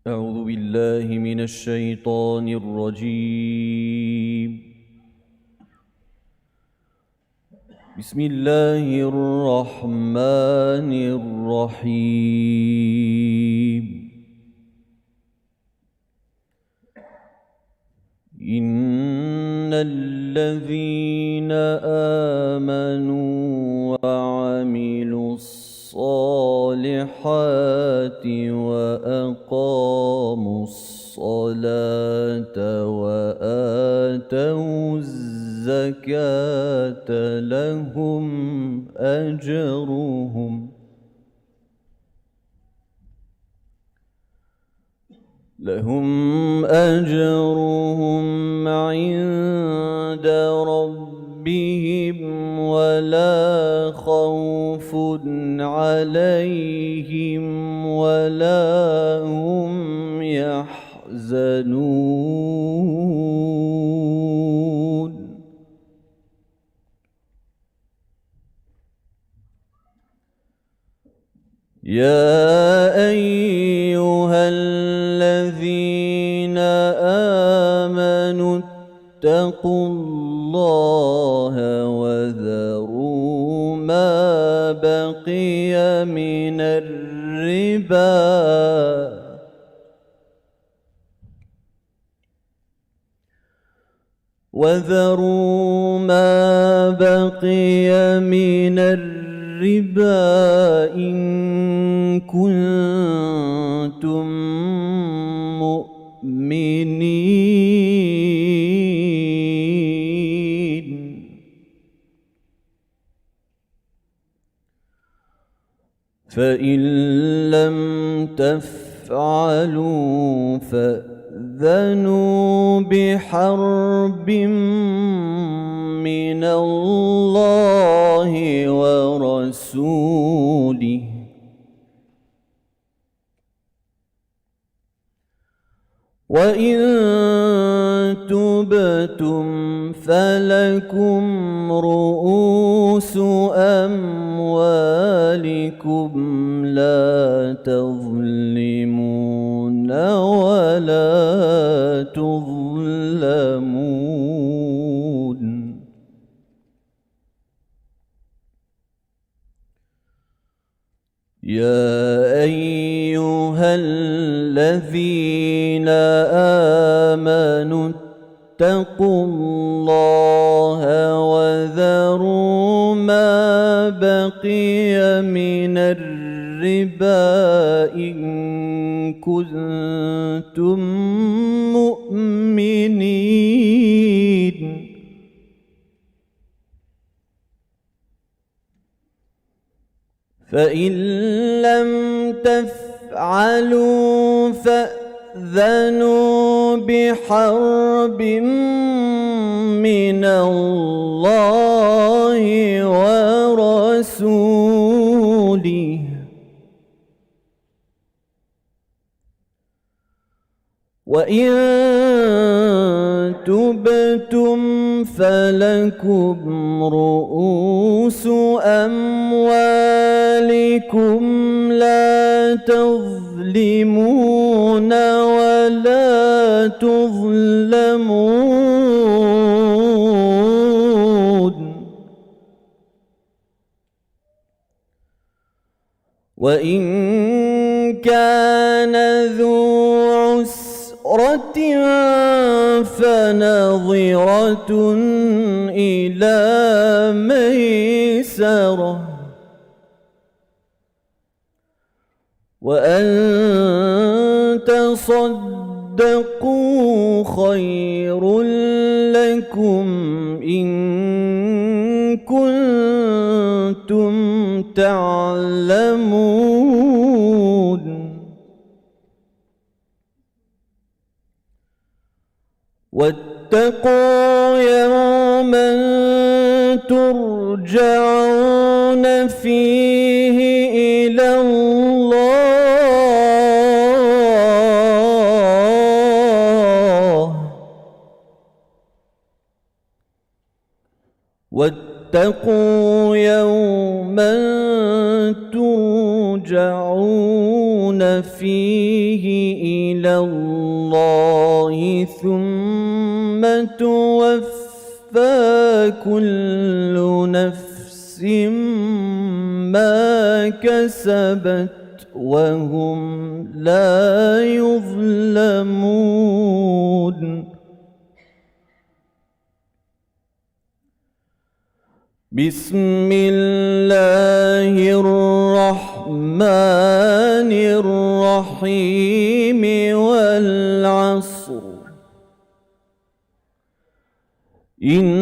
أعوذ بالله من الشيطان الرجيم. بسم الله الرحمن الرحيم. إن الذين آمنوا وعملوا الصالحات وأقاموا الصلاة وآتوا الزكاة لهم أجرهم عند ربهم ولا خوف عليهم ولا هم يحزنون. يا أيها الذين آمنوا اتقوا الله وذروا ما بقي من الربا إن كنتم مؤمنين. فإن لم تفعلوا فأذنوا بحرب من الله ورسوله. وإن تبتم فلكم رؤوس أموالكم لا تظلمون ولا تظلمون. يا أيها الذين آمنوا اتقوا الله وذروا ما بقي من الربا إن كنتم مؤمنين. فإن لم تفعلوا فأذنوا بحرب من الله ورسوله. وإن تبتم فلكم رؤوس أموالكم لا تظلمون ولا تظلمون. وإن كان ذو عسرة فنظرة إلى ميسرة وأن تصدقوا خير لكم إن كنتم تعلمون. واتقوا يوما ترجعون فيه إلى الله. واتقوا يوما ترجعون فيه إلى الله ثم توفى كل نفس ما كسبت وهم لا يظلمون. بسم الله الرحمن الرحيم والعصر إن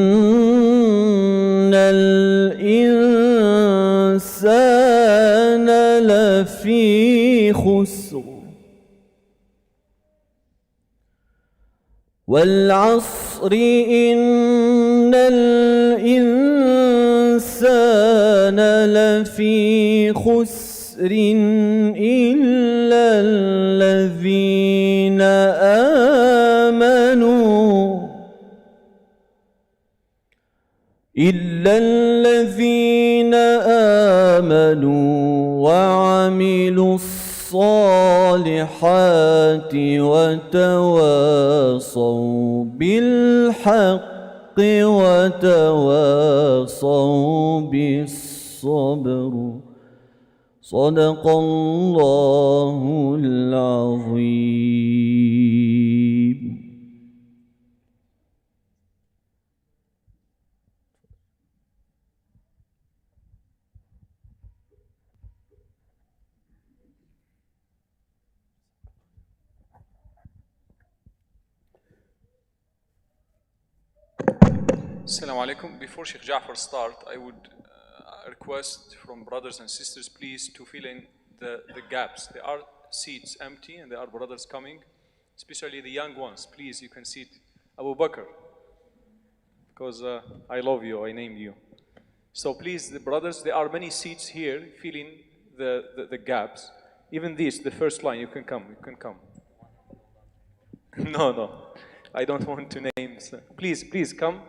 الإنسان لفي خسر والعصر إن الإنسان لفي خسر إلا الذين آمنوا وعملوا الصالحات وتواصوا بالحق وتواصوا بالصبر. صدق الله العظيم. Assalamu alaikum. Before Sheikh Ja'far start, I would request from brothers and sisters please to fill in the gaps. There are seats empty and there are brothers coming, especially the young ones. Please, you can sit Abu Bakr, because I love you, I named you. So please, the brothers, there are many seats here, fill in the gaps. Even this, the first line, you can come. No, I don't want to name. Please come.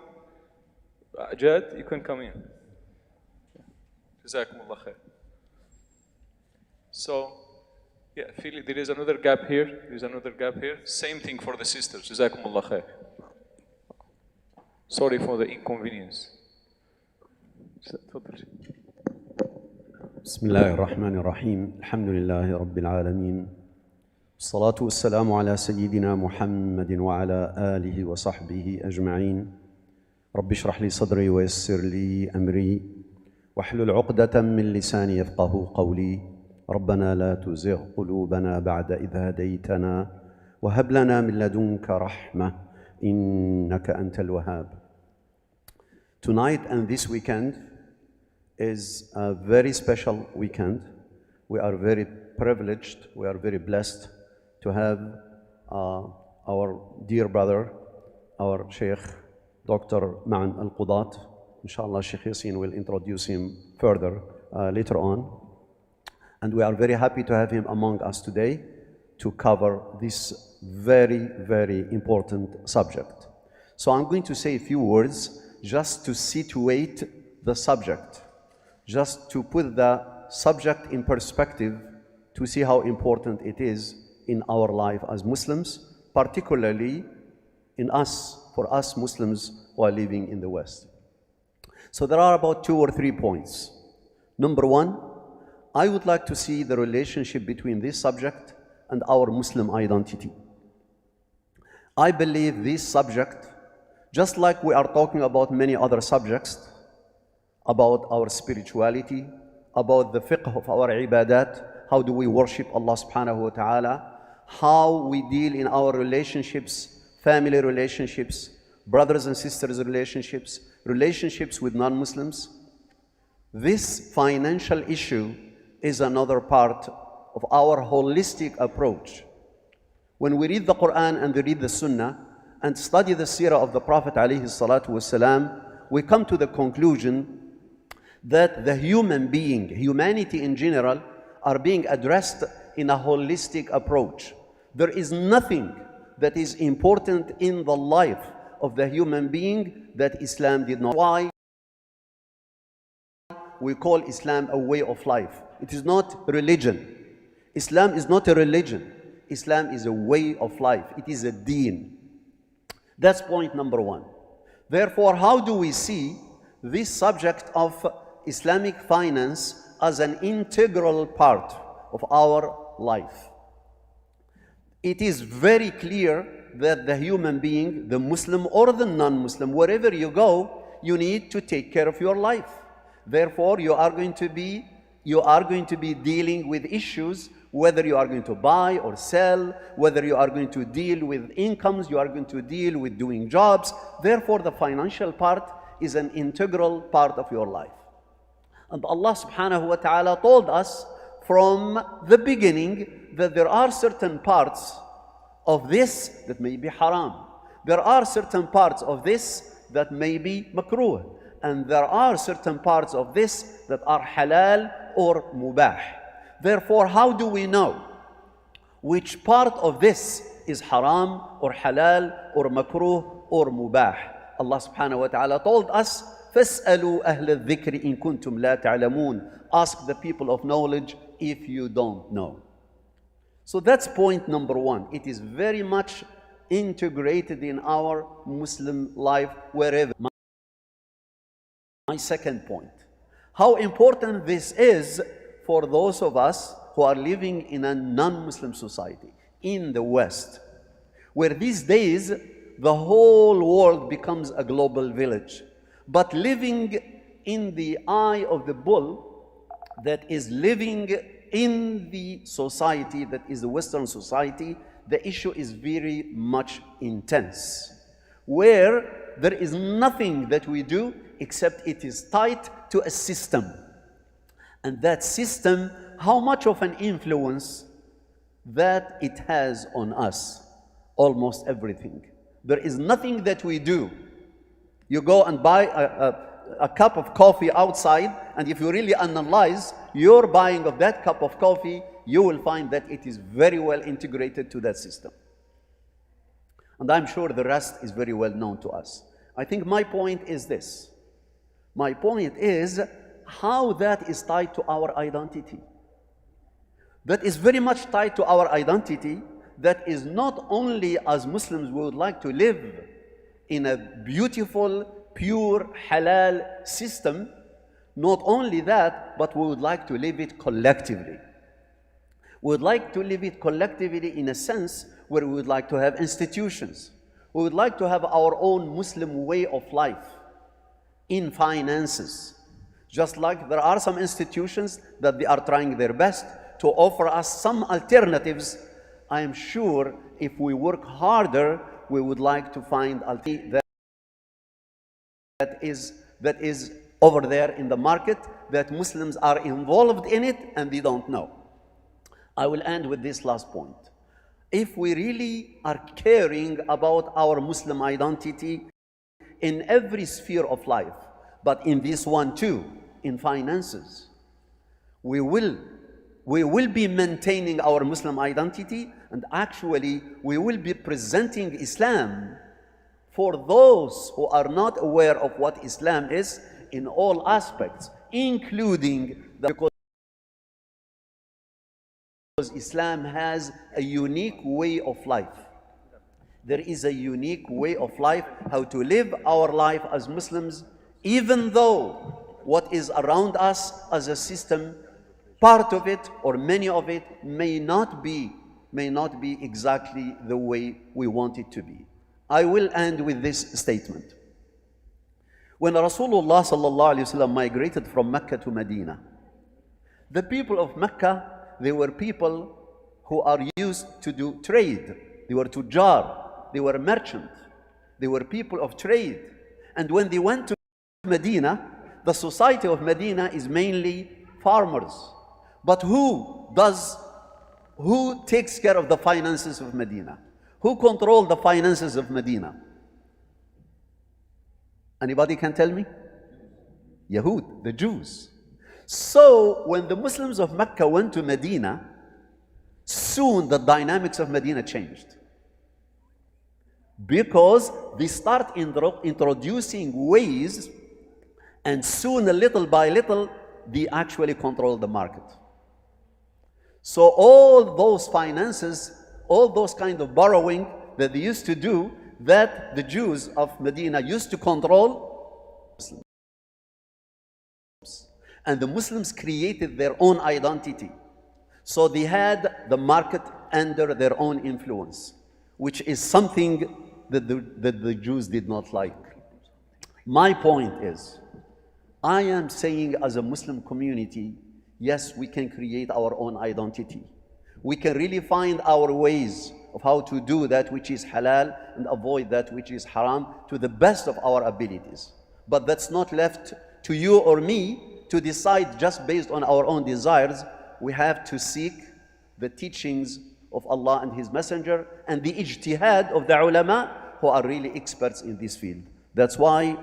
Jad, you can come in. Jazakumullah khair. So, yeah, there is another gap here. Same thing for the sisters. Jazakumullah khair. Sorry for the inconvenience. بسم الله الرحمن الرحيم الحمد لله رب العالمين الصلاة والسلام على سيدنا محمد وعلى آله وصحبه أجمعين رب اشرح لي صدري ويسر لي أمري واحلل عقدة من لساني يفقه قولي ربنا لا تزغ قلوبنا بعد إذ هديتنا وهب لنا من لدنك رحمة إنك أنت الوهاب. Tonight and this weekend is a very special weekend. We are very privileged, we are very blessed to have our dear brother, our Sheikh, Dr. Ma'an Al-Qudat. Inshallah, Sheikh Yasin will introduce him further later on. And we are very happy to have him among us today to cover this very, very important subject. So I'm going to say a few words just to situate the subject, just to put the subject in perspective to see how important it is in our life as Muslims, particularly for us Muslims who are living in the West. So there are about 2 or 3 points. Number one, I would like to see the relationship between this subject and our Muslim identity. I believe this subject, just like we are talking about many other subjects, about our spirituality, about the fiqh of our ibadat, how do we worship Allah subhanahu wa ta'ala, how we deal in our relationships, family relationships, brothers and sisters relationships with non-Muslims. This financial issue is another part of our holistic approach. When we read the Quran and we read the Sunnah and study the seerah of the Prophet alayhi salatu wasalam, we come to the conclusion that the humanity in general, are being addressed in a holistic approach. There is nothing that is important in the life of the human being that Islam did not. Why we call Islam a way of life? It is not religion. Islam is not a religion. Islam is a way of life. It is a deen. That's point number one. Therefore, how do we see this subject of Islamic finance as an integral part of our life? It is very clear that the human being, the Muslim or the non-Muslim, wherever you go, you need to take care of your life. Therefore, you are going to be dealing with issues, whether you are going to buy or sell, whether you are going to deal with incomes, you are going to deal with doing jobs. Therefore, the financial part is an integral part of your life. And Allah subhanahu wa ta'ala told us from the beginning that there are certain parts of this that may be haram. There are certain parts of this that may be makruh. And there are certain parts of this that are halal or mubah. Therefore, how do we know which part of this is haram or halal or makruh or mubah? Allah subhanahu wa ta'ala told us, فَاسْأَلُوا أَهْلَ الذِّكْرِ إِن كُنْتُمْ لَا تَعْلَمُونَ. Ask the people of knowledge if you don't know. So that's point number one. It is very much integrated in our Muslim life wherever. My second point, how important this is for those of us who are living in a non-Muslim society in the West, where these days the whole world becomes a global village. But living in the eye of the bull, that is living in the society that is the Western society, the issue is very much intense, where there is nothing that we do except it is tied to a system. And that system, how much of an influence that it has on us? Almost everything. There is nothing that we do. You go and buy a cup of coffee outside, and if you really analyze your buying of that cup of coffee, you will find that it is very well integrated to that system. And I'm sure the rest is very well known to us. I think my point is this. My point is how that is tied to our identity. That is very much tied to our identity. That is not only as Muslims we would like to live in a beautiful, pure, halal system. Not only that, but we would like to live it collectively. We would like to live it collectively in a sense where we would like to have institutions. We would like to have our own Muslim way of life in finances. Just like there are some institutions that they are trying their best to offer us some alternatives, I am sure if we work harder, we would like to find alternatives that is over there in the market, that Muslims are involved in it and they don't know. I will end with this last point. If we really are caring about our Muslim identity in every sphere of life, but in this one too, in finances, we will be maintaining our Muslim identity, and actually we will be presenting Islam for those who are not aware of what Islam is in all aspects, including because Islam has a unique way of life. There is a unique way of life, how to live our life as Muslims, even though what is around us as a system, part of it or many of it may not be exactly the way we want it to be. I will end with this statement. When Rasulullah sallallahu alaihi wasallam migrated from Mecca to Medina, the people of Mecca, they were people who are used to do trade. They were tujjar, they were merchants, they were people of trade. And when they went to Medina, the society of Medina is mainly farmers. But who takes care of the finances of Medina? Who controls the finances of Medina? Anybody can tell me? Yahud, the Jews. So when the Muslims of Mecca went to Medina, soon the dynamics of Medina changed. Because they start introducing ways, and soon, little by little, they actually control the market. So all those finances, all those kind of borrowing that they used to do, that the Jews of Medina used to control, and the Muslims created their own identity. So they had the market under their own influence, which is something that the Jews did not like. My point is, I am saying as a Muslim community, yes, we can create our own identity. We can really find our ways of how to do that which is halal and avoid that which is haram to the best of our abilities. But that's not left to you or me to decide just based on our own desires. We have to seek the teachings of Allah and His Messenger and the ijtihad of the ulama who are really experts in this field. That's why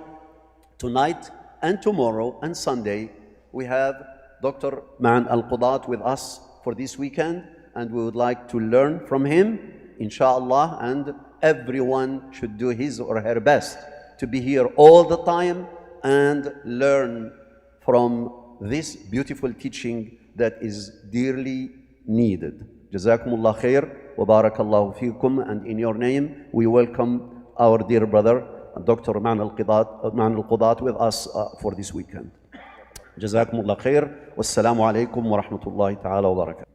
tonight and tomorrow and Sunday we have Dr. Ma'an Al-Qudat with us for this weekend, and we would like to learn from him, inshallah, and everyone should do his or her best to be here all the time and learn from this beautiful teaching that is dearly needed. Jazakumullah khair wa barakallahu feekum, and in your name we welcome our dear brother Dr. Ma'an Al-Qudat with us for this weekend. Jazakumullah khair. Wassalamu alaikum wa rahmatullahi ta'ala wa barakatuh.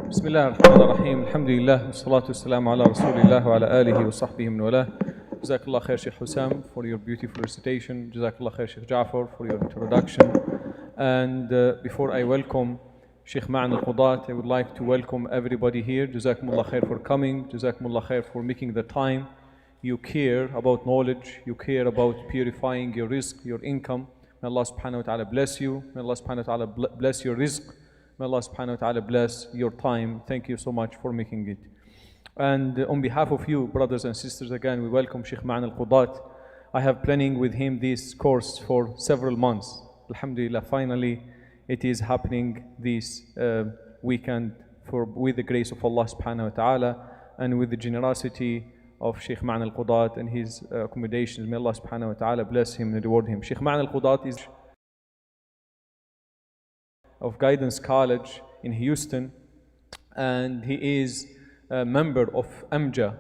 Bismillah ar-Rahman ar-Rahim. Alhamdulillah. Wassalatu wassalamu ala Rasulillah wa ala alihi wa sahbihi min wala. Jazakallah khair Sheikh Hussam for your beautiful recitation. Jazakallah khair Sheikh Ja'far for your introduction. And before I welcome Sheikh Ma'an Al-Qudat, I would like to welcome everybody here. Jazakumullah khair for coming. Jazakumullah khair for making the time. You care about knowledge. You care about purifying your rizq, your income. May Allah subhanahu wa ta'ala bless you. May Allah subhanahu wa ta'ala bless your rizq. May Allah subhanahu wa ta'ala bless your time. Thank you so much for making it. And on behalf of you, brothers and sisters, again, we welcome Sheikh Ma'an Al-Qudat. I have planning with him this course for several months. Alhamdulillah, finally, it is happening this weekend with the grace of Allah subhanahu wa ta'ala and with the generosity of Sheikh Ma'an Al-Qudat and his accommodations. May Allah subhanahu wa ta'ala bless him and reward him. Sheikh Ma'an Al-Qudat is of Guidance College in Houston, and he is a member of AMJA,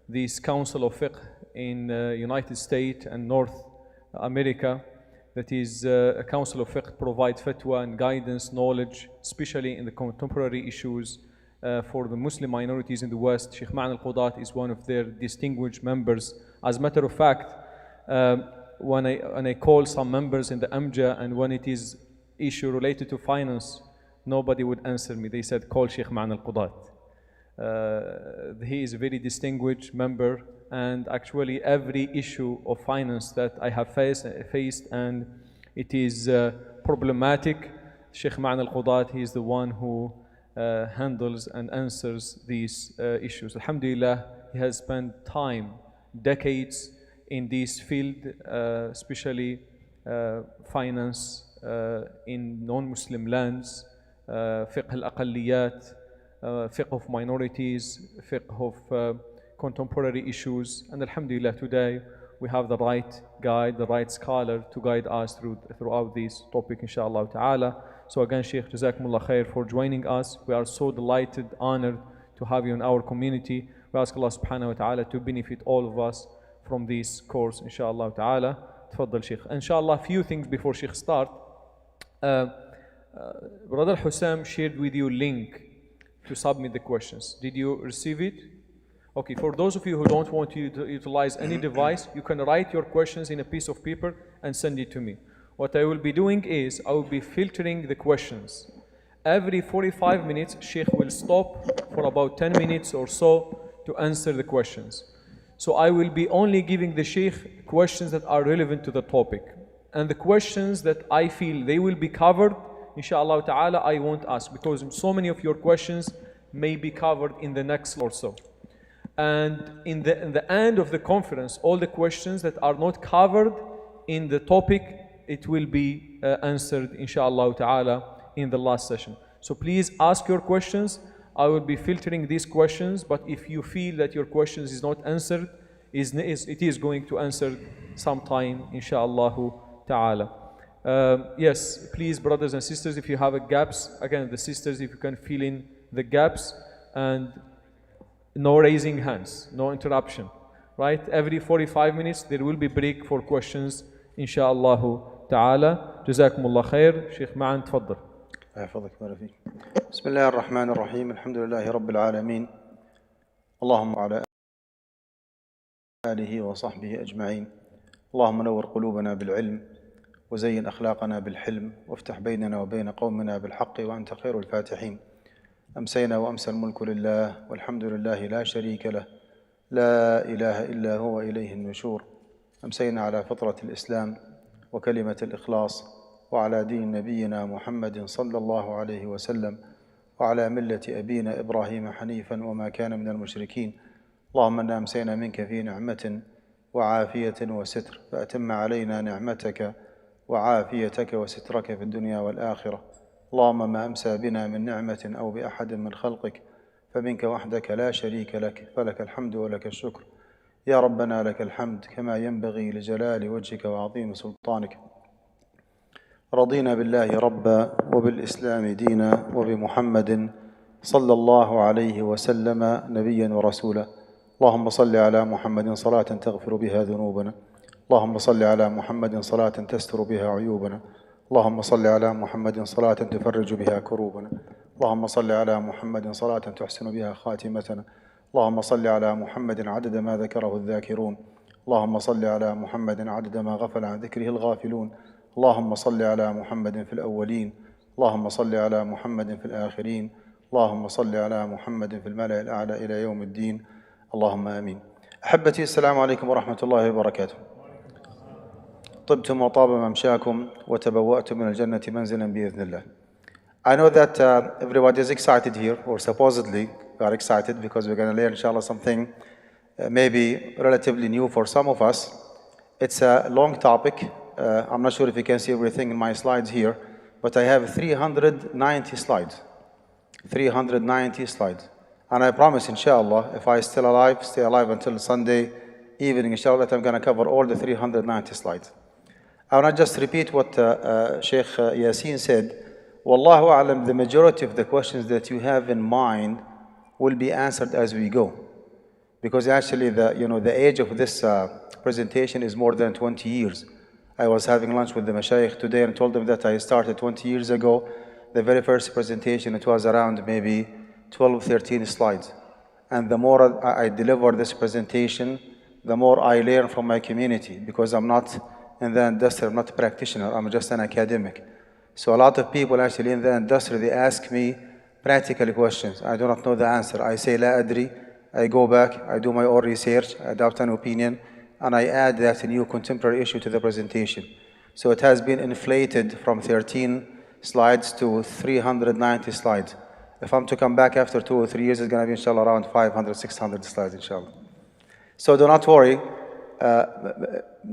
this Council of Fiqh in United States and North America. That is a Council of Fiqh provides fatwa and guidance, knowledge, especially in the contemporary issues for the Muslim minorities in the West. Sheikh Ma'an Al-Qudat is one of their distinguished members. As a matter of fact, when I call some members in the AMJA, and when it is issue related to finance, nobody would answer me. They said, call Sheikh Ma'an Al-Qudat. He is a very distinguished member, and actually every issue of finance that I have faced and it is problematic, Sheikh Ma'an Al-Qudat, he is the one who handles and answers these issues. Alhamdulillah, he has spent time, decades in this field, especially finance in non-Muslim lands, fiqh al-aqalliyat, fiqh of minorities, fiqh of contemporary issues. And alhamdulillah, today we have the right guide, the right scholar to guide us throughout this topic, inshallah ta'ala. So again, Sheikh, Jazakumullah khair for joining us. We are so delighted, honored to have you in our community. We ask Allah subhanahu wa ta'ala to benefit all of us from this course, inshallah ta'ala. Tfaddal Sheikh. Inshallah, a few things before Sheikh start. Brother Hussam shared with you link to submit the questions. Did you receive it? Okay, for those of you who don't want to utilize any device, you can write your questions in a piece of paper and send it to me. What I will be doing is, I will be filtering the questions. Every 45 minutes, Sheikh will stop for about 10 minutes or so to answer the questions. So I will be only giving the Sheikh questions that are relevant to the topic. And the questions that I feel they will be covered, inshallah ta'ala, I won't ask, because so many of your questions may be covered in the next or so. And in the end of the conference, all the questions that are not covered in the topic, it will be answered, inshallah ta'ala, in the last session. So please ask your questions. I will be filtering these questions, but if you feel that your questions is not answered, it is going to answer sometime, inshallah ta'ala. Yes, please, brothers and sisters, if you have gaps, again, the sisters, if you can fill in the gaps, and no raising hands, no interruption, right? Every 45 minutes, there will be break for questions, inshallah ta'ala. Jazakumullah khair. Sheikh Ma'an, tfaddal. يحفظك ويبارك فيك. بسم الله الرحمن الرحيم الحمد لله رب العالمين اللهم على آله وصحبه أجمعين اللهم نور قلوبنا بالعلم وزين أخلاقنا بالحلم وافتح بيننا وبين قومنا بالحق وأنت خير الفاتحين أمسينا وأمسى الملك لله والحمد لله لا شريك له لا إله إلا هو إليه النشور أمسينا على فطرة الإسلام وكلمة الإخلاص وعلى دين نبينا محمد صلى الله عليه وسلم وعلى ملة أبينا إبراهيم حنيفا وما كان من المشركين اللهم إنا أمسينا منك في نعمة وعافية وستر فأتم علينا نعمتك وعافيتك وسترك في الدنيا والآخرة اللهم ما أمسى بنا من نعمة أو بأحد من خلقك فمنك وحدك لا شريك لك فلك الحمد ولك الشكر يا ربنا لك الحمد كما ينبغي لجلال وجهك وعظيم سلطانك رضينا بالله ربا وبالإسلام دينا وبمحمد صلى الله عليه وسلم نبيا ورسولا اللهم صل على محمد صلاة تغفر بها ذنوبنا اللهم صل على محمد صلاة تستر بها عيوبنا اللهم صل على محمد صلاة تفرج بها كروبنا اللهم صل على محمد صلاة تحسن بها خاتمتنا اللهم صل على محمد عدد ما ذكره الذاكرون اللهم صل على محمد عدد ما غفل عن ذكره الغافلون اللهم صل على محمد في الأولين اللهم صل على محمد في الآخرين اللهم صل على محمد في الملأ الأعلى إلى يوم الدين اللهم آمين أحبتي السلام عليكم ورحمة الله وبركاته طبتم وطاب ممشاكم وتبوأتم من الجنة منزلا بإذن الله. I know that everybody is excited here, or supposedly we are excited because we're going to learn inshallah something maybe relatively new for some of us. It's a long topic. I'm not sure if you can see everything in my slides here, but I have 390 slides. 390 slides. And I promise, inshallah, if I stay alive until Sunday evening, inshallah, that I'm going to cover all the 390 slides. I want to just repeat what Sheikh Yasin said. Wallahu a'lam, the majority of the questions that you have in mind will be answered as we go. Because actually, the age of this presentation is more than 20 years. I was having lunch with the mashayikh today and told them that I started 20 years ago. The very first presentation, it was around maybe 12, 13 slides. And the more I deliver this presentation, the more I learn from my community, because I'm not in the industry, I'm not a practitioner, I'm just an academic. So a lot of people actually in the industry, they ask me practical questions. I do not know the answer. I say, La adri. I go back, I do my own research, I adopt an opinion, and I add that new contemporary issue to the presentation. So it has been inflated from 13 slides to 390 slides. If I'm to come back after 2 or 3 years, it's going to be inshallah around 500, 600 slides inshallah. So do not worry.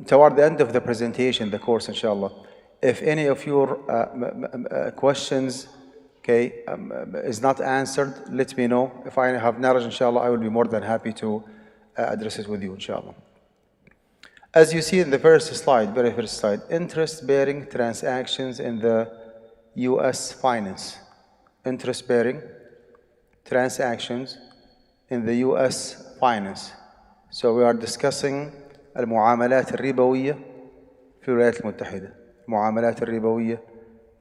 Toward the end of the presentation, the course inshallah, if any of your questions is not answered, let me know. If I have knowledge, inshallah, I will be more than happy to address it with you, inshallah. As you see in the first slide, very first slide, interest-bearing transactions in the U.S. finance. Interest-bearing transactions in the U.S. finance. So we are discussing المعاملات الربوية في الولايات المتحدة. المعاملات الربوية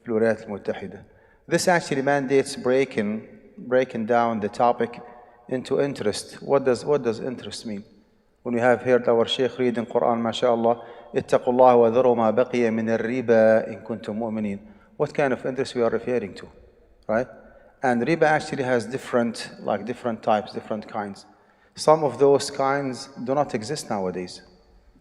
في الولايات المتحدة. This actually mandates breaking down the topic into interest. What does interest mean? When we have heard our Sheikh reading Quran, mashallah, اتقوا الله وذروا ما بقي من الربا إن كنتم مؤمنين. What kind of interest we are referring to, right? And riba actually has different types, different kinds. Some of those kinds do not exist nowadays.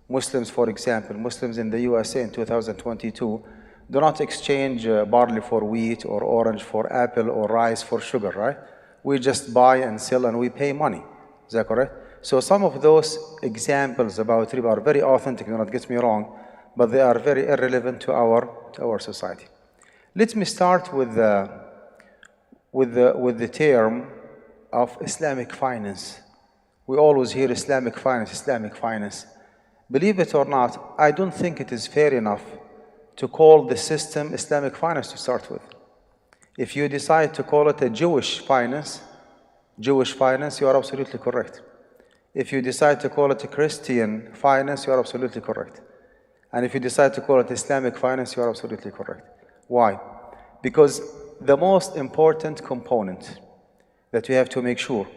Muslims, for example, Muslims in the USA in 2022 do not exchange barley for wheat or orange for apple or rice for sugar, right? We just buy and sell and we pay money. Is that correct? So some of those examples about riba are very authentic, do not get me wrong, but they are very irrelevant to our society. Let me start with the term of Islamic finance. We always hear Islamic finance, Islamic finance. Believe it or not, I don't think it is fair enough to call the system Islamic finance to start with. If you decide to call it a Jewish finance, you are absolutely correct. If you decide to call it a Christian finance, you are absolutely correct. And if you decide to call it Islamic finance, you are absolutely correct. Why? Because the most important component that we have to make sure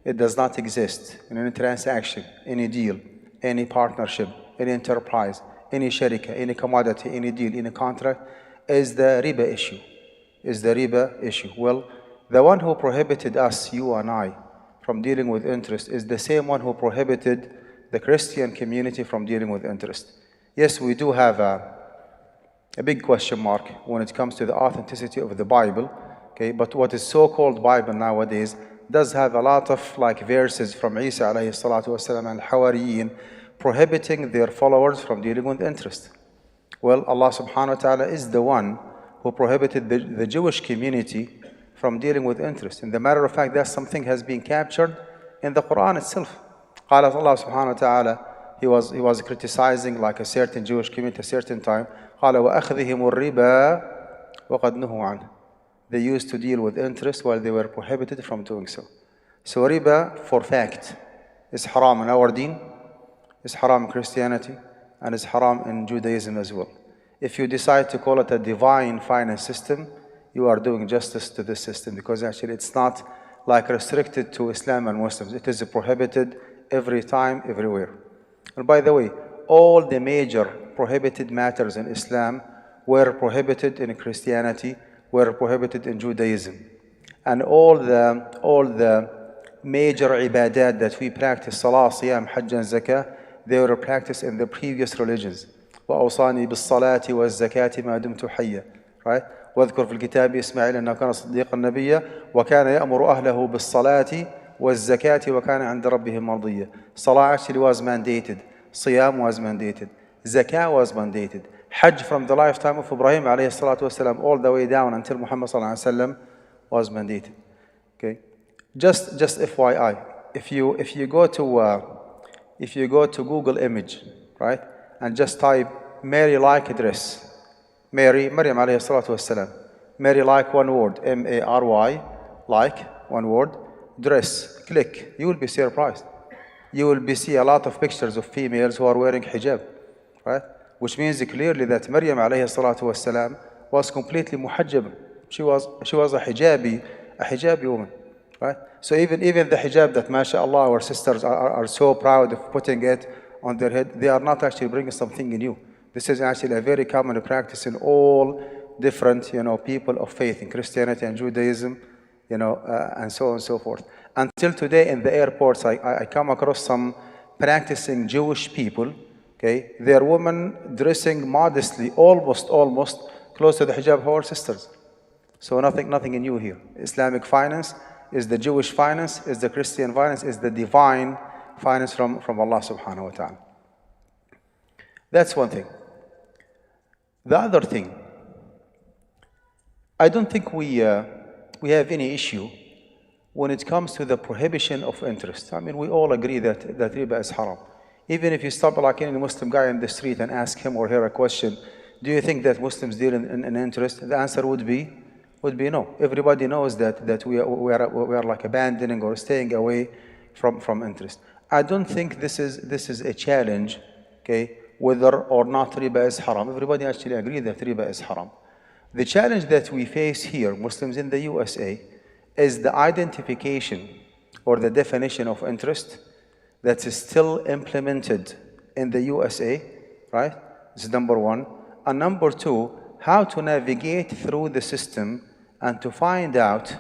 it does not exist in any transaction, any deal, any partnership, any enterprise, any sharika, any commodity, any deal, any contract, is the riba issue. Well, the one who prohibited us, you and I, from dealing with interest is the same one who prohibited the Christian community from dealing with interest. Yes, we do have a big question mark when it comes to the authenticity of the Bible, okay? But what is so-called Bible nowadays does have a lot of verses from Isa alayhi salatu wasalam and Hawariyin prohibiting their followers from dealing with interest. Well, Allah subhanahu wa ta'ala is the one who prohibited the Jewish community from dealing with interest. In the matter of fact, that something has been captured in the Quran itself. قال Allah subhanahu wa ta'ala, he was criticizing like a certain Jewish community at a certain time. قال وأخذهم الربا وقد نهوا عنه. They used to deal with interest while they were prohibited from doing so. So riba, for fact, is haram in our deen, is haram in Christianity, and is haram in Judaism as well. If you decide to call it a divine finance system, you are doing justice to this system, because actually it's not like restricted to Islam and Muslims. It is prohibited every time, everywhere. And by the way, all the major prohibited matters in Islam were prohibited in Christianity, were prohibited in Judaism. And all the major ibadat that we practice, salah, siyam, hajj and zakah, they were practiced in the previous religions. وأوصاني بالصلاة والزكاة ما دمت حيا. Right? واذكر في الكتاب إسماعيل أنه كان صديقا نبيا وكان يأمر أهله بالصلاة والزكاة وكان عند ربه مرضيا. Salah actually was mandated. Siyam was mandated. Zakah was mandated. Hajj from the lifetime of Ibrahim alayhi salatu wasalam all the way down until Muhammad sallallahu alayhi wasallam was mandated. Okay, just FYI, if you go to Google image, right, and just type Mary like a dress, Maryam alayhi salatu wasalam, Mary like one word, Mary like one word, dress, click, you will be surprised. You will see a lot of pictures of females who are wearing hijab, right? Which means clearly that Maryam alayhi salatu wasalam was completely muhajjab. She was a hijabi woman, right? So even the hijab that mashallah our sisters are so proud of putting it on their head, they are not actually bringing something new. This is actually a very common practice in all different people of faith in Christianity and Judaism, and so on and so forth. Until today in the airports, I come across some practicing Jewish people. Okay, they are women dressing modestly, almost close to the hijab of our sisters. So nothing new here. Islamic finance is the Jewish finance, is the Christian finance, is the divine finance from Allah subhanahu wa ta'ala. That's one thing. The other thing, I don't think we have any issue when it comes to the prohibition of interest. I mean, we all agree that riba is haram. Even if you stop like any Muslim guy in the street and ask him or her a question, do you think that Muslims deal in interest? The answer would be no. Everybody knows that we are like abandoning or staying away from interest. I don't think this is a challenge, okay, whether or not riba is haram. Everybody actually agrees that riba is haram. The challenge that we face here, Muslims in the USA, is the identification or the definition of interest that is still implemented in the USA, right? This is number one. And number two, how to navigate through the system and to find out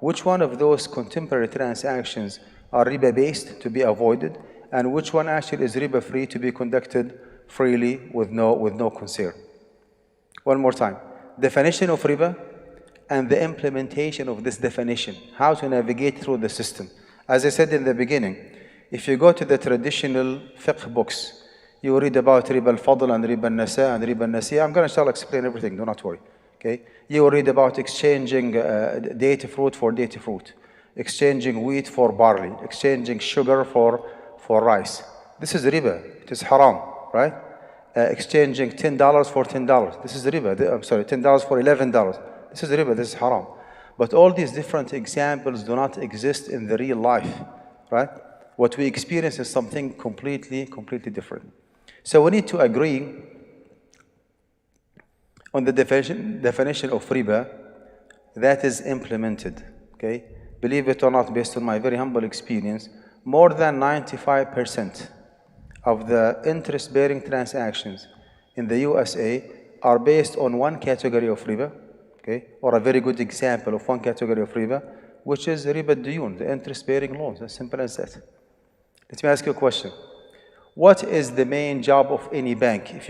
which one of those contemporary transactions are riba-based to be avoided and which one actually is riba-free to be conducted freely with no concern. One more time. Definition of riba and the implementation of this definition. How to navigate through the system. As I said in the beginning, if you go to the traditional fiqh books, you read about riba al-fadl and riba al-nasa and riba al-nasiya. I'm going to explain everything, do not worry. Okay? You will read about exchanging date fruit for date fruit, exchanging wheat for barley, exchanging sugar for rice. This is riba. It is haram, right? exchanging $10 for $10. This is riba. I'm sorry, $10 for $11. This is riba, this is haram. But all these different examples do not exist in the real life, right? What we experience is something completely different. So we need to agree on the definition of riba that is implemented, okay? Believe it or not, based on my very humble experience, more than 95% of the interest-bearing transactions in the USA are based on one category of riba, okay? Or a very good example of one category of riba, which is riba diyun, the interest-bearing loans, as simple as that. Let me ask you a question. What is the main job of any bank? If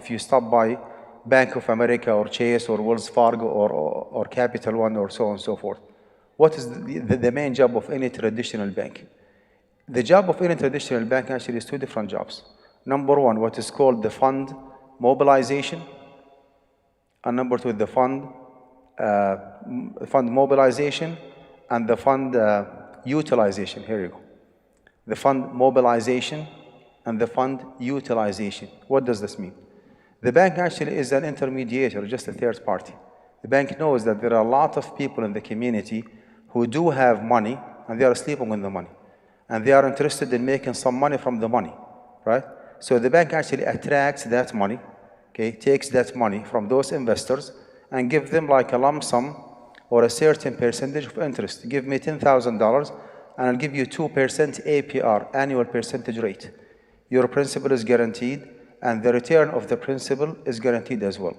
you stop by Bank of America or Chase or Wells Fargo or Capital One or so on and so forth, what is the main job of any traditional bank? The job of any traditional bank actually is two different jobs. Number one, what is called the fund mobilization, and number two, the fund mobilization and the fund utilization. Here you go. The fund mobilization and the fund utilization. What does this mean? The bank actually is an intermediator, just a third party. The bank knows that there are a lot of people in the community who do have money and they are sleeping on the money. And they are interested in making some money from the money, right? So the bank actually attracts that money, okay, takes that money from those investors and give them like a lump sum or a certain percentage of interest. Give me $10,000 and I'll give you 2% APR, annual percentage rate. Your principal is guaranteed and the return of the principal is guaranteed as well,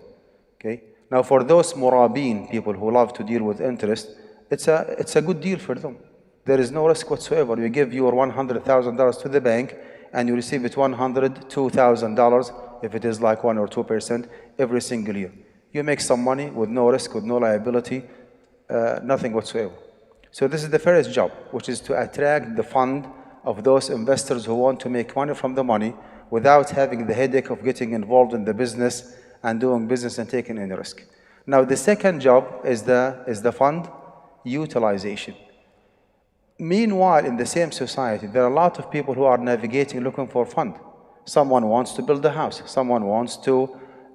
okay? Now for those murabin, people who love to deal with interest, it's a good deal for them. There is no risk whatsoever. You give your $100,000 to the bank and you receive it $102,000 if it is like 1 or 2% every single year. You make some money with no risk, with no liability, nothing whatsoever. So this is the first job, which is to attract the fund of those investors who want to make money from the money without having the headache of getting involved in the business and doing business and taking any risk. Now the second job is the fund utilization. Meanwhile, in the same society, there are a lot of people who are navigating looking for fund. Someone wants to build a house. Someone wants to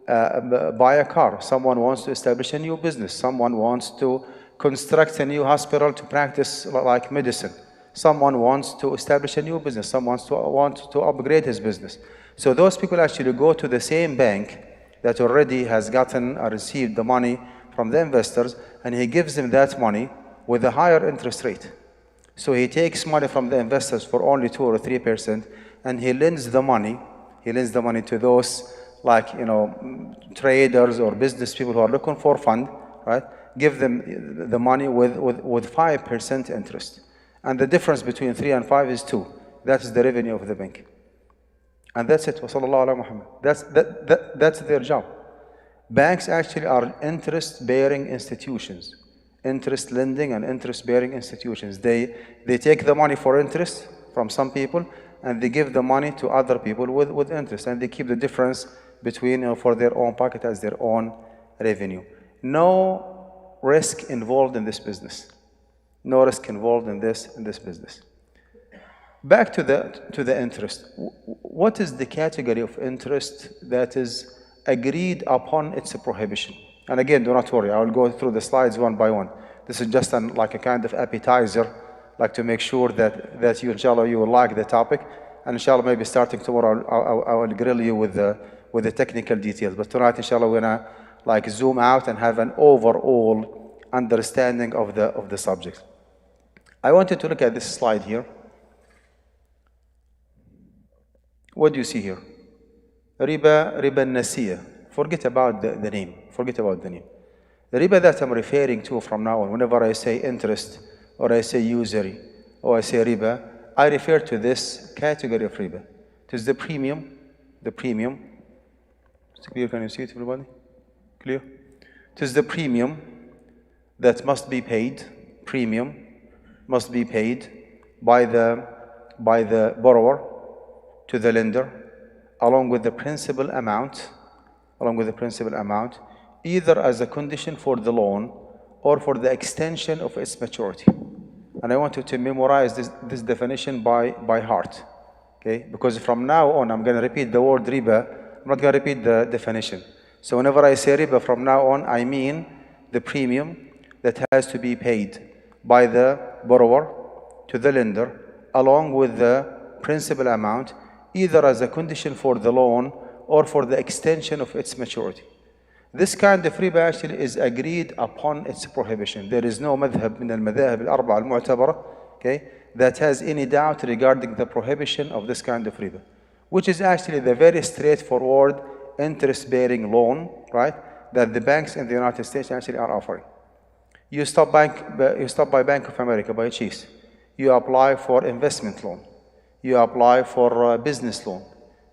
buy a car. Someone wants to establish a new business. Someone wants to construct a new hospital to practice like medicine. Someone wants to establish a new business. Someone wants to upgrade his business. So those people actually go to the same bank that already has gotten or received the money from the investors, and he gives them that money with a higher interest rate. So he takes money from the investors for only 2 or 3%, and he lends the money. He lends the money to those like, traders or business people who are looking for fund, right? Give them the money with 5% interest. And the difference between 3 and 5 is 2. That is the revenue of the bank. And that's it. Wasallallahu ala Muhammad. That's their job. Banks actually are interest-bearing institutions. Interest lending and interest-bearing institutions. They take the money for interest from some people and they give the money to other people with interest, and they keep the difference between for their own pocket as their own revenue. No risk involved in this business. No risk involved in this business. Back to the interest. What is the category of interest that is agreed upon its prohibition? And again, do not worry, I will go through the slides one by one. This is just like a kind of appetizer, like to make sure that you, inshallah, you will like the topic. And inshallah, maybe starting tomorrow, I will grill you with the technical details. But tonight, inshallah, we're gonna like zoom out and have an overall understanding of the subject. I wanted to look at this slide here. What do you see here? Riba Nasiya. Forget about the name. Forget about the name. The riba that I'm referring to from now on, whenever I say interest, or I say usury, or I say riba, I refer to this category of riba. It is the premium. It's clear, can you see it, everybody? Clear? It is the premium that must be paid. Premium must be paid by the borrower to the lender, along with the principal amount, either as a condition for the loan or for the extension of its maturity. And I want you to memorize this definition by heart, okay? Because from now on, I'm going to repeat the word riba I'm not going to repeat the definition. So whenever I say riba from now on, I mean the premium that has to be paid by the borrower to the lender along with the principal amount, either as a condition for the loan or for the extension of its maturity. This kind of riba actually is agreed upon its prohibition. There is no madhab min al-madhahib al-arba'a al-mu'tabara, okay, that has any doubt regarding the prohibition of this kind of riba, which is actually the very straightforward interest-bearing loan, right, that the banks in the United States actually are offering. You stop by Bank of America by Chase. You apply for investment loan. You apply for a business loan.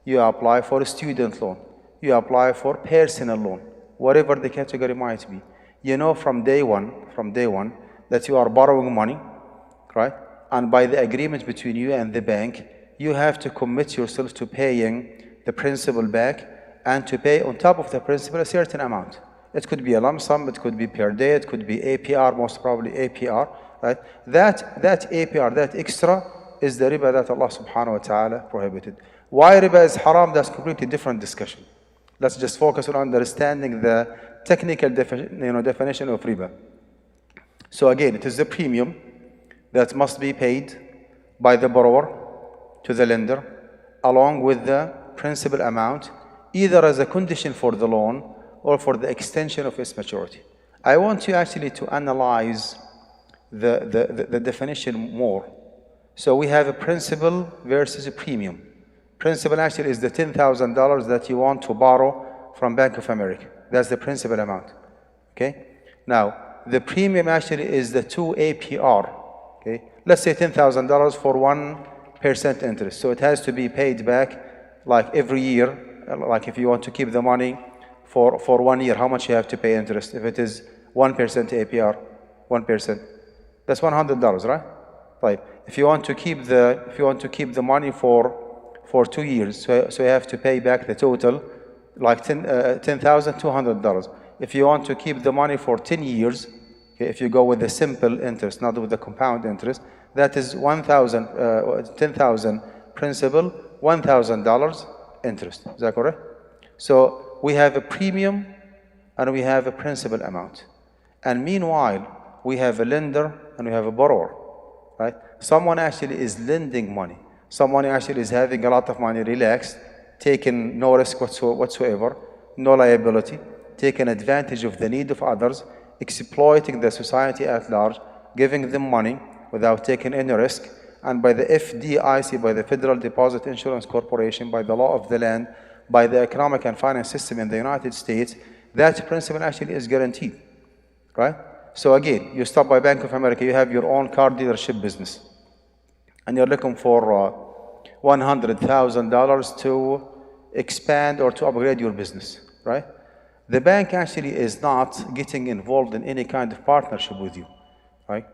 You apply for a student loan. You apply for personal loan, whatever the category might be. You know from day one that you are borrowing money, right? And by the agreement between you and the bank, you have to commit yourself to paying the principal back and to pay on top of the principal a certain amount. It could be a lump sum, it could be per day, it could be APR, most probably APR, right? That APR, that extra, is the riba that Allah subhanahu wa ta'ala prohibited. Why riba is haram, that's a completely different discussion. Let's just focus on understanding the technical definition of riba. So again, it is the premium that must be paid by the borrower to the lender along with the principal amount, either as a condition for the loan or for the extension of its maturity. I want you actually to analyze the definition more. So we have a principal versus a premium. Principal actually is the $10,000 that you want to borrow from Bank of America. That's the principal amount, okay? Now, the premium actually is the 2 APR, okay? Let's say $10,000 for 1% interest. So it has to be paid back like every year. Like if you want to keep the money for 1 year, how much you have to pay interest? If it is 1% APR, 1%, that's $100, right? Right. If you want to keep the money for 2 years, so you have to pay back the total, like $10,200. If you want to keep the money for 10 years, okay, if you go with the simple interest, not with the compound interest, that is $10,000 principal, $1,000 interest. Is that correct? So we have a premium and we have a principal amount. And meanwhile, we have a lender and we have a borrower, right? Someone actually is lending money. Someone actually is having a lot of money, relaxed, taking no risk whatsoever, no liability, taking advantage of the need of others, exploiting the society at large, giving them money without taking any risk, and by the FDIC, by the Federal Deposit Insurance Corporation, by the law of the land, by the economic and finance system in the United States, that principle actually is guaranteed, right? So again, you stop by Bank of America, you have your own car dealership business, and you're looking for $100,000 to expand or to upgrade your business, right? The bank actually is not getting involved in any kind of partnership with you, right?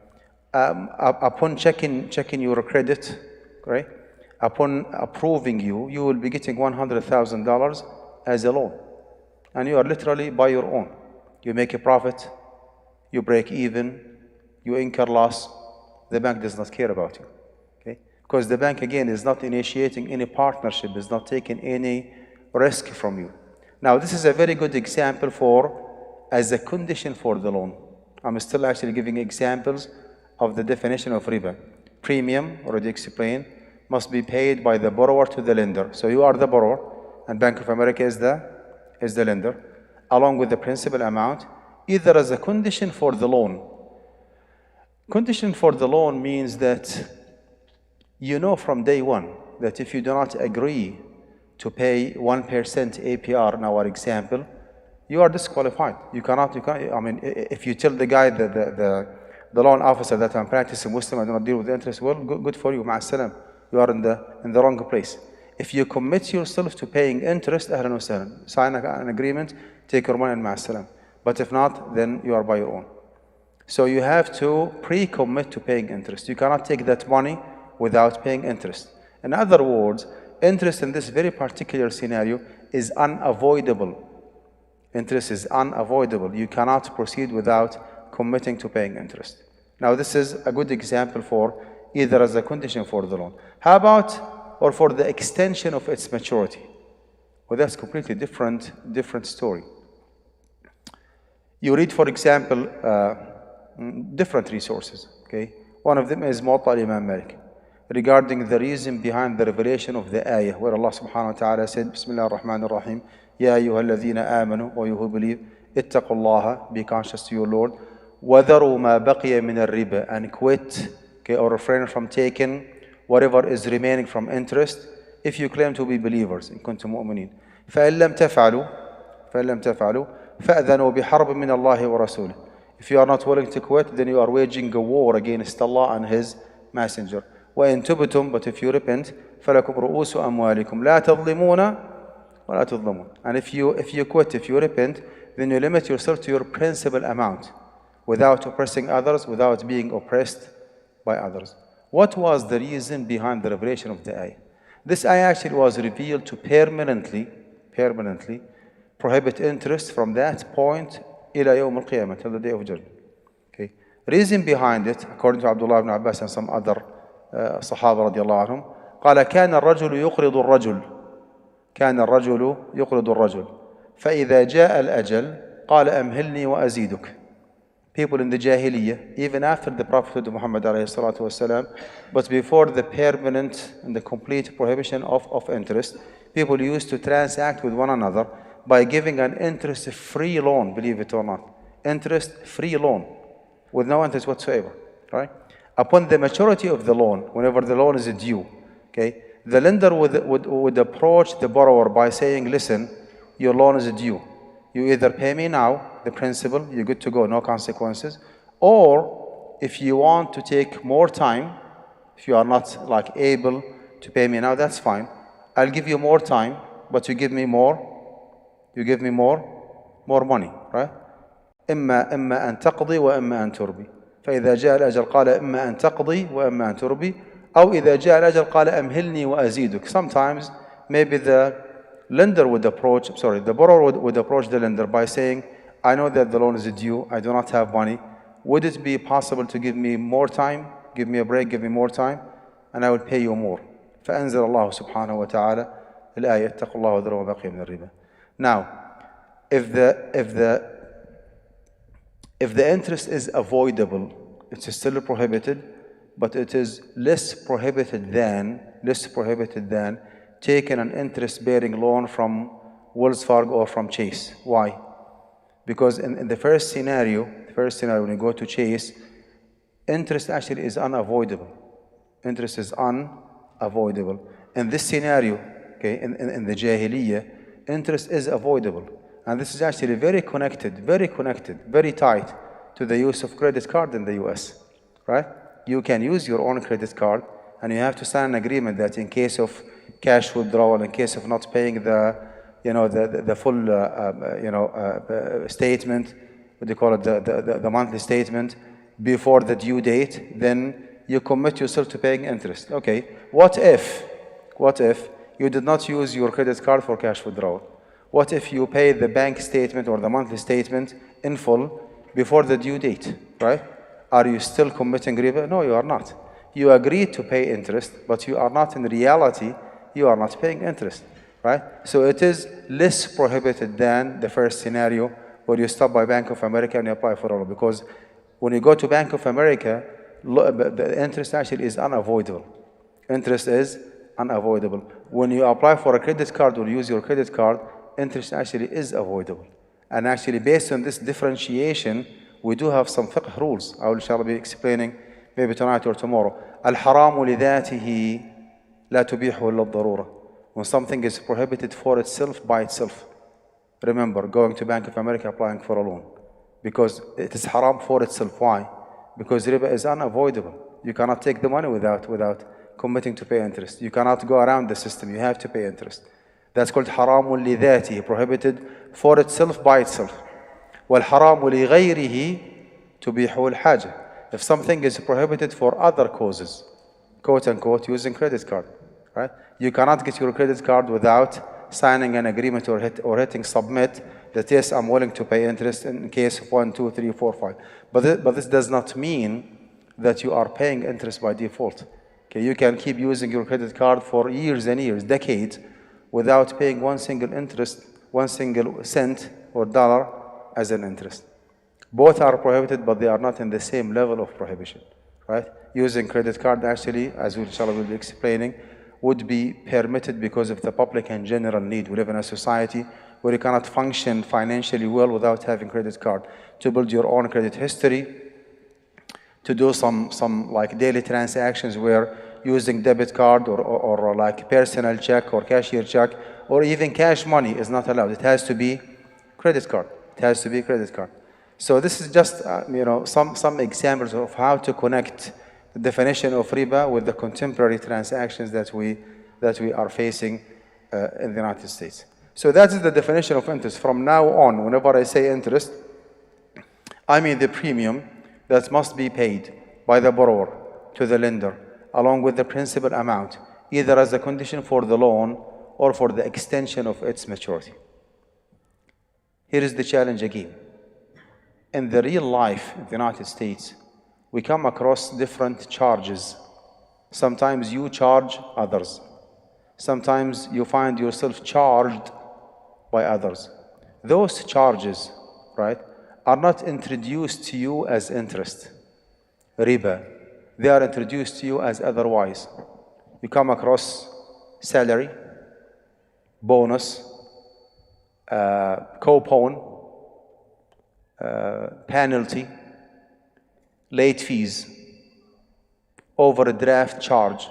Upon checking your credit, right? Upon approving you, you will be getting $100,000 as a loan, and you are literally by your own. You make a profit, you break even, you incur loss. The bank does not care about you, okay? Because the bank again is not initiating any partnership, is not taking any risk from you. Now, this is a very good example for as a condition for the loan. I'm still actually giving examples of the definition of riba. Premium, already explained, must be paid by the borrower to the lender. So you are the borrower, and Bank of America is the lender, along with the principal amount, either as a condition for the loan. Condition for the loan means that you know from day one that if you do not agree to pay 1% APR in our example, you are disqualified. You cannot, I mean, if you tell the guy, the loan officer, that I'm practicing Muslim, I do not deal with interest, well, good for you, ma'as-salam. You are in the wrong place. If you commit yourself to paying interest, ahlan wa sahlan. Sign an agreement, take your money and ma'as-salam. But if not, then you are by your own. So you have to pre-commit to paying interest. You cannot take that money without paying interest. In other words, interest in this very particular scenario is unavoidable. Interest is unavoidable. You cannot proceed without committing to paying interest. Now, this is a good example for either as a condition for the loan. How about, or for the extension of its maturity? Well, that's completely different story. You read, for example, different resources. Okay, one of them is Muwatta al-Imam Malik, regarding the reason behind the revelation of the ayah, where Allah subhanahu wa ta'ala said, Bismillah ar-Rahman ar-Rahim, Ya ayyuhalladhina amanu, or you who believe, ittaqullaha, be conscious to your Lord, وَذَرُوا مَا بَقِيَ مِنَ الرِّبَى, and quit, okay, or refrain from taking whatever is remaining from interest, if you claim to be believers, in kuntum mu'minin. فَإِن لَمْ تَفْعَلُوا فَأْذَنُوا بِحَرْبٍ مِّنَ اللَّهِ وَرَسُولِهِ. If you are not willing to quit, then you are waging a war against Allah and His Messenger. وَإِن تُبْتُمْ, but if you repent, فَلَكُمْ رُؤُوسُ أَمْوَالِكُمْ لَا تَظْلِمُونَ وَلَا تُظْلَمُونَ. And if you quit, if you repent, then you limit yourself to your principal amount, without oppressing others, without being oppressed by others. What was the reason behind the revelation of the ayah? This ayah actually was revealed to permanently prohibit interest from that point إلى يوم القيامة, till the day of judgment. Okay. Reason behind it, according to Abdullah ibn Abbas and some other Sahaba رضي الله عنهم, قال كان الرجل يقرض الرجل فإذا جاء الأجل قال أمهلني وأزيدك. People in the Jahiliyyah, even after the Prophet Muhammad ﷺ, but before the permanent and the complete prohibition of interest, people used to transact with one another by giving an interest-free loan, believe it or not. Interest-free loan, with no interest whatsoever, right? Upon the maturity of the loan, whenever the loan is due, okay, the lender would approach the borrower by saying, listen, your loan is due. You either pay me now, the principal, you're good to go, no consequences. Or if you want to take more time, if you are not like able to pay me now, that's fine. I'll give you more time, but you give me more money, right? إما أن تقضي وإما أن تربي. فإذا جاء الأجل قال إما أن تقضي وإما أن تربي. أو إذا جاء الأجل قال أمهلني وأزيدك. Sometimes maybe the borrower would approach the lender by saying, I know that the loan is due, I do not have money. Would it be possible to give me more time? Give me a break, give me more time, and I will pay you more. فأنزل الله سبحانه وتعالى الآية اتقوا الله وذروا ما بقي من الربا. Now, if the interest is avoidable, it's still prohibited, but it is less prohibited than taking an interest-bearing loan from Wells Fargo or from Chase. Why? Because in the first scenario, when you go to Chase, interest actually is unavoidable. Interest is unavoidable. In this scenario, okay, in the Jahiliyyah, interest is avoidable. And this is actually very connected, very tight to the use of credit card in the US, right? You can use your own credit card, and you have to sign an agreement that in case of cash withdrawal, in case of not paying the full statement, what do you call it, the monthly statement before the due date, then you commit yourself to paying interest. Okay, what if you did not use your credit card for cash withdrawal? What if you pay the bank statement or the monthly statement in full before the due date, right? Are you still committing riba? No, you are not. You agreed to pay interest, but you are not, in reality, you are not paying interest, right? So it is less prohibited than the first scenario where you stop by Bank of America and you apply for a loan. Because when you go to Bank of America, the interest actually is unavoidable. Interest is unavoidable. When you apply for a credit card or use your credit card, interest actually is avoidable. And actually, based on this differentiation, we do have some fiqh rules. I will inshallah be explaining maybe tonight or tomorrow. Al-haramu lidhatihi la tubihu illa ad-darura. When something is prohibited for itself, by itself. Remember, going to Bank of America applying for a loan. Because it is haram for itself. Why? Because riba is unavoidable. You cannot take the money without committing to pay interest. You cannot go around the system. You have to pay interest. That's called haramun lidhatihi, prohibited for itself, by itself. وَالْحَرَامُ لِغَيْرِهِ تُبِيحُ الْحَاجَةِ. If something is prohibited for other causes, quote unquote, using credit card, right? You cannot get your credit card without signing an agreement or hitting submit that yes, I'm willing to pay interest in case of 1, 2, 3, 4, 5. But this does not mean that you are paying interest by default. Okay, you can keep using your credit card for years and years, decades, without paying one single cent or dollar as an interest. Both are prohibited, but they are not in the same level of prohibition, right? Using credit card, actually, as we inshallah will be explaining, would be permitted because of the public and general need. We live in a society where you cannot function financially well without having credit card. To build your own credit history, to do some like daily transactions where using debit card or like personal check or cashier check or even cash money is not allowed. It has to be credit card. It has to be credit card. So this is just some examples of how to connect the definition of riba with the contemporary transactions that we are facing in the United States. So that is the definition of interest. From now on, whenever I say interest, I mean the premium that must be paid by the borrower to the lender along with the principal amount, either as a condition for the loan or for the extension of its maturity. Here is the challenge again. In the real life in the United States, we come across different charges. Sometimes you charge others. Sometimes you find yourself charged by others. Those charges, right, are not introduced to you as interest, riba. They are introduced to you as otherwise. You come across salary, bonus, coupon, penalty, late fees, overdraft charge,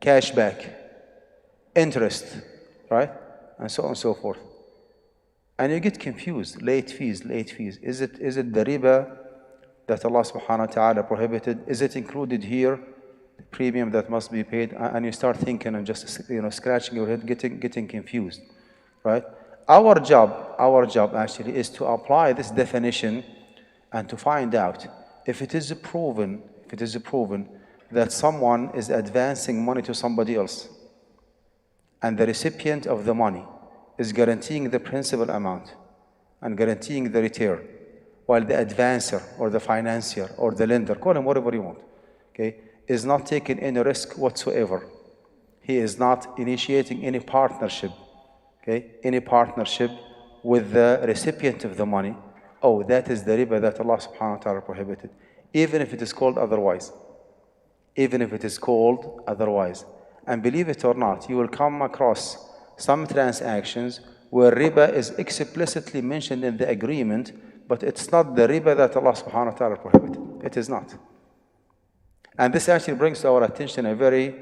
cashback, interest, right? And so on and so forth. And you get confused. Late fees. Is it the riba that Allah subhanahu wa ta'ala prohibited? Is it included here? The premium that must be paid? And you start thinking and just scratching your head, getting confused, right? Our job actually is to apply this definition and to find out if it is proven that someone is advancing money to somebody else and the recipient of the money is guaranteeing the principal amount and guaranteeing the return, while the advancer or the financier or the lender, call him whatever you want, okay, is not taking any risk whatsoever. He is not initiating any partnership, okay, any partnership with the recipient of the money. Oh, that is the riba that Allah subhanahu wa ta'ala prohibited, even if it is called otherwise. Even if it is called otherwise. And believe it or not, you will come across some transactions where riba is explicitly mentioned in the agreement, but it's not the riba that Allah subhanahu wa ta'ala prohibited. It is not. And this actually brings to our attention a very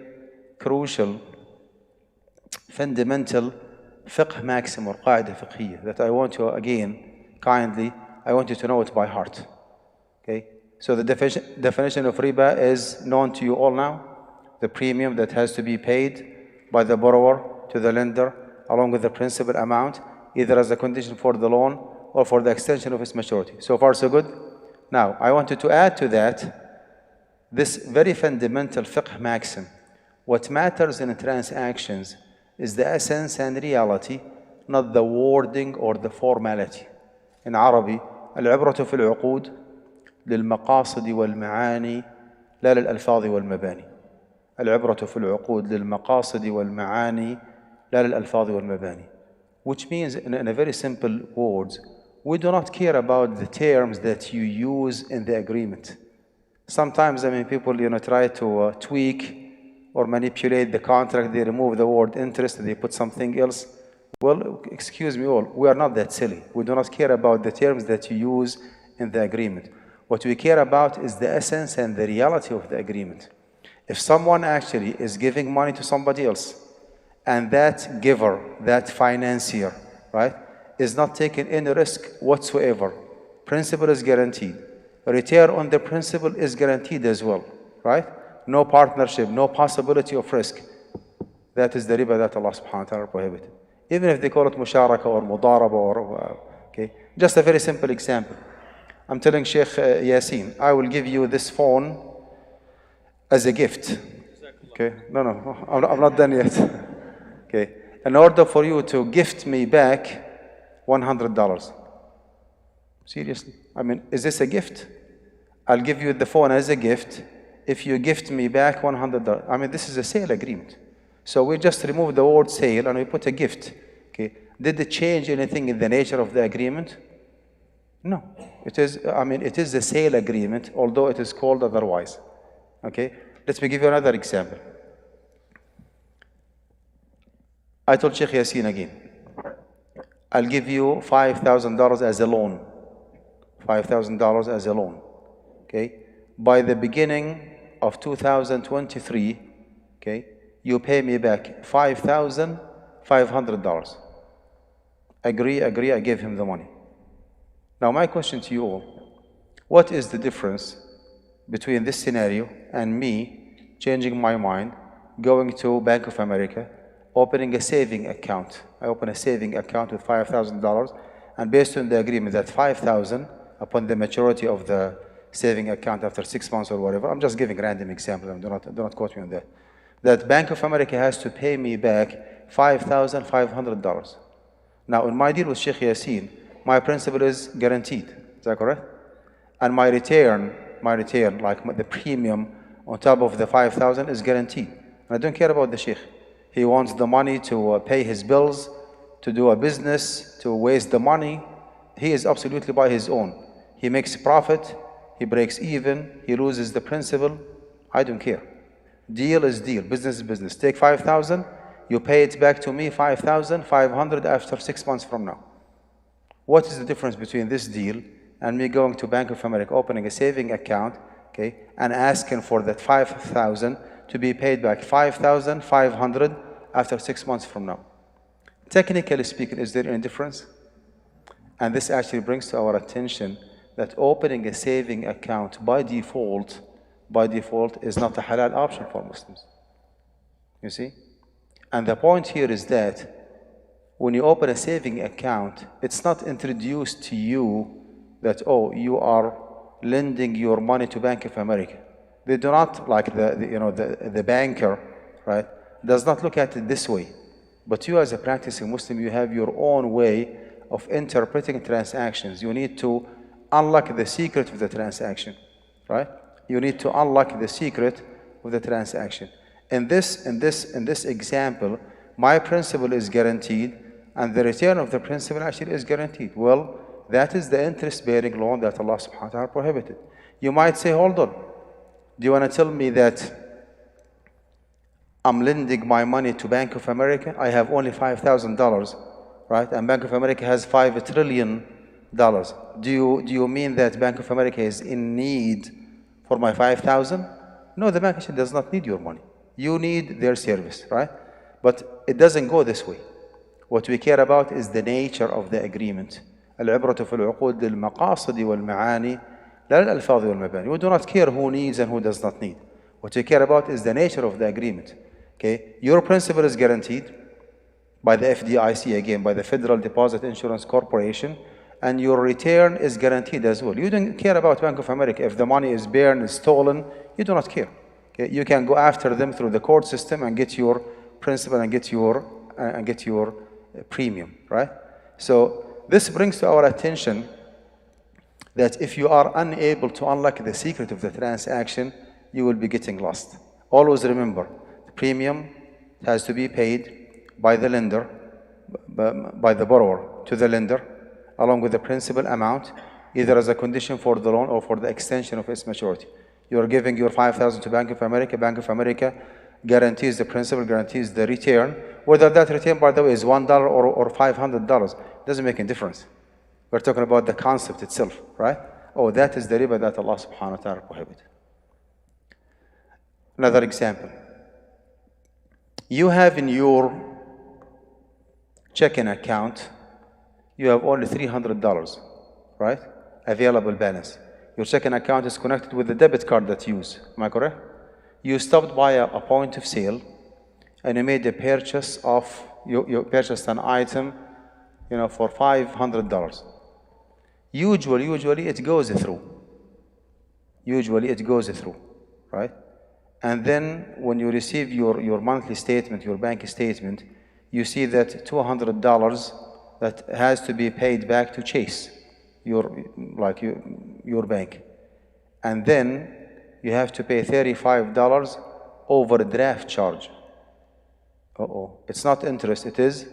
crucial, fundamental fiqh maxim or qaida fiqhiyya that I want to, again, kindly, I want you to know it by heart. Okay? So the definition of riba is known to you all now. The premium that has to be paid by the borrower to the lender along with the principal amount, either as a condition for the loan or for the extension of its maturity. So far, so good? Now, I wanted to add to that this very fundamental fiqh maxim. What matters in transactions is the essence and reality, not the wording or the formality. In Arabic, العبرة في العقود للمقاصد والمعاني لا للألفاظ والمباني. العبرة في العقود للمقاصد والمعاني لا للألفاظ والمباني. Which means, in a very simple words, we do not care about the terms that you use in the agreement. Sometimes, people, try to tweak or manipulate the contract. They remove the word interest and they put something else. Well, excuse me all, we are not that silly. We do not care about the terms that you use in the agreement. What we care about is the essence and the reality of the agreement. If someone actually is giving money to somebody else, and that giver, that financier, right, is not taking any risk whatsoever, principal is guaranteed. Return on the principal is guaranteed as well, right? No partnership, no possibility of risk. That is the riba that Allah subhanahu wa ta'ala prohibited. Even if they call it musharaka or mudaraba or, okay. Just a very simple example. I'm telling Sheikh Yasin, I will give you this phone as a gift. Okay? No, I'm not done yet. Okay. In order for you to gift me back $100. Seriously? Is this a gift? I'll give you the phone as a gift if you gift me back $100. This is a sale agreement. So we just remove the word sale and we put a gift. Okay. Did it change anything in the nature of the agreement? No. It is, it is a sale agreement, although it is called otherwise. Okay. Let me give you another example. I told Sheikh Yasin again, I'll give you $5,000 as a loan. $5,000 as a loan. Okay. By the beginning of 2023, okay, you pay me back $5,500. Agree, I gave him the money. Now my question to you all, what is the difference between this scenario and me changing my mind, going to Bank of America, opening a saving account? I open a saving account with $5,000, and based on the agreement that $5,000 upon the maturity of the saving account after 6 months or whatever, I'm just giving random examples, do not quote me on that, that Bank of America has to pay me back $5,500. Now in my deal with Sheikh Yasin, my principal is guaranteed, is that correct? And my return, like the premium on top of the 5,000 is guaranteed. And I don't care about the Sheikh. He wants the money to pay his bills, to do a business, to waste the money. He is absolutely by his own. He makes profit, he breaks even, he loses the principal. I don't care. Deal is deal, business is business. Take 5,000, you pay it back to me 5,500 after 6 months from now. What is the difference between this deal and me going to Bank of America, opening a saving account, okay, and asking for that 5,000 to be paid back 5,500 after 6 months from now? Technically speaking, is there any difference? And this actually brings to our attention that opening a saving account by default is not a halal option for Muslims. You see? And the point here is that when you open a saving account, it's not introduced to you that, oh, you are lending your money to Bank of America. They do not, like the banker, right, does not look at it this way. But you as a practicing Muslim, you have your own way of interpreting transactions. You need to unlock the secret of the transaction, right? You need to unlock the secret of the transaction. In this example, my principal is guaranteed, and the return of the principal actually is guaranteed. Well, that is the interest-bearing loan that Allah subhanahu wa ta'ala prohibited. You might say, hold on, do you want to tell me that I'm lending my money to Bank of America? I have only $5,000, right? And Bank of America has $5 trillion. Do you mean that Bank of America is in need for my 5,000? No, the bank actually does not need your money. You need their service, right? But it doesn't go this way. What we care about is the nature of the agreement. العبرة في العقود للمقاصد والمعاني لا للألفاظ والمباني. We do not care who needs and who does not need. What we care about is the nature of the agreement. Okay, your principal is guaranteed by the FDIC, again, by the Federal Deposit Insurance Corporation, and your return is guaranteed as well. You don't care about Bank of America. If the money is burned, is stolen, you do not care. Okay? You can go after them through the court system and get your principal and get your premium, right? So this brings to our attention that if you are unable to unlock the secret of the transaction, you will be getting lost. Always remember, the premium has to be paid by the lender, by the borrower to the lender, along with the principal amount, either as a condition for the loan or for the extension of its maturity. You are giving your 5,000 to Bank of America. Bank of America guarantees the principal, guarantees the return. Whether that return, by the way, is $1 or $500, doesn't make any difference. We're talking about the concept itself, right? Oh, that is the riba that Allah subhanahu wa ta'ala prohibited. Another example. You have in your checking account, you have only $300, right? Available balance. Your checking account is connected with the debit card that you use. Am I correct? You stopped by a point of sale and you made a purchase of, you purchased an item, for $500. Usually it goes through. Usually it goes through, right? And then when you receive your monthly statement, your bank statement, you see that $200 that has to be paid back to Chase, your bank. And then you have to pay $35 overdraft charge. It's not interest, it is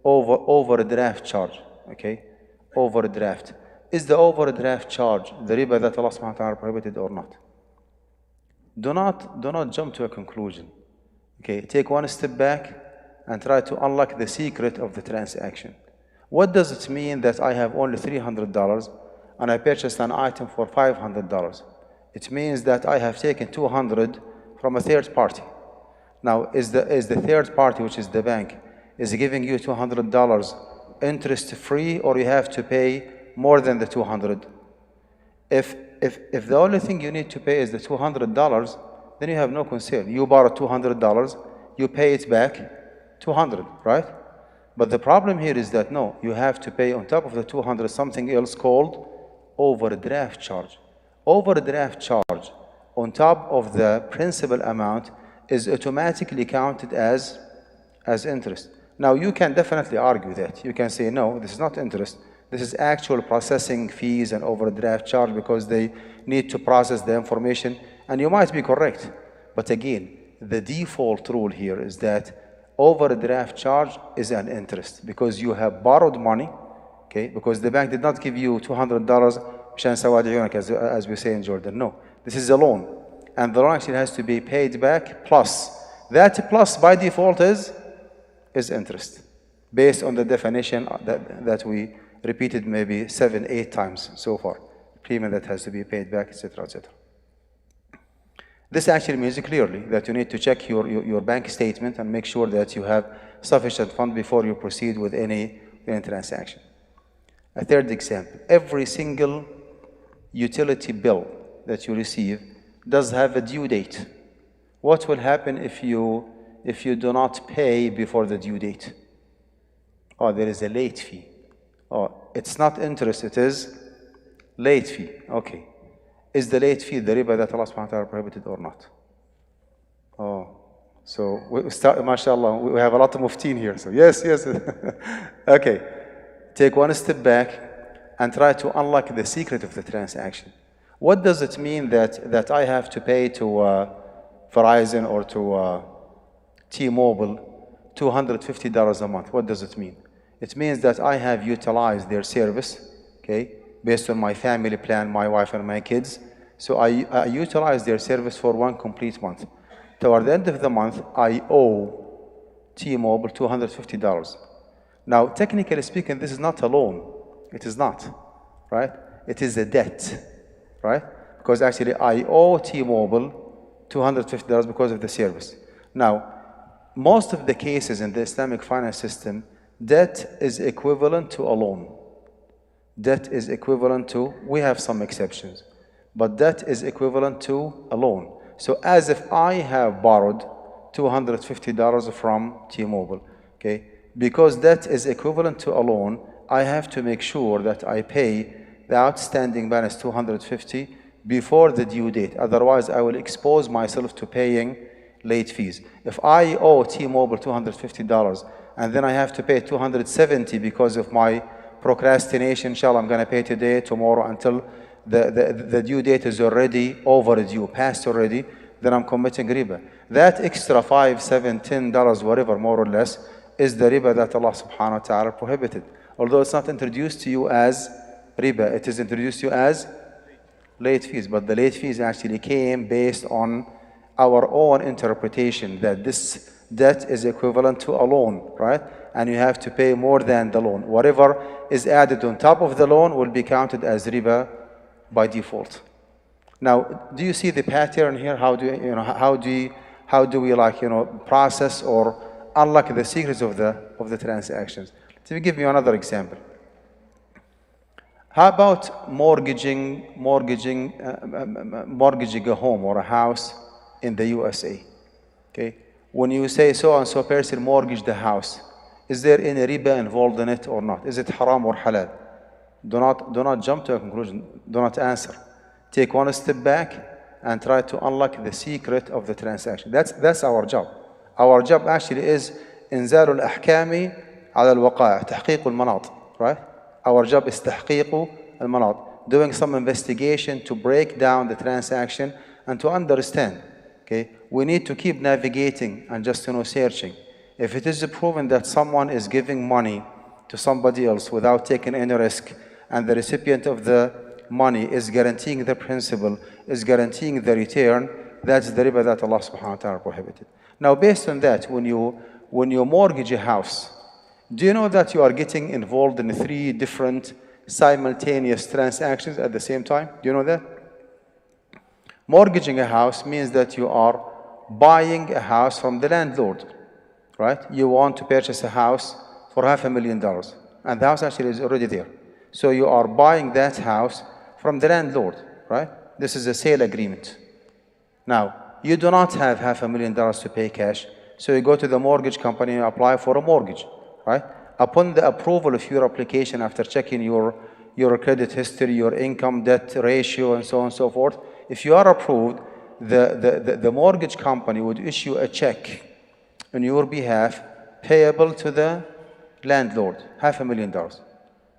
overdraft charge. Okay? Overdraft. Is the overdraft charge the riba that Allah subhanahu wa ta'ala prohibited or not? Do not jump to a conclusion. Okay, take one step back and try to unlock the secret of the transaction. What does it mean that I have only $300 and I purchased an item for $500? It means that I have taken $200 from a third party. Now, is the third party, which is the bank, is giving you $200 interest free, or you have to pay more than the $200? If the only thing you need to pay is the $200, then you have no concern. You borrow $200, you pay it back $200, right? But the problem here is that no, you have to pay on top of the $200 something else called overdraft charge. Overdraft charge on top of the principal amount is automatically counted as interest. Now, you can definitely argue that. You can say, no, this is not interest. This is actual processing fees and overdraft charge because they need to process the information. And you might be correct. But again, the default rule here is that overdraft charge is an interest because you have borrowed money, okay? Because the bank did not give you $200 as we say in Jordan. No, this is a loan. And the loan actually has to be paid back plus. That plus by default is interest, based on the definition that we repeated maybe 7-8 times so far. Payment that has to be paid back, etc., etc. This actually means clearly that you need to check your bank statement and make sure that you have sufficient fund before you proceed with any transaction. A third example, every single utility bill that you receive does have a due date. What will happen if you do not pay before the due date? Oh, there is a late fee. Oh, it's not interest, it is late fee. Okay. Is the late fee the riba that Allah subhanahu wa ta'ala prohibited or not? Oh, so we start, mashallah, we have a lot of muftin here. So yes. Okay. Take one step back and try to unlock the secret of the transaction. What does it mean that I have to pay to Verizon or to T-Mobile $250 a month? What does it mean? It means that I have utilized their service, okay, based on my family plan, my wife and my kids. So I utilize their service for one complete month. Toward the end of the month, I owe T-Mobile $250. Now, technically speaking, this is not a loan. It is not, right? It is a debt, right? Because actually I owe T-Mobile $250 because of the service. Now, most of the cases in the Islamic finance system, debt is equivalent to a loan. Debt is equivalent to, we have some exceptions, but debt is equivalent to a loan. So as if I have borrowed $250 from T-Mobile, okay? Because debt is equivalent to a loan, I have to make sure that I pay the outstanding balance $250 before the due date. Otherwise, I will expose myself to paying late fees. If I owe T-Mobile $250 and then I have to pay $270 because of my procrastination, inshallah, I'm going to pay today, tomorrow, until the due date is already overdue, passed already, then I'm committing riba. That extra $5, $7, $10, whatever, more or less, is the riba that Allah subhanahu wa ta'ala prohibited. Although it's not introduced to you as riba, it is introduced to you as late fees. But the late fees actually came based on our own interpretation that this debt is equivalent to a loan, right? And you have to pay more than the loan. Whatever is added on top of the loan will be counted as riba by default. Now, do you see the pattern here? How do we process or unlock the secrets of the transactions? Let me give you another example. How about mortgaging a home or a house in the USA? Okay, when you say so and so person mortgaged the house, is there any riba involved in it or not? Is it haram or halal? Do not jump to a conclusion. Do not answer. Take one step back and try to unlock the secret of the transaction. That's our job. Our job actually is إنزال الأحكام على الوقائع, تحقيق المناط, right? Our job is تحقيق المناط, doing some investigation to break down the transaction and to understand. Okay, we need to keep navigating and just searching. If it is proven that someone is giving money to somebody else without taking any risk, and the recipient of the money is guaranteeing the principal, is guaranteeing the return, that's the riba that Allah subhanahu wa ta'ala prohibited. Now, based on that, when you mortgage a house, do you know that you are getting involved in 3 different simultaneous transactions at the same time? Do you know that? Mortgaging a house means that you are buying a house from the landlord, right? You want to purchase a house for $500,000, and the house actually is already there. So you are buying that house from the landlord, right? This is a sale agreement. Now, you do not have $500,000 to pay cash, so you go to the mortgage company and apply for a mortgage, right? Upon the approval of your application, after checking your credit history, your income debt ratio, and so on and so forth, if you are approved, the mortgage company would issue a check on your behalf payable to the landlord, $500,000.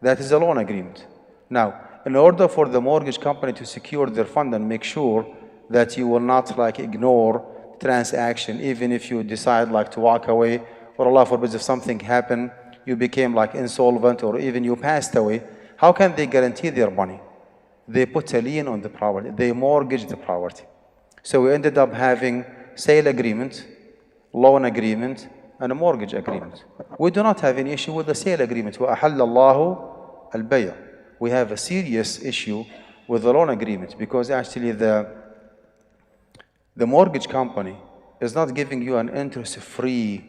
That is a loan agreement. Now, in order for the mortgage company to secure their fund and make sure that you will not ignore transaction, even if you decide to walk away, or Allah forbid if something happened, you became insolvent, or even you passed away, how can they guarantee their money? They put a lien on the property. They mortgage the property. So we ended up having sale agreement, loan agreement, and a mortgage agreement. We do not have any issue with the sale agreement. وَأَحَلَّ اللَّهُ الْبَيْعَ. We have a serious issue with the loan agreement, because actually the mortgage company is not giving you an interest-free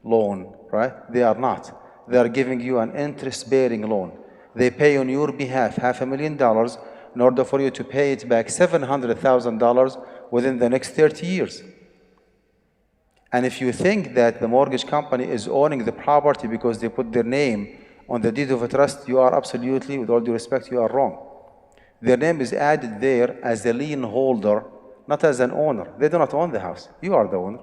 loan, right? They are not. They are giving you an interest-bearing loan. They pay on your behalf $500,000 in order for you to pay it back $700,000 within the next 30 years. And if you think that the mortgage company is owning the property because they put their name on the deed of a trust, you are absolutely, with all due respect, you are wrong. Their name is added there as a lien holder, not as an owner. They do not own the house. You are the owner.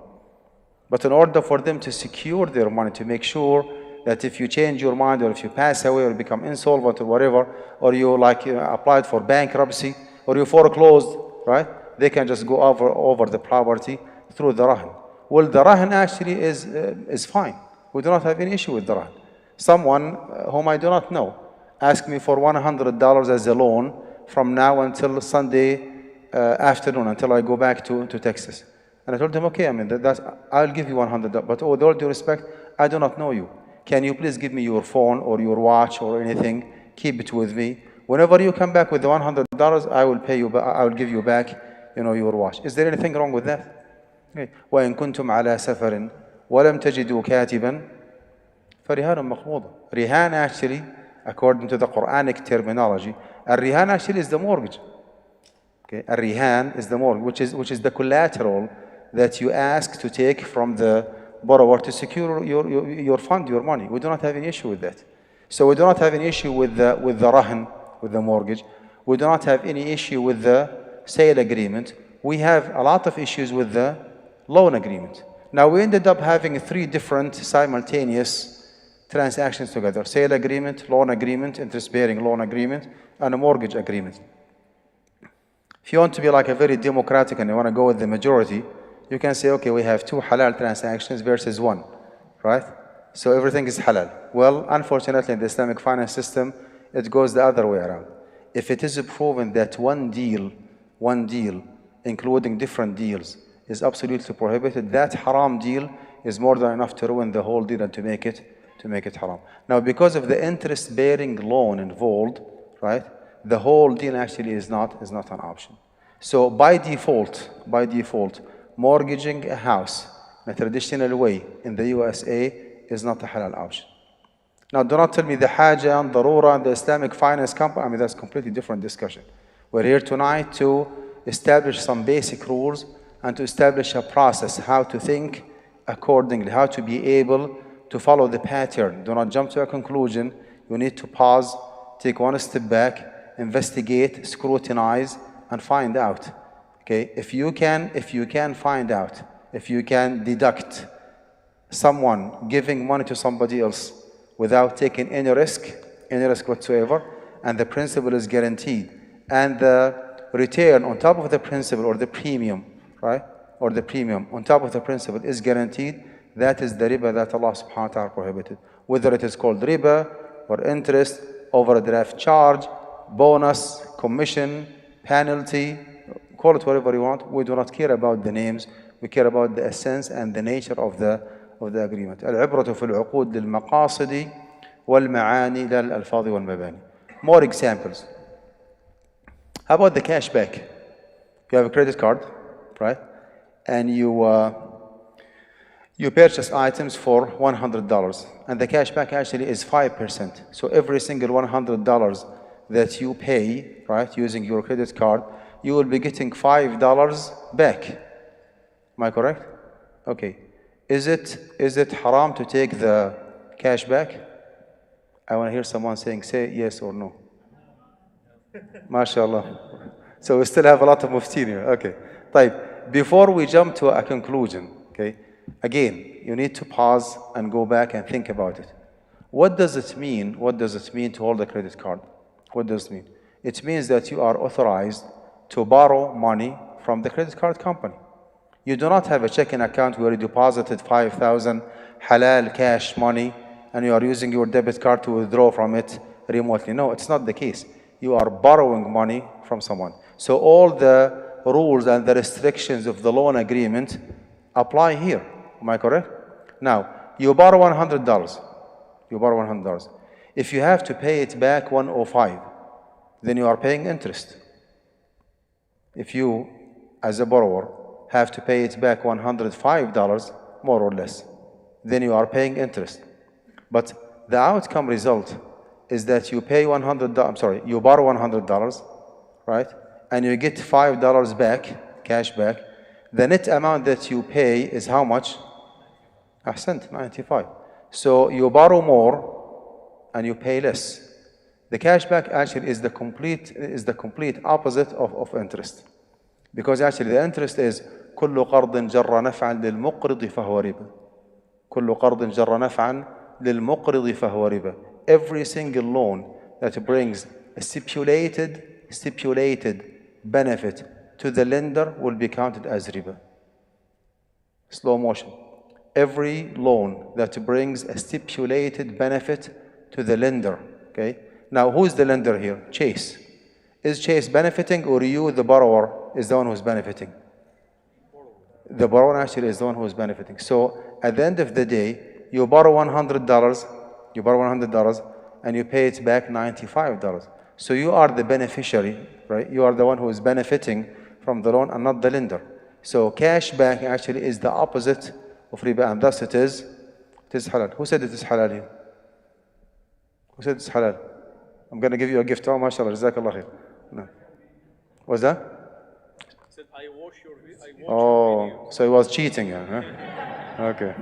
But in order for them to secure their money, to make sure that if you change your mind, or if you pass away, or become insolvent, or whatever, or you applied for bankruptcy, or you foreclosed, right? They can just go over the property through the rahan. Well, the rahan actually is fine. We do not have any issue with the rahan. Someone whom I do not know asked me for $100 as a loan from now until Sunday afternoon, until I go back to Texas. And I told him, okay, I'll give you $100, but with all due respect, I do not know you. Can you please give me your phone or your watch or anything? Keep it with me. Whenever you come back with the $100, I will pay you. I will give you back, your watch. Is there anything wrong with that? Okay. وَإِن كُنْتُمْ عَلَى سَفَرٍ وَلَمْ تَجِدُوا كَاتِبًا فَرِهَانٌ مَقْبُوضٌ. Rihan actually, according to the Quranic terminology, rihan actually is the mortgage. Okay, rihan is the mortgage, which is the collateral that you ask to take from the borrower to secure your fund, your money. We do not have any issue with that. So we do not have any issue with the rahan, with the mortgage. We do not have any issue with the sale agreement. We have a lot of issues with the loan agreement. Now we ended up having 3 different simultaneous transactions together: sale agreement, loan agreement, interest-bearing loan agreement, and a mortgage agreement. If you want to be a very democratic and you want to go with the majority, you can say, okay, we have 2 halal transactions versus 1, right? So everything is halal. Well, unfortunately, in the Islamic finance system, it goes the other way around. If it is proven that one deal, including different deals, is absolutely prohibited, that haram deal is more than enough to ruin the whole deal and to make it haram. Now, because of the interest-bearing loan involved, right, the whole deal actually is not an option. So by default, mortgaging a house in a traditional way in the USA is not a halal option. Now, do not tell me the haja and darura and the Islamic finance company. That's a completely different discussion. We're here tonight to establish some basic rules and to establish a process, how to think accordingly, how to be able to follow the pattern. Do not jump to a conclusion. You need to pause, take one step back, investigate, scrutinize, and find out. Okay, if you can find out, if you can deduct someone giving money to somebody else without taking any risk whatsoever, and the principal is guaranteed, and the return on top of the principal, or the premium, right, or the premium on top of the principal is guaranteed, That is the riba that Allah subhanahu wa ta'ala prohibited. Whether it is called riba or interest, overdraft charge, bonus, commission, penalty, call it whatever you want. We do not care about the names. We care about the essence and the nature of the agreement. العبرة في العقود للمقاصد والمعاني لا الألفاظ والمباني. More examples. How about the cashback? You have a credit card, right? And you purchase items for $100, and the cashback actually is 5%. So every single $100 that you pay, right, using your credit card, you will be getting $5 back. Am I correct? Okay. Is it haram to take the cash back? I want to hear someone say yes or no. MashaAllah. So we still have a lot of muftin here. Okay. طيب, before we jump to a conclusion, okay, again, you need to pause and go back and think about it. What does it mean? What does it mean to hold a credit card? What does it mean? It means that you are authorized to borrow money from the credit card company. You do not have a checking account where you deposited 5,000 halal cash money and you are using your debit card to withdraw from it remotely. No, it's not the case. You are borrowing money from someone. So all the rules and the restrictions of the loan agreement apply here. Am I correct? Now, you borrow $100. You borrow $100. If you have to pay it back $105, then you are paying interest. If you, as a borrower, have to pay it back $105, more or less, then you are paying interest. But the outcome result is that you pay you borrow $100, right? And you get $5 back, cash back. The net amount that you pay is how much? Ahsant, 95. So you borrow more and you pay less. The cashback actually is the complete opposite of interest. Because actually the interest is كل قرض جر نفعا للمقرض فهو ربا. كل قرض جر نفعا للمقرض فهو ربا. Every single loan that brings a stipulated benefit to the lender will be counted as riba. Slow motion. Every loan that brings a stipulated benefit to the lender, okay? Now, who's the lender here? Chase. Is Chase benefiting, or you, the borrower, is the one who's benefiting? The borrower actually is the one who's benefiting. So, at the end of the day, you borrow $100, and you pay it back $95. So you are the beneficiary, right? You are the one who is benefiting from the loan and not the lender. So cash back actually is the opposite of riba, and thus it is halal. Who said it is halal here? Who said it's halal? I'm going to give you a gift. Oh, mashallah, jazakallah khair. No. What's that? Said, I watch your video. Oh, so he was cheating, huh? Okay.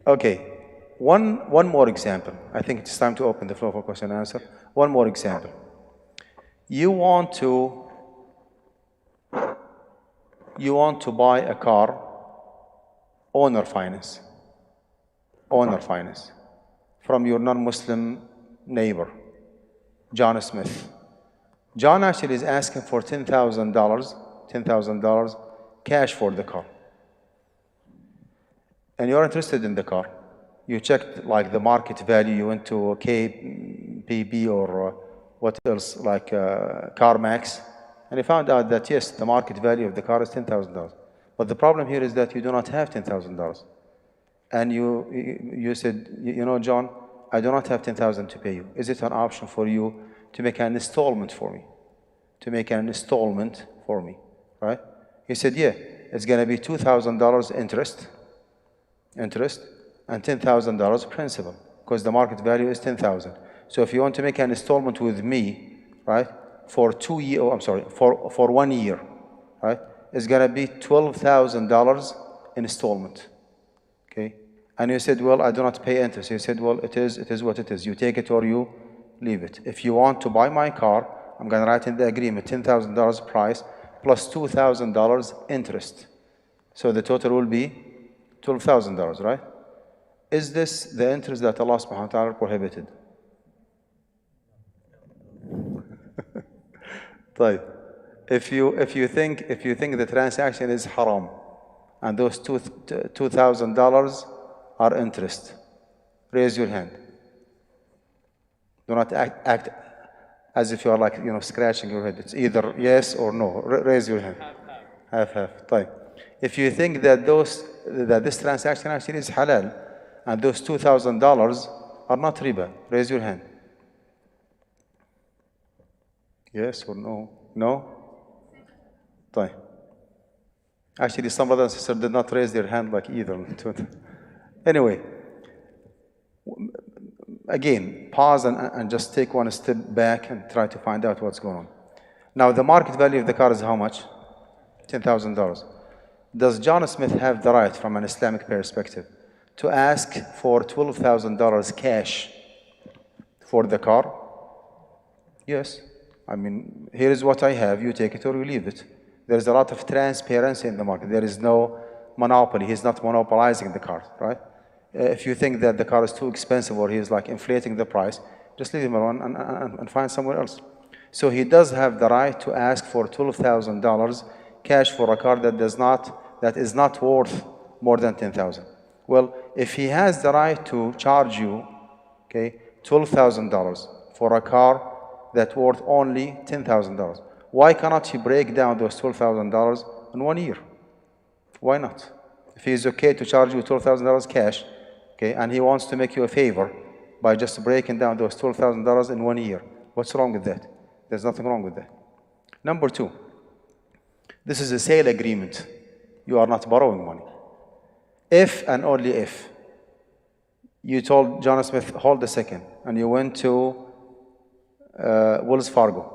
Okay. One more example. I think it's time to open the floor for question and answer. One more example. You want to buy a car, owner finance, from your non-Muslim neighbor, John Smith. John actually is asking for $10,000 cash for the car. And you're interested in the car. You checked like the market value, you went to KPB or what else, like CarMax, and you found out that yes, the market value of the car is $10,000. But the problem here is that you do not have $10,000. And you said, you know, John, I do not have $10,000 to pay you. Is it an option for you to make an installment for me? Right? He said, yeah, it's going to be $2,000 interest, and $10,000 principal, because the market value is $10,000. So if you want to make an installment with me, right, for 1 year, right, it's going to be $12,000 installment. Okay? And you said, well, I do not pay interest. He said, well, it is what it is. You take it or you leave it. If you want to buy my car, I'm going to write in the agreement $10,000 price plus $2,000 interest. So the total will be $12,000, right? Is this the interest that Allah subhanahu wa ta'ala prohibited? طيب. If you think the transaction is haram, and those $2,000 are interest? Raise your hand. Do not act as if you are like, scratching your head. It's either yes or no. Raise your hand. Half. طيب. If you think that this transaction actually is halal, and those $2,000 are not riba, raise your hand. Yes or no? No? طيب. Actually, some brothers and sisters did not raise their hand like either. Anyway, again, pause and just take one step back and try to find out what's going on. Now, the market value of the car is how much? $10,000. Does John Smith have the right, from an Islamic perspective, to ask for $12,000 cash for the car? Yes. I mean, here is what I have. You take it or you leave it. There is a lot of transparency in the market. There is no monopoly. He's not monopolizing the car, right? If you think that the car is too expensive or he's like inflating the price, just leave him alone and find somewhere else. So he does have the right to ask for $12,000 cash for a car that is not worth more than $10,000. Well, if he has the right to charge you, okay, $12,000 for a car that's worth only $10,000, why cannot he break down those $12,000 in 1 year? Why not? If he's okay to charge you $12,000 cash, okay, and he wants to make you a favor by just breaking down those $12,000 in 1 year, what's wrong with that? There's nothing wrong with that. Number two, this is a sale agreement. You are not borrowing money. If and only if you told John Smith, hold a second, and you went to Wells Fargo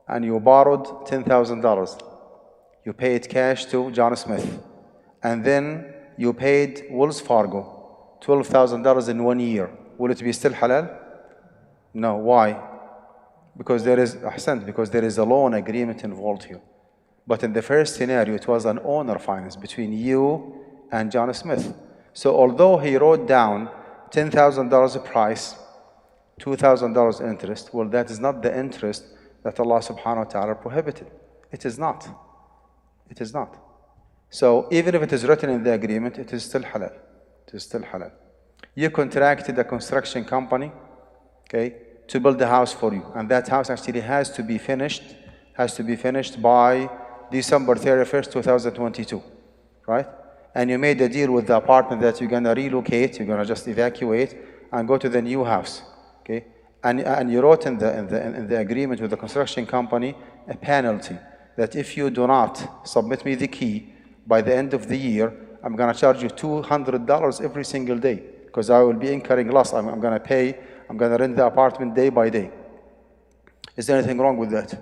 and you borrowed $10,000. You paid cash to John Smith, and then you paid Wells Fargo $12,000 in 1 year. Will it be still halal? No. Why? Because there is a loan agreement involved here. But in the first scenario, it was an owner finance between you and John Smith. So although he wrote down $10,000 price, $2,000 interest, well, that is not the interest that Allah subhanahu wa ta'ala prohibited. It is not. It is not. So even if it is written in the agreement, it is still halal. It is still halal. You contracted a construction company, okay, to build a house for you, and that house actually has to be finished by December 31st, 2022, right? And you made a deal with the apartment that you're gonna relocate, you're gonna just evacuate and go to the new house, okay? And you wrote in the agreement with the construction company a penalty that if you do not submit me the key by the end of the year, I'm gonna charge you $200 every single day because I will be incurring loss. I'm gonna rent the apartment day by day. Is there anything wrong with that?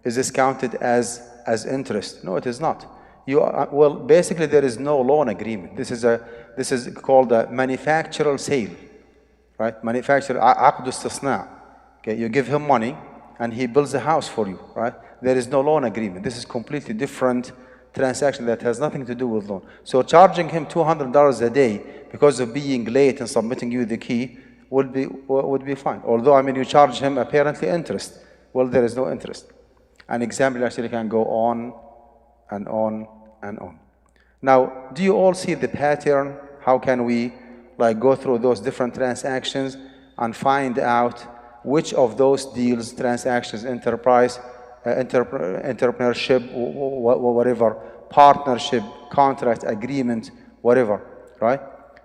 Is this counted as interest? No, it is not. Well, basically there is no loan agreement. This is called a manufacturer sale, right? Manufacturer عقد استصناع. Okay, you give him money and he builds a house for you, right? There is no loan agreement. This is completely different transaction that has nothing to do with loan. So charging him $200 a day because of being late and submitting you the key would be fine. Although, you charge him apparently interest. Well, there is no interest. An example actually can go on and on and on. Now, do you all see the pattern? How can we go through those different transactions and find out which of those deals, transactions, enterprise, entrepreneurship, whatever, partnership, contract, agreement, whatever, right?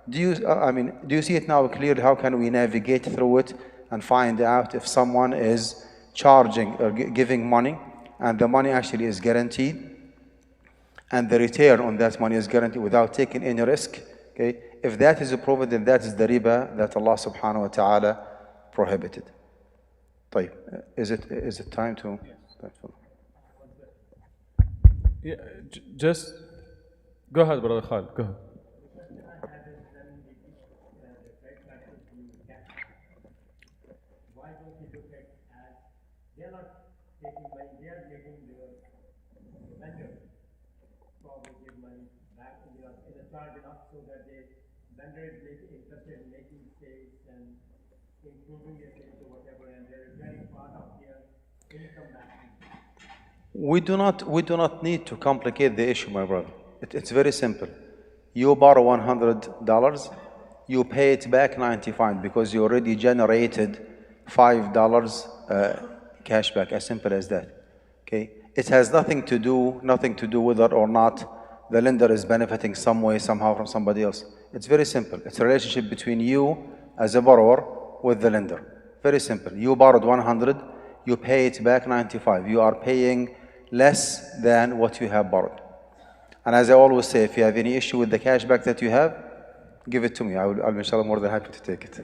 Do you see it now clearly? How can we navigate through it and find out if someone is charging or giving money and the money actually is guaranteed and the return on that money is guaranteed without taking any risk? Okay, if that is proven, then that is the riba that Allah subhanahu wa ta'ala prohibited. طيب, is it time to? Yeah, just go ahead, brother Khalid. Go ahead. Why don't you look at as they're not taking money, they are making the vendor probably give money back in the charge enough so that the vendor is interested in making sales and improving their sales or whatever, and they're getting part of their income back. We do not need to complicate the issue, my brother. It's very simple. You borrow $100, you pay it back 95 because you already generated $5 cash back. As simple as that. Okay. It has nothing to do whether or not the lender is benefiting some way, somehow from somebody else. It's very simple. It's a relationship between you as a borrower with the lender. Very simple. You borrowed 100, you pay it back 95. You are paying less than what you have borrowed. And as I always say, if you have any issue with the cashback that you have, give it to me. I'll be inshallah more than happy to take it.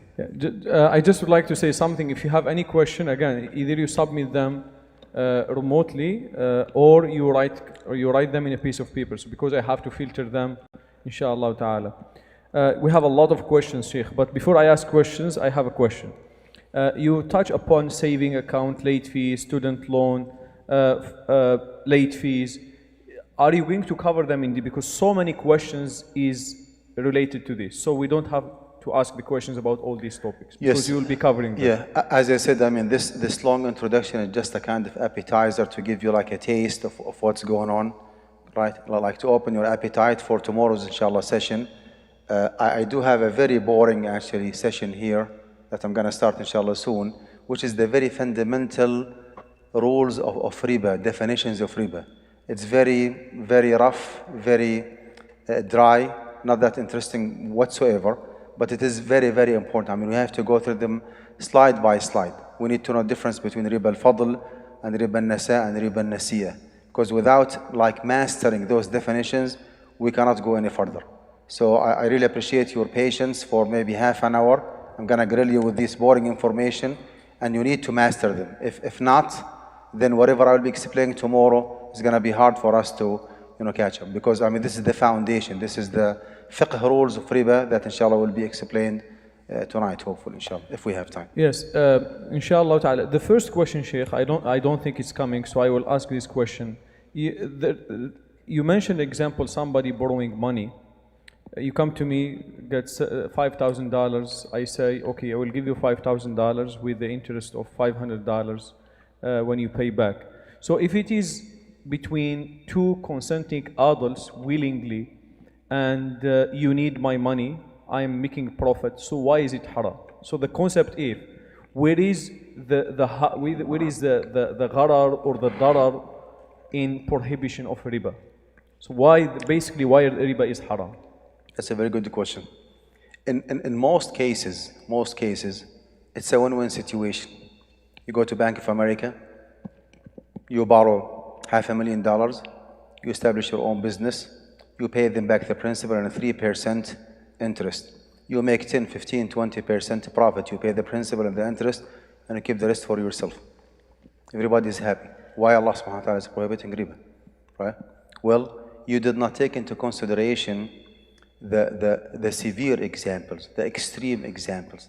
Yeah, I just would like to say something. If you have any question, again, either you submit them remotely or you write them in a piece of paper. So because I have to filter them, inshallah ta'ala. We have a lot of questions, Sheikh, but before I ask questions, I have a question. You touch upon saving account, late fees, student loan, late fees. Are you going to cover them because so many questions is related to this, so we don't have to ask the questions about all these topics, yes, because you will be covering them. Yeah, as I said, I mean, this long introduction is just a kind of appetizer to give you like a taste of what's going on, right? Like to open your appetite for tomorrow's inshallah session. I do have a very boring actually session here that I'm going to start inshallah soon, which is the very fundamental rules of riba, definitions of riba. It's very, very rough, very dry, not that interesting whatsoever, but it is very, very important. I mean, we have to go through them slide by slide. We need to know the difference between riba al-fadl and riba al-nasa and riba al-nasiya, because without like mastering those definitions, we cannot go any further. So I really appreciate your patience for maybe half an hour. I'm going to grill you with this boring information, and you need to master them. If not, then whatever I'll be explaining tomorrow is going to be hard for us to, catch up. Because I mean, this is the foundation. This is the fiqh rules of riba that inshallah will be explained tonight, hopefully, inshallah, if we have time. Yes, inshallah ta'ala. The first question, Sheikh, I don't think it's coming, so I will ask this question. You mentioned example, somebody borrowing money. You come to me, gets $5,000. I say, okay, I will give you $5,000 with the interest of $500 when you pay back. So if it is between two consenting adults willingly, and you need my money, I am making profit. So why is it haram? So the concept is, where is the gharar or the darar in prohibition of riba? So why riba is haram? That's a very good question. In most cases, it's a win-win situation. You go to Bank of America, you borrow $500,000, you establish your own business, you pay them back the principal and 3% interest. You make 10, 15, 20% profit. You pay the principal and the interest, and you keep the rest for yourself. Everybody is happy. Why Allah subhanahu wa ta'ala is prohibiting riba? Right? Well, you did not take into consideration the severe examples, the extreme examples.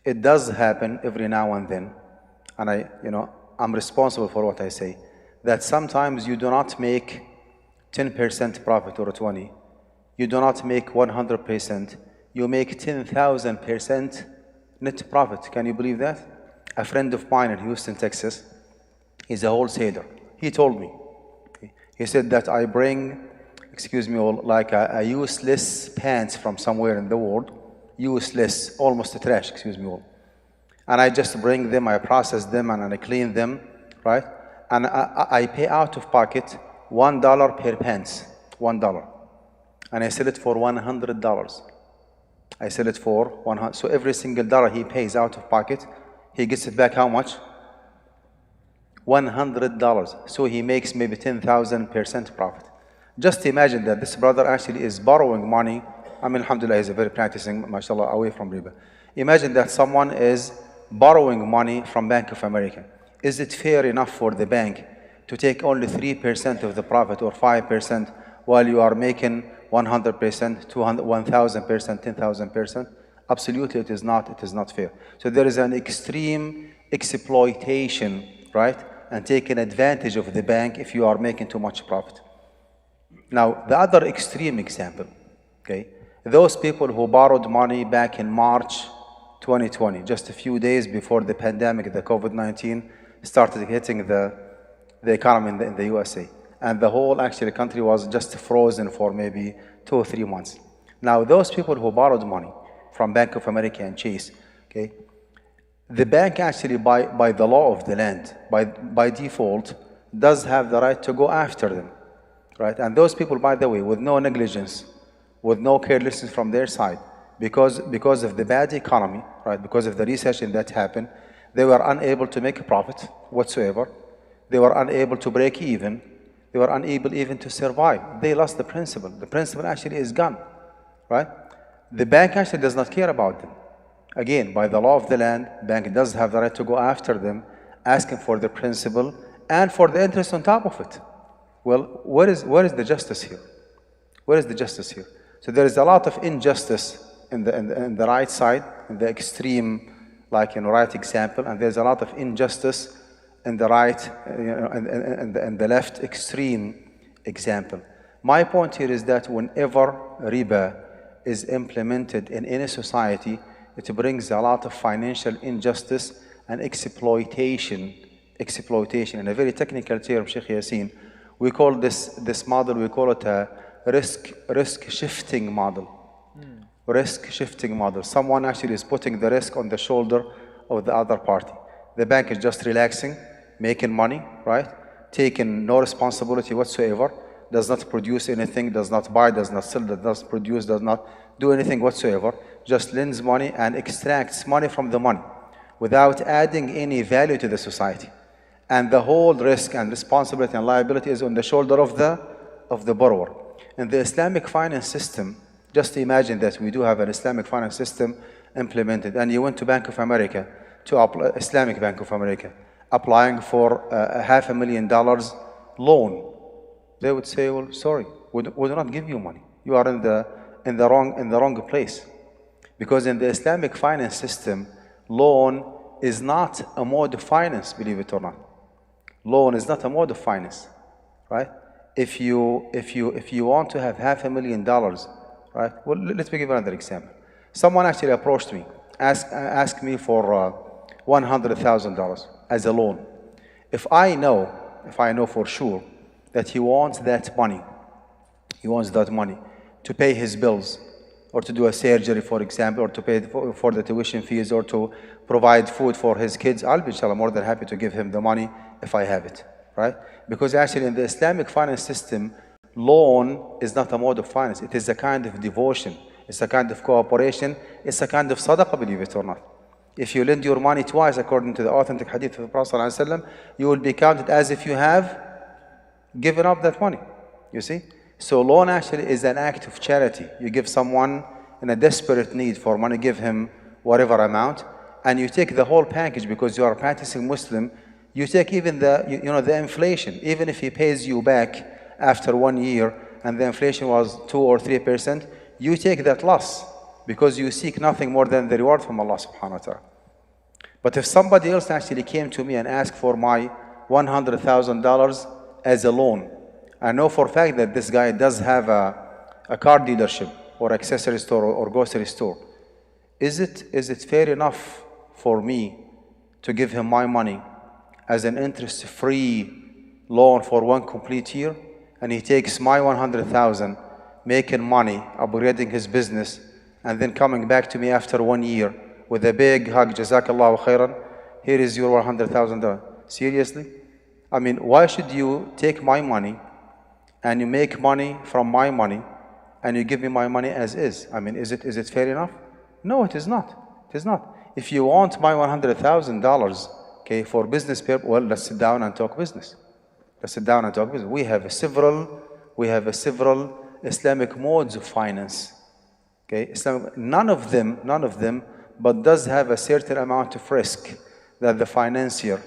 It does happen every now and then, and I'm responsible for what I say, that sometimes you do not make 10% profit or 20. You do not make 100%. You make 10,000% net profit. Can you believe that? A friend of mine in Houston, Texas, he's a wholesaler. He told me, he said that I bring, like a useless pants from somewhere in the world, useless, almost trash, and I just bring them, I process them, and I clean them, right? And I pay out of pocket $1 per pants, $1. And I sell it for $100. I sell it for 100. So every single dollar he pays out of pocket, he gets it back how much? $100. So he makes maybe 10,000% profit. Just imagine that this brother actually is borrowing money. I mean, alhamdulillah, he's a very practicing, mashallah, away from riba. Imagine that someone is borrowing money from Bank of America. Is it fair enough for the bank to take only 3% of the profit or 5% while you are making 100%, 1,000%, 10,000%? Absolutely, it is not. It is not fair. So there is an extreme exploitation, right? And taking advantage of the bank if you are making too much profit. Now, the other extreme example, okay? Those people who borrowed money back in March 2020, just a few days before the pandemic, the COVID-19 started hitting the economy in the USA. and the whole actually country was just frozen for maybe 2 or 3 months. Now those people who borrowed money from Bank of America and Chase, okay, the bank actually by the law of the land, by default, does have the right to go after them, right? And those people, by the way, with no negligence, with no carelessness from their side, because of the bad economy, right? Because of the recession that happened, they were unable to make a profit whatsoever. They were unable to break even. They were unable even to survive. They lost the principal. The principal actually is gone, right? The bank actually does not care about them. Again, by the law of the land, bank does have the right to go after them, asking for the principal and for the interest on top of it. Well, where is the justice here? Where is the justice here? So there is a lot of injustice in the right side, in the extreme, like right example, and there's a lot of injustice in the right, and the left extreme example. My point here is that whenever RIBA is implemented in any society, it brings a lot of financial injustice and exploitation. In a very technical term, Sheikh Yassine, we call this model, we call it a risk shifting model. Risk shifting model. Someone actually is putting the risk on the shoulder of the other party. The bank is just relaxing, making money, right? Taking no responsibility whatsoever, does not produce anything, does not buy, does not sell, does not produce, does not do anything whatsoever, just lends money and extracts money from the money without adding any value to the society. And the whole risk and responsibility and liability is on the shoulder of the borrower. In the Islamic finance system, just imagine that we do have an Islamic finance system implemented, and you went to Bank of America, to Islamic Bank of America, applying for a $500,000 loan. They would say, well, sorry, we do not give you money. You are in the wrong place. Because in the Islamic finance system, loan is not a mode of finance, believe it or not. Loan is not a mode of finance, right? If you want to have $500,000, right? Well, let me give another example. Someone actually approached me, asked me for $100,000 as a loan. If I know for sure that he wants that money to pay his bills, or to do a surgery, for example, or to pay for the tuition fees, or to provide food for his kids, I'll be inshallah more than happy to give him the money if I have it, right? Because actually in the Islamic finance system, loan is not a mode of finance. It is a kind of devotion. It's a kind of cooperation. It's a kind of sadaqah, believe it or not. If you lend your money twice, according to the authentic hadith of the Prophet ﷺ, you will be counted as if you have given up that money. You see? So loan actually is an act of charity. You give someone in a desperate need for money, give him whatever amount, and you take the whole package because you are a practicing Muslim. You take even the inflation. Even if he pays you back after 1 year and the inflation was 2 or 3%, you take that loss because you seek nothing more than the reward from Allah subhanahu wa ta'ala. But if somebody else actually came to me and asked for my $100,000 as a loan, I know for a fact that this guy does have a car dealership or accessory store or grocery store. Is it fair enough for me to give him my money as an interest-free loan for 1 complete year, and he takes my 100,000, making money, upgrading his business, and then coming back to me after 1 year with a big hug, Jazakallahu khairan, here is your $100,000. Seriously? I mean, why should you take my money and you make money from my money and you give me my money as is? I mean, is it fair enough? No, it is not. It is not. If you want my $100,000, okay, for business purpose, well, let's sit down and talk business. Let's sit down and talk business. We have several Islamic modes of finance. Okay, none of them, but does have a certain amount of risk that the financier,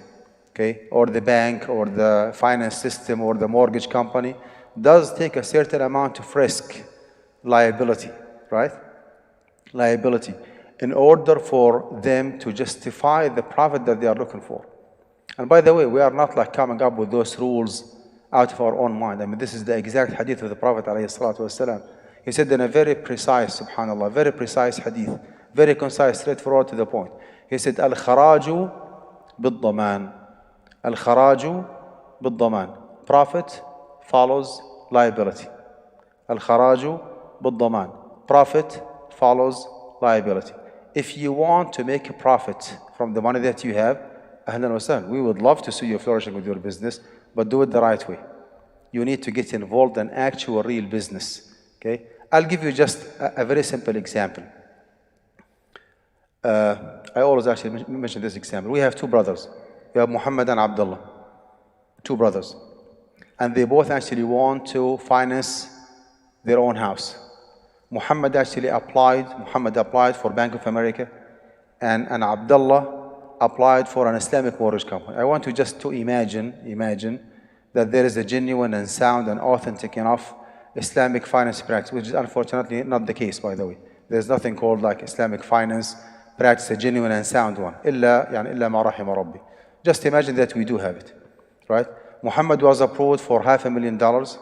okay, or the bank or the finance system or the mortgage company does take a certain amount of risk, liability, right? Liability, in order for them to justify the profit that they are looking for. And by the way, we are not like coming up with those rules out of our own mind. I mean, this is the exact hadith of the Prophet ﷺ. He said in a very precise, subhanAllah, very precise hadith, very concise, straightforward to the point. He said, Al-kharaju bid-daman. Al-kharaju bid-daman. Profit follows liability. Al-kharaju bid-daman. Profit follows liability. If you want to make a profit from the money that you have, ahlan wa sahlan. We would love to see you flourishing with your business, but do it the right way. You need to get involved in actual real business. Okay? I'll give you just a very simple example. I always actually mention this example. We have two brothers. We have Muhammad and Abdullah. Two brothers. And they both actually want to finance their own house. Muhammad applied for Bank of America, and Abdullah applied for an Islamic mortgage company. I want you just to imagine that there is a genuine and sound and authentic enough Islamic finance practice, which is unfortunately not the case, by the way. There's nothing called like Islamic finance practice, a genuine and sound one. إلا ما رحم ربي. Just imagine that we do have it, right? Muhammad was approved for $500,000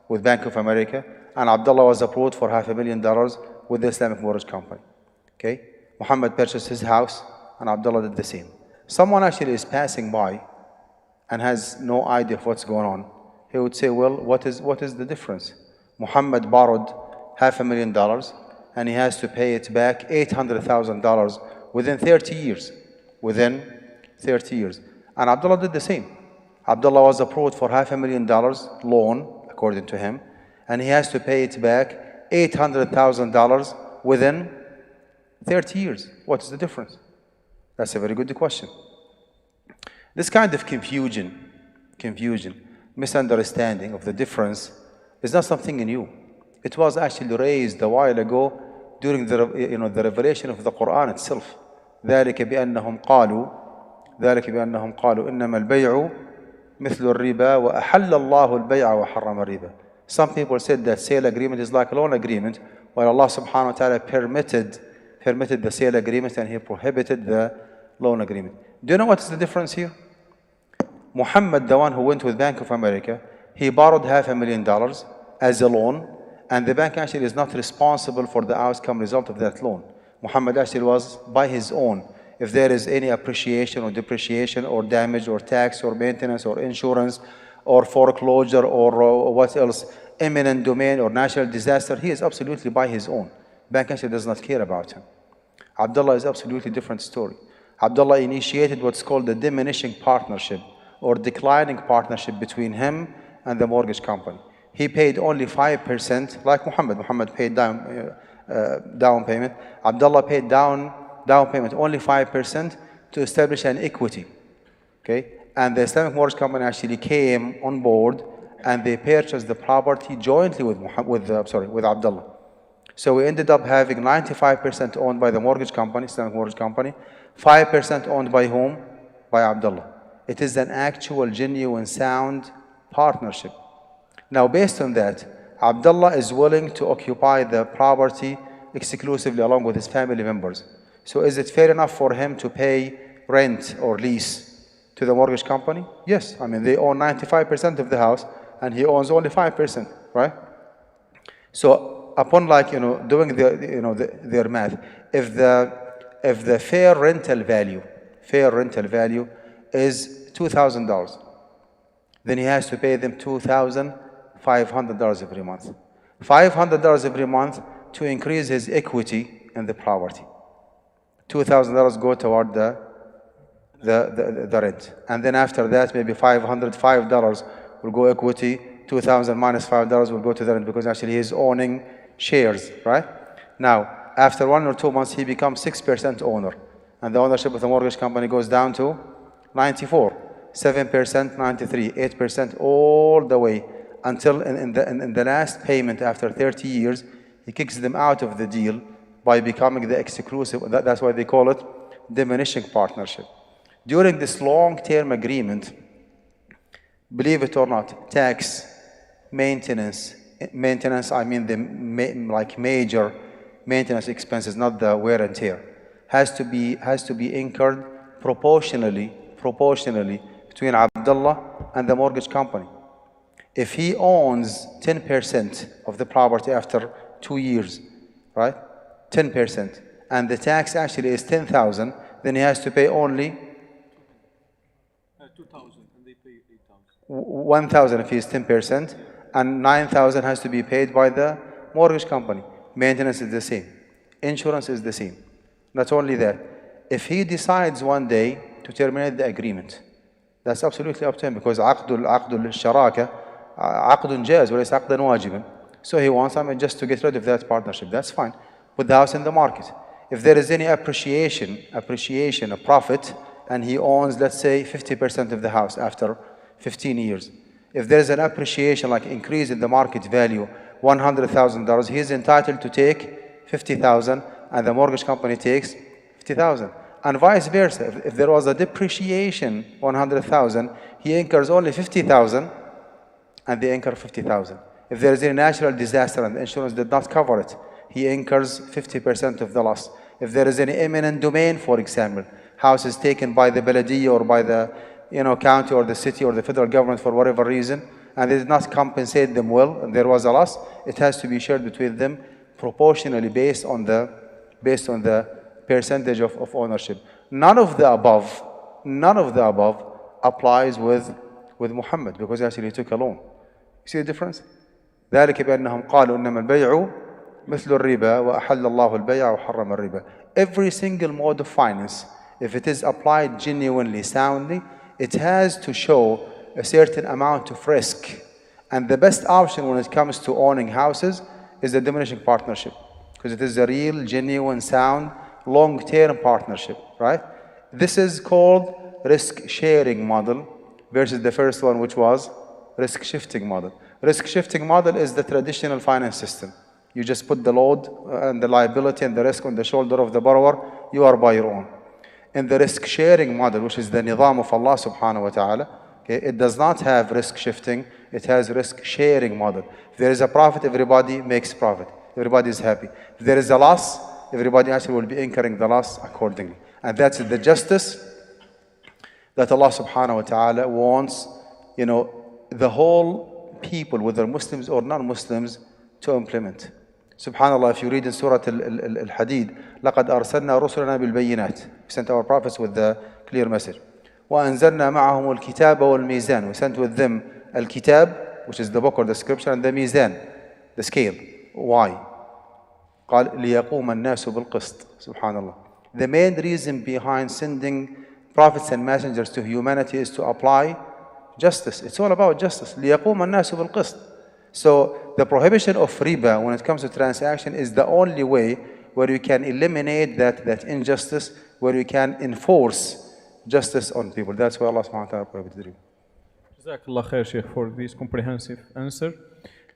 with Bank of America, and Abdullah was approved for $500,000 with the Islamic mortgage company. Okay? Muhammad purchased his house, and Abdullah did the same. Someone actually is passing by and has no idea of what's going on. He would say, well, what is the difference? Muhammad borrowed $500,000, and he has to pay it back $800,000 within 30 years. Within 30 years. And Abdullah did the same. Abdullah was approved for $500,000 loan, according to him, and he has to pay it back $800,000 within 30 years. What's the difference? That's a very good question. This kind of confusion, misunderstanding of the difference is not something new. It was actually raised a while ago during the revelation of the Quran itself. ذلك بأنهم قالوا إنما البيع مثل الربا وأحل الله البيع وحرم الربا. Some people said that sale agreement is like a loan agreement, while Allah subhanahu wa ta'ala permitted the sale agreement and He prohibited the loan agreement. Do you know what is the difference here? Muhammad, the one who went with Bank of America, he borrowed $500,000 as a loan, and the bank actually is not responsible for the outcome result of that loan. Muhammad actually was by his own. If there is any appreciation or depreciation or damage or tax or maintenance or insurance or foreclosure or what else, eminent domain or natural disaster, he is absolutely by his own. Bank actually does not care about him. Abdullah is absolutely different story. Abdullah initiated what's called the diminishing partnership or declining partnership between him and the mortgage company. He paid only 5%, like Muhammad. Muhammad paid down payment. Abdullah paid down payment only 5% to establish an equity. Okay, and the Islamic mortgage company actually came on board and they purchased the property jointly with Abdullah. So we ended up having 95% owned by the mortgage company, Islamic mortgage company, 5% owned by whom? By Abdullah. It is an actual, genuine, sound partnership. Now, based on that, Abdullah is willing to occupy the property exclusively along with his family members. So is it fair enough for him to pay rent or lease to the mortgage company? Yes. I mean, they own 95% of the house and he owns only 5%, right? So upon doing their math, if the fair rental value is $2,000, then he has to pay them $2,500 every month. $500 every month to increase his equity in the property. $2,000 go toward the rent. And then after that, maybe $505 will go equity, $2,000 minus $5 will go to the rent because actually he's owning shares, right? Now, after 1 or 2 months, he becomes 6% owner. And the ownership of the mortgage company goes down to 94, 7%, 93, 8%, all the way until in the last payment after 30 years, he kicks them out of the deal by becoming the exclusive. That's why they call it diminishing partnership. During this long-term agreement, believe it or not, tax, maintenance, I mean the major maintenance expenses, not the wear and tear, has to be incurred proportionally between Abdullah and the mortgage company. If he owns 10% of the property after 2 years, right? 10%, and the tax actually is $10,000, then he has to pay only 2,000 and they pay 8,000. 1,000 if he is 10%, and 9,000 has to be paid by the mortgage company. Maintenance is the same. Insurance is the same. Not only that, if he decides one day to terminate the agreement, that's absolutely up to him, because عقد الشراكة عقد جائز وليس عقدا واجبا. So he wants just to get rid of that partnership. That's fine. Put the house in the market. If there is any appreciation, a profit, and he owns, let's say, 50% of the house after 15 years. If there is an appreciation, like increase in the market value, $100,000, he is entitled to take 50,000, and the mortgage company takes 50,000. And vice versa. If there was a depreciation, 100,000, he incurs only 50,000, and they incur 50,000. If there is a natural disaster and the insurance did not cover it, he incurs 50% of the loss. If there is any eminent domain, for example, house is taken by the Baladiyya or by the county or the city or the federal government for whatever reason, and they did not compensate them well, and there was a loss, it has to be shared between them proportionally based on the percentage of ownership. None of the above applies with Muhammad, because actually he took a loan. You see the difference? ذلك بأنهم قالوا إنما البيع مثل الربا وأحل الله البيع وحرم الربا. Every single mode of finance, if it is applied genuinely, soundly, it has to show a certain amount of risk. And the best option when it comes to owning houses is the diminishing partnership, because it is a real, genuine, sound, long-term partnership, right? This is called risk-sharing model versus the first one, which was risk-shifting model. Risk-shifting model is the traditional finance system. You just put the load and the liability and the risk on the shoulder of the borrower. You are by your own. In the risk-sharing model, which is the nizam of Allah subhanahu wa ta'ala, okay, it does not have risk-shifting. It has risk-sharing model. If there is a profit, everybody makes profit. Everybody is happy. If there is a loss, everybody actually will be incurring the loss accordingly. And that's the justice that Allah subhanahu wa ta'ala wants, the whole people, whether Muslims or non-Muslims, to implement. Subhanallah, if you read in Surah Al-Hadid, لَقَدْ أَرْسَلْنَا رُسُلَنَا بِالْبَيِّنَاتِ, we sent our prophets with the clear message. وَأَنزَلْنَا مَعَهُمُ الْكِتَابَ وَالْمِيزَانِ, we sent with them Al-Kitab, which is the book or the scripture, and the Mizan, the scale. Why? قال لِيَقُومَ النَّاسُ بِالْقِسْطِ. Subhanallah. The main reason behind sending prophets and messengers to humanity is to apply justice. It's all about justice. لِيَقُومَ النَّاسُ بِالْقِسْطِ. So the prohibition of riba when it comes to transaction is the only way where you can eliminate that injustice, where you can enforce justice on people. That's why Allah subhanahu wa ta'ala prohibited riba. Jazakallah khair, Sheikh, for this comprehensive answer.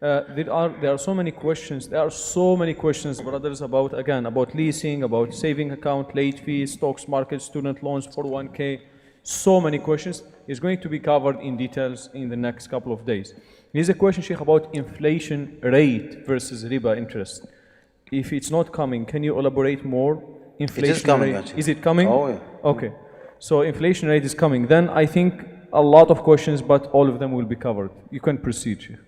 There are so many questions. There are so many questions, brothers, about leasing, about saving account, late fees, stocks market, student loans, 401k. So many questions. It's going to be covered in details in the next couple of days. Here's a question, Sheikh, about inflation rate versus riba interest. If it's not coming, can you elaborate more? Inflation it is coming, rate. actually. Is it coming? Oh, yeah. Okay. So inflation rate is coming. Then I think a lot of questions, but all of them will be covered. You can proceed, Sheikh.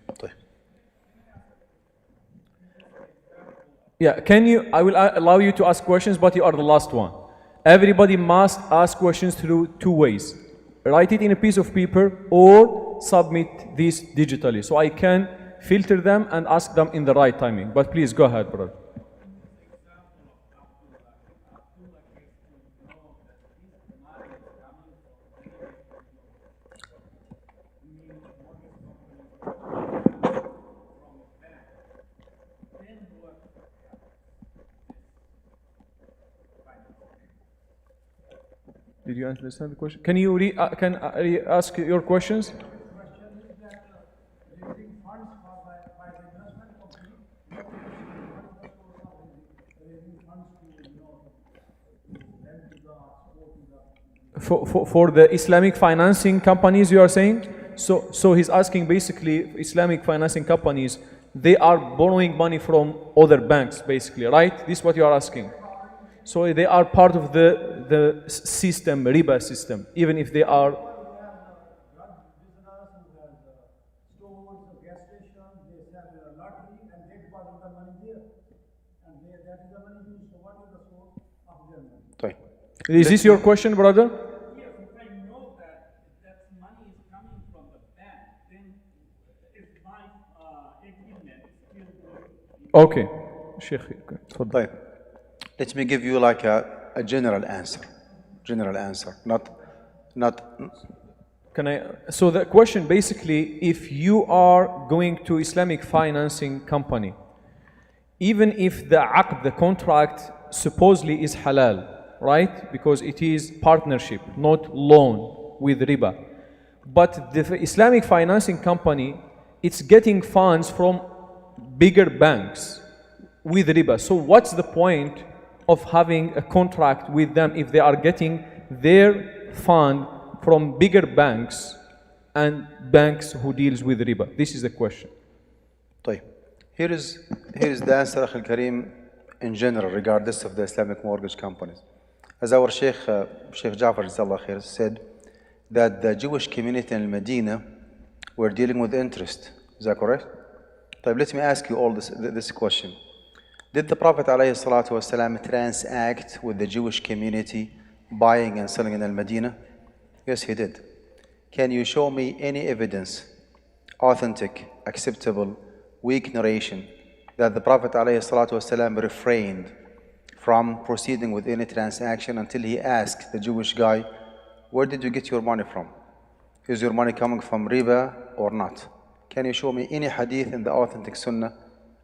Yeah, I will allow you to ask questions, but you are the last one. Everybody must ask questions through two ways. Write it in a piece of paper or submit this digitally, so I can filter them and ask them in the right timing. But please go ahead, brother. Did you understand the question? Can you ask your questions? For the Islamic financing companies, you are saying? So he's asking basically Islamic financing companies, they are borrowing money from other banks, basically, right? This is what you are asking. So they are part of the system, RIBA system, even if they are. Is this your question, brother? Yes, if I know that that's Okay. Sheikh, تفضل. طيب. Let me give you like a general answer. General answer, not. Can I? So the question basically, if you are going to Islamic financing company, even if the aqd, the contract, supposedly is halal, right? Because it is partnership, not loan with riba. But the Islamic financing company, it's getting funds from bigger banks with riba. So what's the point of having a contract with them if they are getting their fund from bigger banks and banks who deals with riba? This is the question. طيب. Here is the answer, Akh al-Kareem, in general, regardless of the Islamic mortgage companies. As our Sheikh Jafar Jazakallah Khair said, that the Jewish community in Medina were dealing with interest. Is that correct? طيب, let me ask you all this question. Did the Prophet ﷺ transact with the Jewish community buying and selling in Al-Medina? Yes, he did. Can you show me any evidence, authentic, acceptable, weak narration, that the Prophet ﷺ refrained from proceeding with any transaction until he asked the Jewish guy, where did you get your money from? Is your money coming from riba or not? Can you show me any hadith in the authentic sunnah,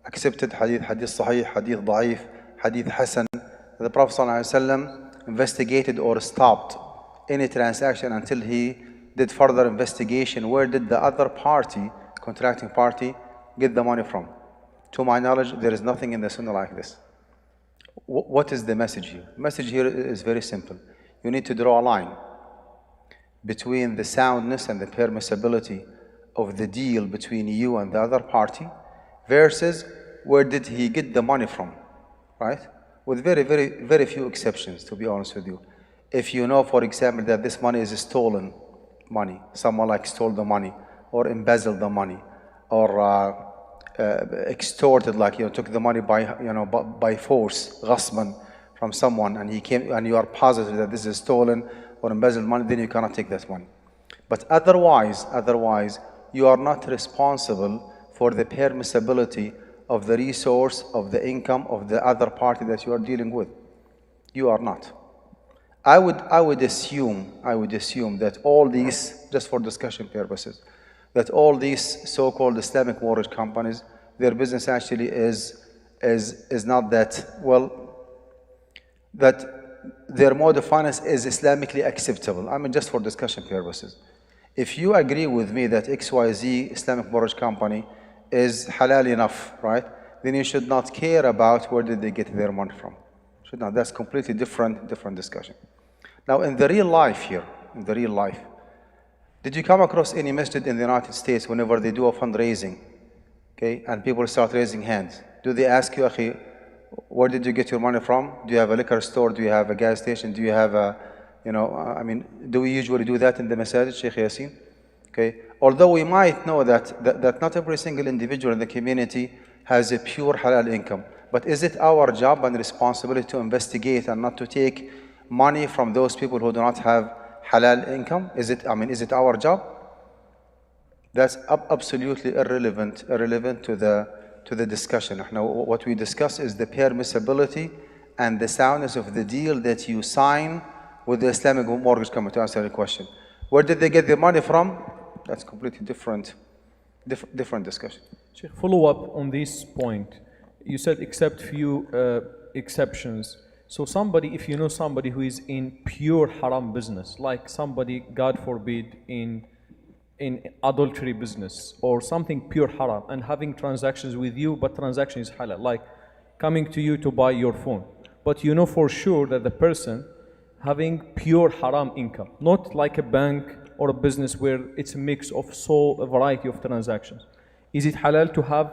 accepted hadith, hadith sahih, hadith da'if, hadith hasan, that the Prophet ﷺ investigated or stopped any transaction until he did further investigation? Where did the other party, contracting party, get the money from? To my knowledge, there is nothing in the sunnah like this. What is the message here? The message here is very simple. You need to draw a line between the soundness and the permissibility of the deal between you and the other party versus where did he get the money from, right? With very, very, very few exceptions, to be honest with you. If you know, for example, that this money is stolen money, someone like stole the money or embezzled the money or extorted, like, took the money by force, ghasban, from someone, and he came, and you are positive that this is stolen or embezzled money, then you cannot take that money. But otherwise, you are not responsible for the permissibility of the resource, of the income of the other party that you are dealing with. You are not. I would assume that all these, just for discussion purposes, that all these so-called Islamic mortgage companies, their business actually is not that, well, that their mode of finance is Islamically acceptable. I mean, just for discussion purposes. If you agree with me that XYZ Islamic mortgage company is halal enough, right, then you should not care about where did they get their money from. Should not. That's completely different discussion. Now, in the real life here, did you come across any masjid in the United States whenever they do a fundraising, okay, and people start raising hands? Do they ask you, Akhi, where did you get your money from? Do you have a liquor store? Do you have a gas station? Do you have a, do we usually do that in the masajid, Sheikh Yasin? Okay. Although we might know that not every single individual in the community has a pure halal income, but is it our job and responsibility to investigate and not to take money from those people who do not have halal income? Is it our job? That's absolutely irrelevant to the discussion. Now, what we discuss is the permissibility and the soundness of the deal that you sign with the Islamic mortgage company. To answer the question, where did they get their money from? That's completely different discussion. Sheikh, follow up on this point. You said except few exceptions. So somebody, if you know somebody who is in pure haram business, like somebody, God forbid, in adultery business or something pure haram, and having transactions with you, but transaction is halal, like coming to you to buy your phone, but you know for sure that the person having pure haram income, not like a bank or a business where it's a mix of a variety of transactions. Is it halal to have,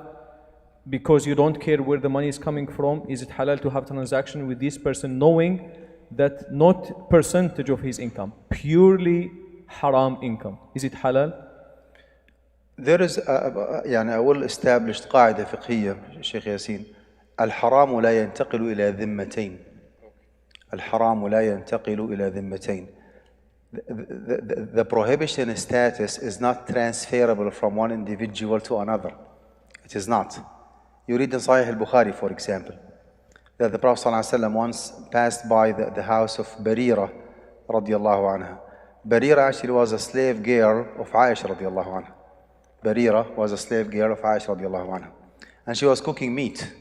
because you don't care where the money is coming from, is it halal to have transaction with this person knowing that not percentage of his income, purely haram income? Is it halal? There is a well-established قاعدة فقهية, Sheikh Yasin. الحرام لا ينتقل إلى ذمتين. الحرام لا ينتقل إلى ذمتين. The prohibition status is not transferable from one individual to another. It is not. You read in Sahih al-Bukhari, for example, that the Prophet ﷺ once passed by the house of Barira radiallahu anha. Barira actually was a slave girl of Aisha radiallahu anha. Barira was a slave girl of Aisha radiallahu anha. And she was cooking meat.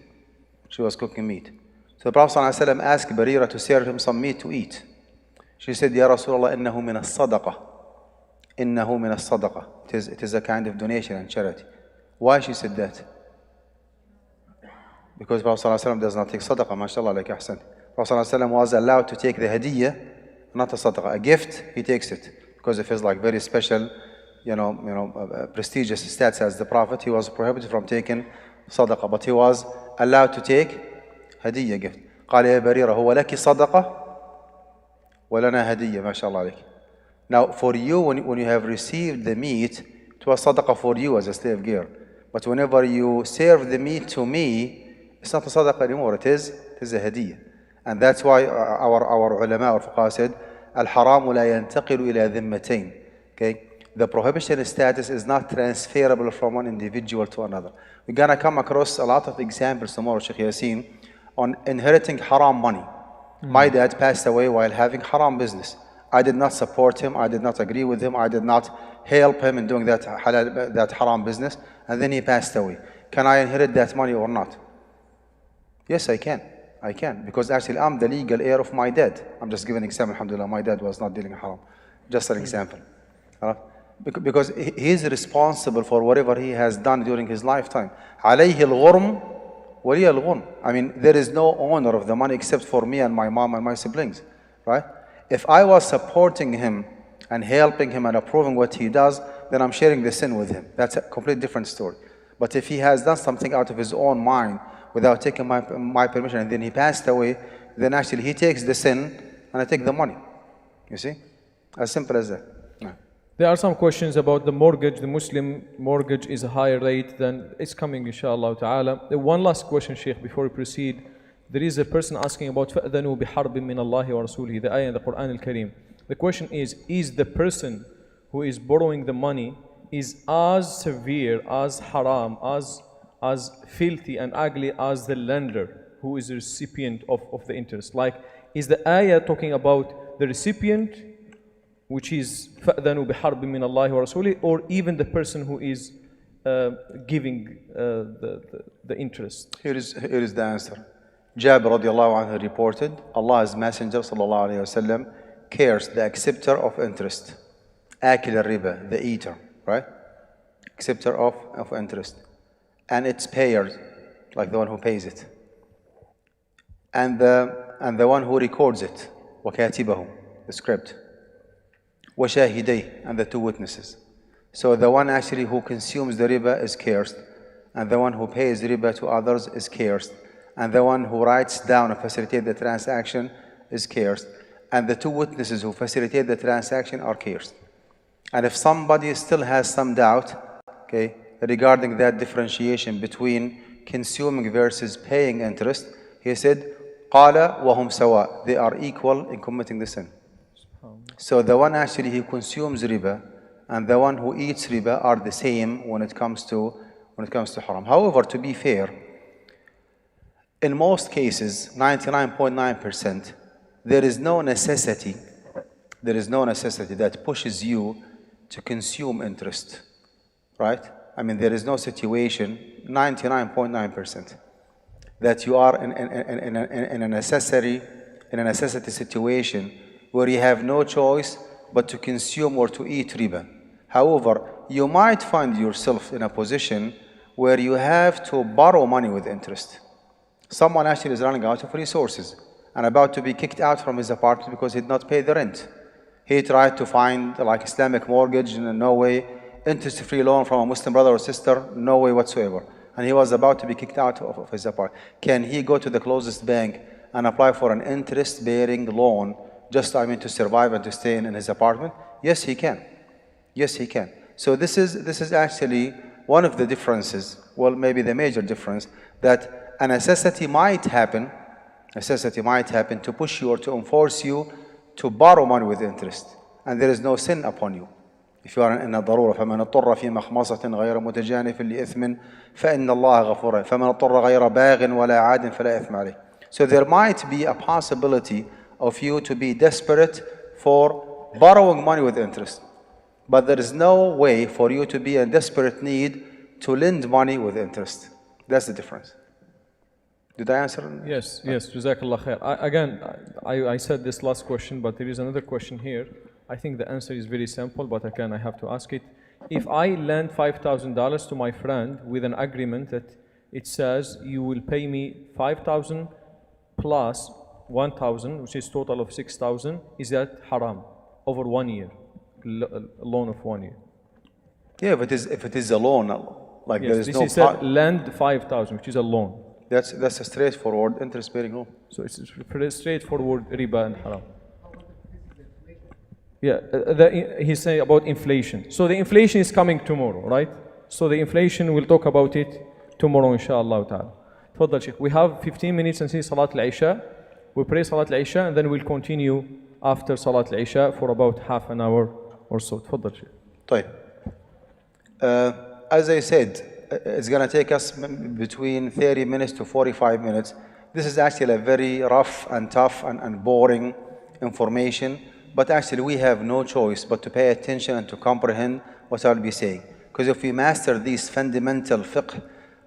She was cooking meat. So the Prophet ﷺ asked Barira to serve him some meat to eat. She said, Ya Rasulullah, innahu min as-sadaqah. Innahu min as-sadaqah. It is a kind of donation and charity. Why she said that? Because Prophet ﷺ does not take sadaqah, mashallah, like ahsan. Prophet ﷺ was allowed to take the hadiyah, not a sadaqah. A gift, he takes it. Because of his like very special, prestigious status as the Prophet, he was prohibited from taking sadaqah. But he was allowed to take hadiyah, gift. قال يا بريرة هو لك صدقة ولنا هدية ما شاء الله عليك. Now for you, when you have received the meat, it was sadaqah for you as a slave girl. But whenever you serve the meat to me, it's not a sadaqah anymore, it is a hadiyah. And that's why our ulama or fuqaha said, Al-haramu la yantaqilu ila dhimmatain. Okay? The prohibition status is not transferable from one individual to another. We're gonna come across a lot of examples tomorrow, Sheikh Yasin, on inheriting haram money. My dad passed away while having haram business. I did not support him, I did not agree with him, I did not help him in doing that haram business, and then he passed away. Can I inherit that money or not? Yes, I can. I can, because actually I'm the legal heir of my dad. I'm just giving an example, alhamdulillah, my dad was not dealing haram. Just an example. Because he is responsible for whatever he has done during his lifetime. عليه الغرم ولي الغرم. I mean, there is no owner of the money except for me and my mom and my siblings, right? If I was supporting him and helping him and approving what he does, then I'm sharing the sin with him. That's a completely different story. But if he has done something out of his own mind without taking my permission and then he passed away, then actually he takes the sin and I take the money. You see? As simple as that. Yeah. There are some questions about the mortgage. The Muslim mortgage is a higher rate than it's coming, inshallah ta'ala. One last question, Sheikh, before we proceed. There is a person asking about فَأْذَنُوا بِحَرْبٍ مِّنَ اللَّهِ وَرَسُولِهِ, the ayah in the Quran al-Kareem. The question is the person who is borrowing the money is as severe, as haram, as filthy and ugly as the lender who is the recipient of the interest? Like, is the ayah talking about the recipient, which is فَأْذَنُوا بِحَرْبٍ مِّنَ اللَّهِ وَرَسُولِهِ, or even the person who is giving the interest? Here is the answer. Jabir radiallahu anhu reported, Allah's Messenger sallallahu alayhi wasallam cursed the acceptor of interest. Akil al-riba, the eater, right? Acceptor of interest. And its payer, like the one who pays it. And the one who records it, وَكَاتِبَهُ, the script. وَشَاهِدَيْهِ, and the two witnesses. So the one actually who consumes the riba is cursed, and the one who pays riba to others is cursed, and the one who writes down and facilitates the transaction is cursed, and the two witnesses who facilitate the transaction are cursed. And if somebody still has some doubt, okay, regarding that differentiation between consuming versus paying interest, he said, قَالَ وَهُمْ سَوَاء, they are equal in committing the sin. So the one actually who consumes riba and the one who eats riba are the same when it comes to haram. However, to be fair, in most cases, 99.9%, there is no necessity that pushes you to consume interest, right? I mean, there is no situation, 99.9%, that you are in a necessity situation where you have no choice but to consume or to eat riba. However, you might find yourself in a position where you have to borrow money with interest. Someone actually is running out of resources and about to be kicked out from his apartment because he did not pay the rent. He tried to find like Islamic mortgage, in no way, interest-free loan from a Muslim brother or sister, no way whatsoever. And he was about to be kicked out of his apartment. Can he go to the closest bank and apply for an interest-bearing loan just, to survive and to stay in his apartment? Yes, he can. Yes, he can. So this is actually one of the differences, well, maybe the major difference, that a necessity might happen to push you or to enforce you to borrow money with interest. and there is no sin upon you. If you are in a ضرورة فمن اضطر في مخمصة غير متجانف لإثم فإن الله غفور فمن اضطر غير باغ ولا عاد فلا إثم عليه. So there might be a possibility of you to be desperate for borrowing money with interest, but there is no way for you to be in desperate need to lend money with interest. That's the difference. Did I answer? Yes, yes. Jazakallah khair. I said this last question, but there is another question here. I think the answer is very simple, but again, I have to ask it. If I lend $5,000 to my friend with an agreement that it says you will pay me 5,000 plus 1,000, which is total of 6,000, is that haram over 1 year, a loan of 1 year? Yeah, if it is a loan, like yes, there is this no is said lend 5,000, which is a loan. That's a straightforward interest-bearing loan. So it's pretty straightforward riba and haram. Yeah, he's saying about inflation. So the inflation is coming tomorrow, right? So the inflation, we'll talk about it tomorrow, inshallah ta'ala. Tfaddal, Sheikh. We have 15 minutes until Salat al-Isha. We pray Salat al-Isha and then we'll continue after Salat al-Isha for about half an hour or so. Tfaddal, Sheikh. طيب. As I said, it's going to take us between 30 minutes to 45 minutes. This is actually a very rough and tough and boring information. But actually we have no choice but to pay attention and to comprehend what I'll be saying. Because if we master these fundamental fiqh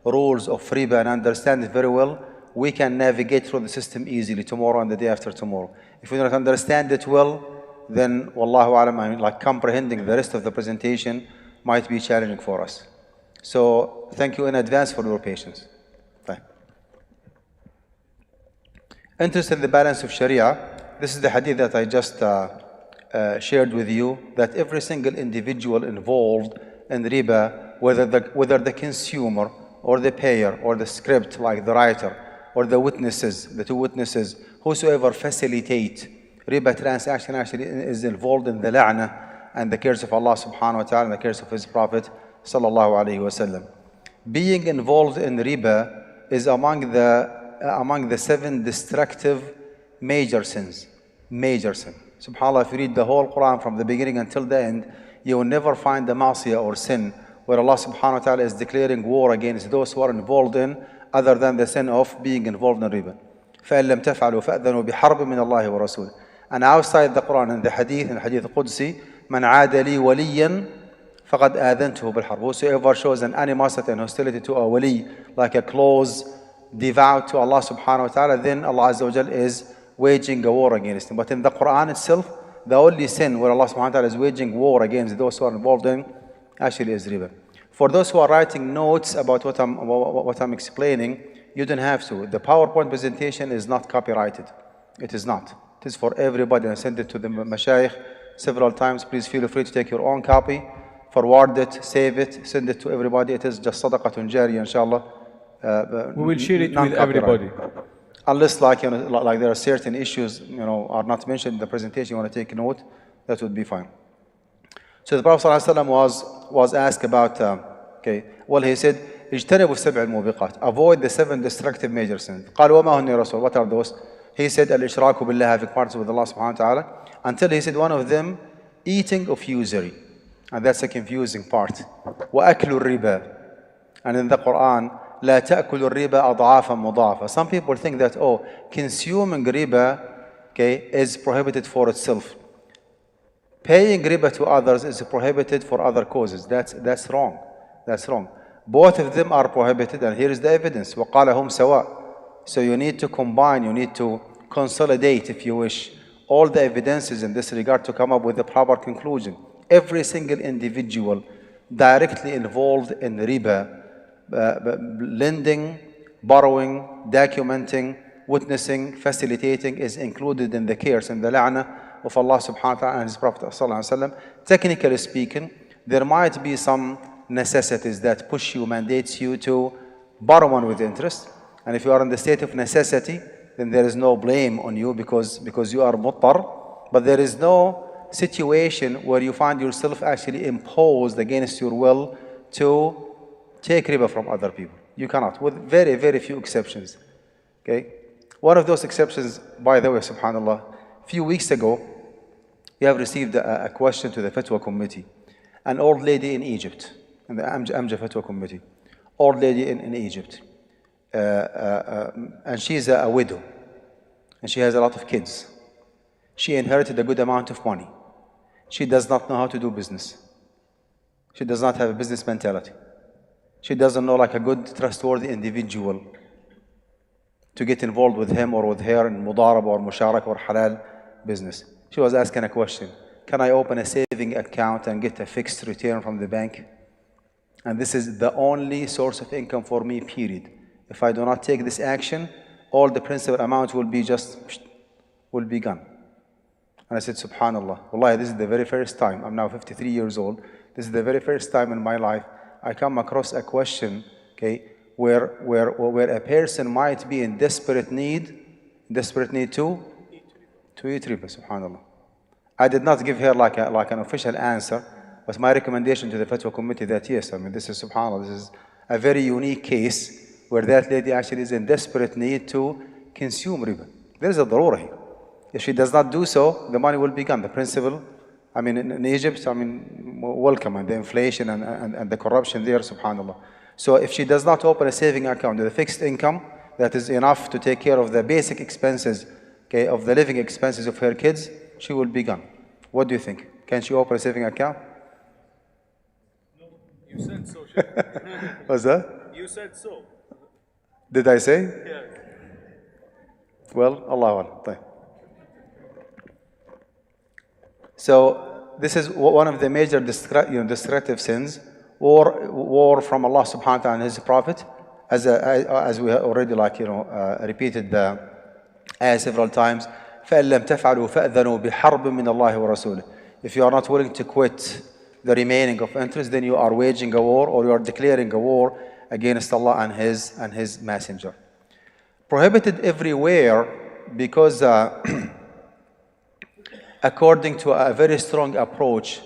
rules of riba and understand it very well, we can navigate through the system easily tomorrow and the day after tomorrow. If we don't understand it well, then wallahu alam, I mean, like comprehending the rest of the presentation might be challenging for us. So thank you in advance for your patience. Fine. Interest in the balance of Sharia. This is the hadith that I just shared with you, that every single individual involved in riba, whether the consumer or the payer or the script, like the writer, or the witnesses, the two witnesses, whosoever facilitate riba transaction actually is involved in the la'na and the curse of Allah subhanahu wa ta'ala and the curse of His Prophet sallallahu alayhi wa sallam. Being involved in riba is among the 7 destructive major sins. Major sin. SubhanAllah, if you read the whole Quran from the beginning until the end, you will never find a ma'siyah or sin where Allah subhanahu wa ta'ala is declaring war against those who are involved in other than the sin of being involved in riba. فَإِن لَمْ تَفْعَلُوا فَأْذَنُوا بِحَرْبٍ مِّنَ اللَّهِ وَرَسُولِهِ. And outside the Quran, in the hadith Qudsi, مَنْ عَادَ لِي وَلِيًّا فَقَدْ آذَنْتُهُ بِالْحَرْبِ. Whosoever shows an animosity and hostility to a wali, like a close devout to Allah subhanahu wa ta'ala, then Allah azza wa jal is waging a war against him. But in the Quran itself, the only sin where Allah subhanahu wa ta'ala is waging war against those who are involved in actually is riba. For those who are writing notes about what I'm explaining, you don't have to. The PowerPoint presentation is not copyrighted. It is not. It is for everybody. I sent it to the mashayikh several times. Please feel free to take your own copy, forward it, save it, send it to everybody. It is just sadaqatun jariyah, inshallah. We will share it with everybody. Unless like there are certain issues are not mentioned in the presentation, you want to take note, that would be fine. So the Prophet ﷺ was asked about he said اجتنبوا السبع الموبقات, avoid the 7 destructive major sins. قال وما هن يا رسول, what are those? He said الاشراك بالله, having partners with Allah subhanahu wa ta'ala, until he said one of them, eating of usury, and that's a confusing part. وأكل الربا, and in the Quran لا تأكل الربا أضعافا مضاعفة. Some people think that consuming riba is prohibited for itself. Paying riba to others is prohibited for other causes. That's wrong. That's wrong. Both of them are prohibited, and here is the evidence. وقال هم سواء. So you need to combine, you need to consolidate, if you wish, all the evidences in this regard to come up with a proper conclusion. Every single individual directly involved in riba, lending, borrowing, documenting, witnessing, facilitating, is included in the curse and the la'na of Allah subhanahu wa ta'ala and His Prophet sallallahu alaihi wasallam. Technically speaking, there might be some necessities that push you, mandates you to borrow one with interest. And if you are in the state of necessity, then there is no blame on you because you are muttar. But there is no situation where you find yourself actually imposed against your will to take riba from other people. You cannot, with very, very few exceptions. One of those exceptions, by the way, subhanAllah, a few weeks ago, You have received a question to the Fatwa Committee. An old lady in Egypt, in the Amja Fatwa Committee, old lady in Egypt. And she's a widow. And she has a lot of kids. She inherited a good amount of money. She does not know how to do business. She does not have a business mentality. She doesn't know like a good, trustworthy individual to get involved with him or with her in mudaraba or musharaka or halal business. She was asking a question. Can I open a saving account and get a fixed return from the bank? And this is the only source of income for me, period. If I do not take this action, all the principal amount will be gone. And I said, subhanallah, wallahi, this is the very first time, I'm now 53 years old, this is the very first time in my life I come across a question, okay, where a person might be in desperate need to eat riba, subhanallah. I did not give her like an official answer, but my recommendation to the Fatwa Committee that yes, I mean, this is subhanallah, this is a very unique case where that lady actually is in desperate need to consume riba. There is a darura here. If she does not do so, the money will be gone. The principal, I mean, in Egypt, I mean, welcome, and the inflation and the corruption there, subhanallah. So if she does not open a saving account with a fixed income that is enough to take care of the basic expenses, okay, of the living expenses of her kids, she will be gone. What do you think? Can she open a saving account? No, you said so, Sheikh. What's that? You said so. Did I say? Yeah. Well, Allah Alam. So this is one of the major destructive sins, war from Allah subhanahu wa ta'ala and His Prophet, as we already repeated the ayah several times. فَإِن لَمْ تَفْعَلُوا فَأْذَنُوا بِحَرْبٍ مِّنَ اللَّهِ وَرَسُولِهِ. If you are not willing to quit the remaining of interest, then you are waging a war, or you are declaring a war against Allah and His Messenger. Prohibited everywhere because according to a very strong approach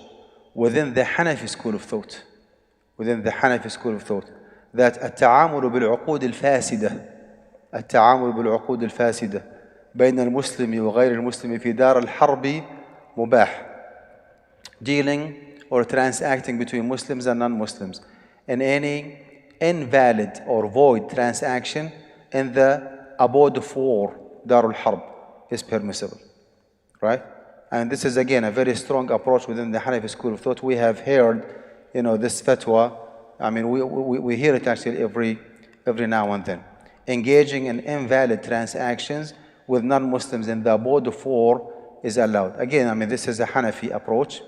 within the Hanafi school of thought, that التعامل بالعقود الفاسدة بين المسلم وغير المسلم في دار الحرب مباح. Dealing or transacting between Muslims and non-Muslims in any invalid or void transaction in the abode of war, Darul Harb, is permissible, right? And this is again a very strong approach within the Hanafi school of thought. We have heard, this fatwa. I mean, we hear it actually every now and then. Engaging in invalid transactions with non-Muslims in the abode of war is allowed. Again, I mean, this is a Hanafi approach.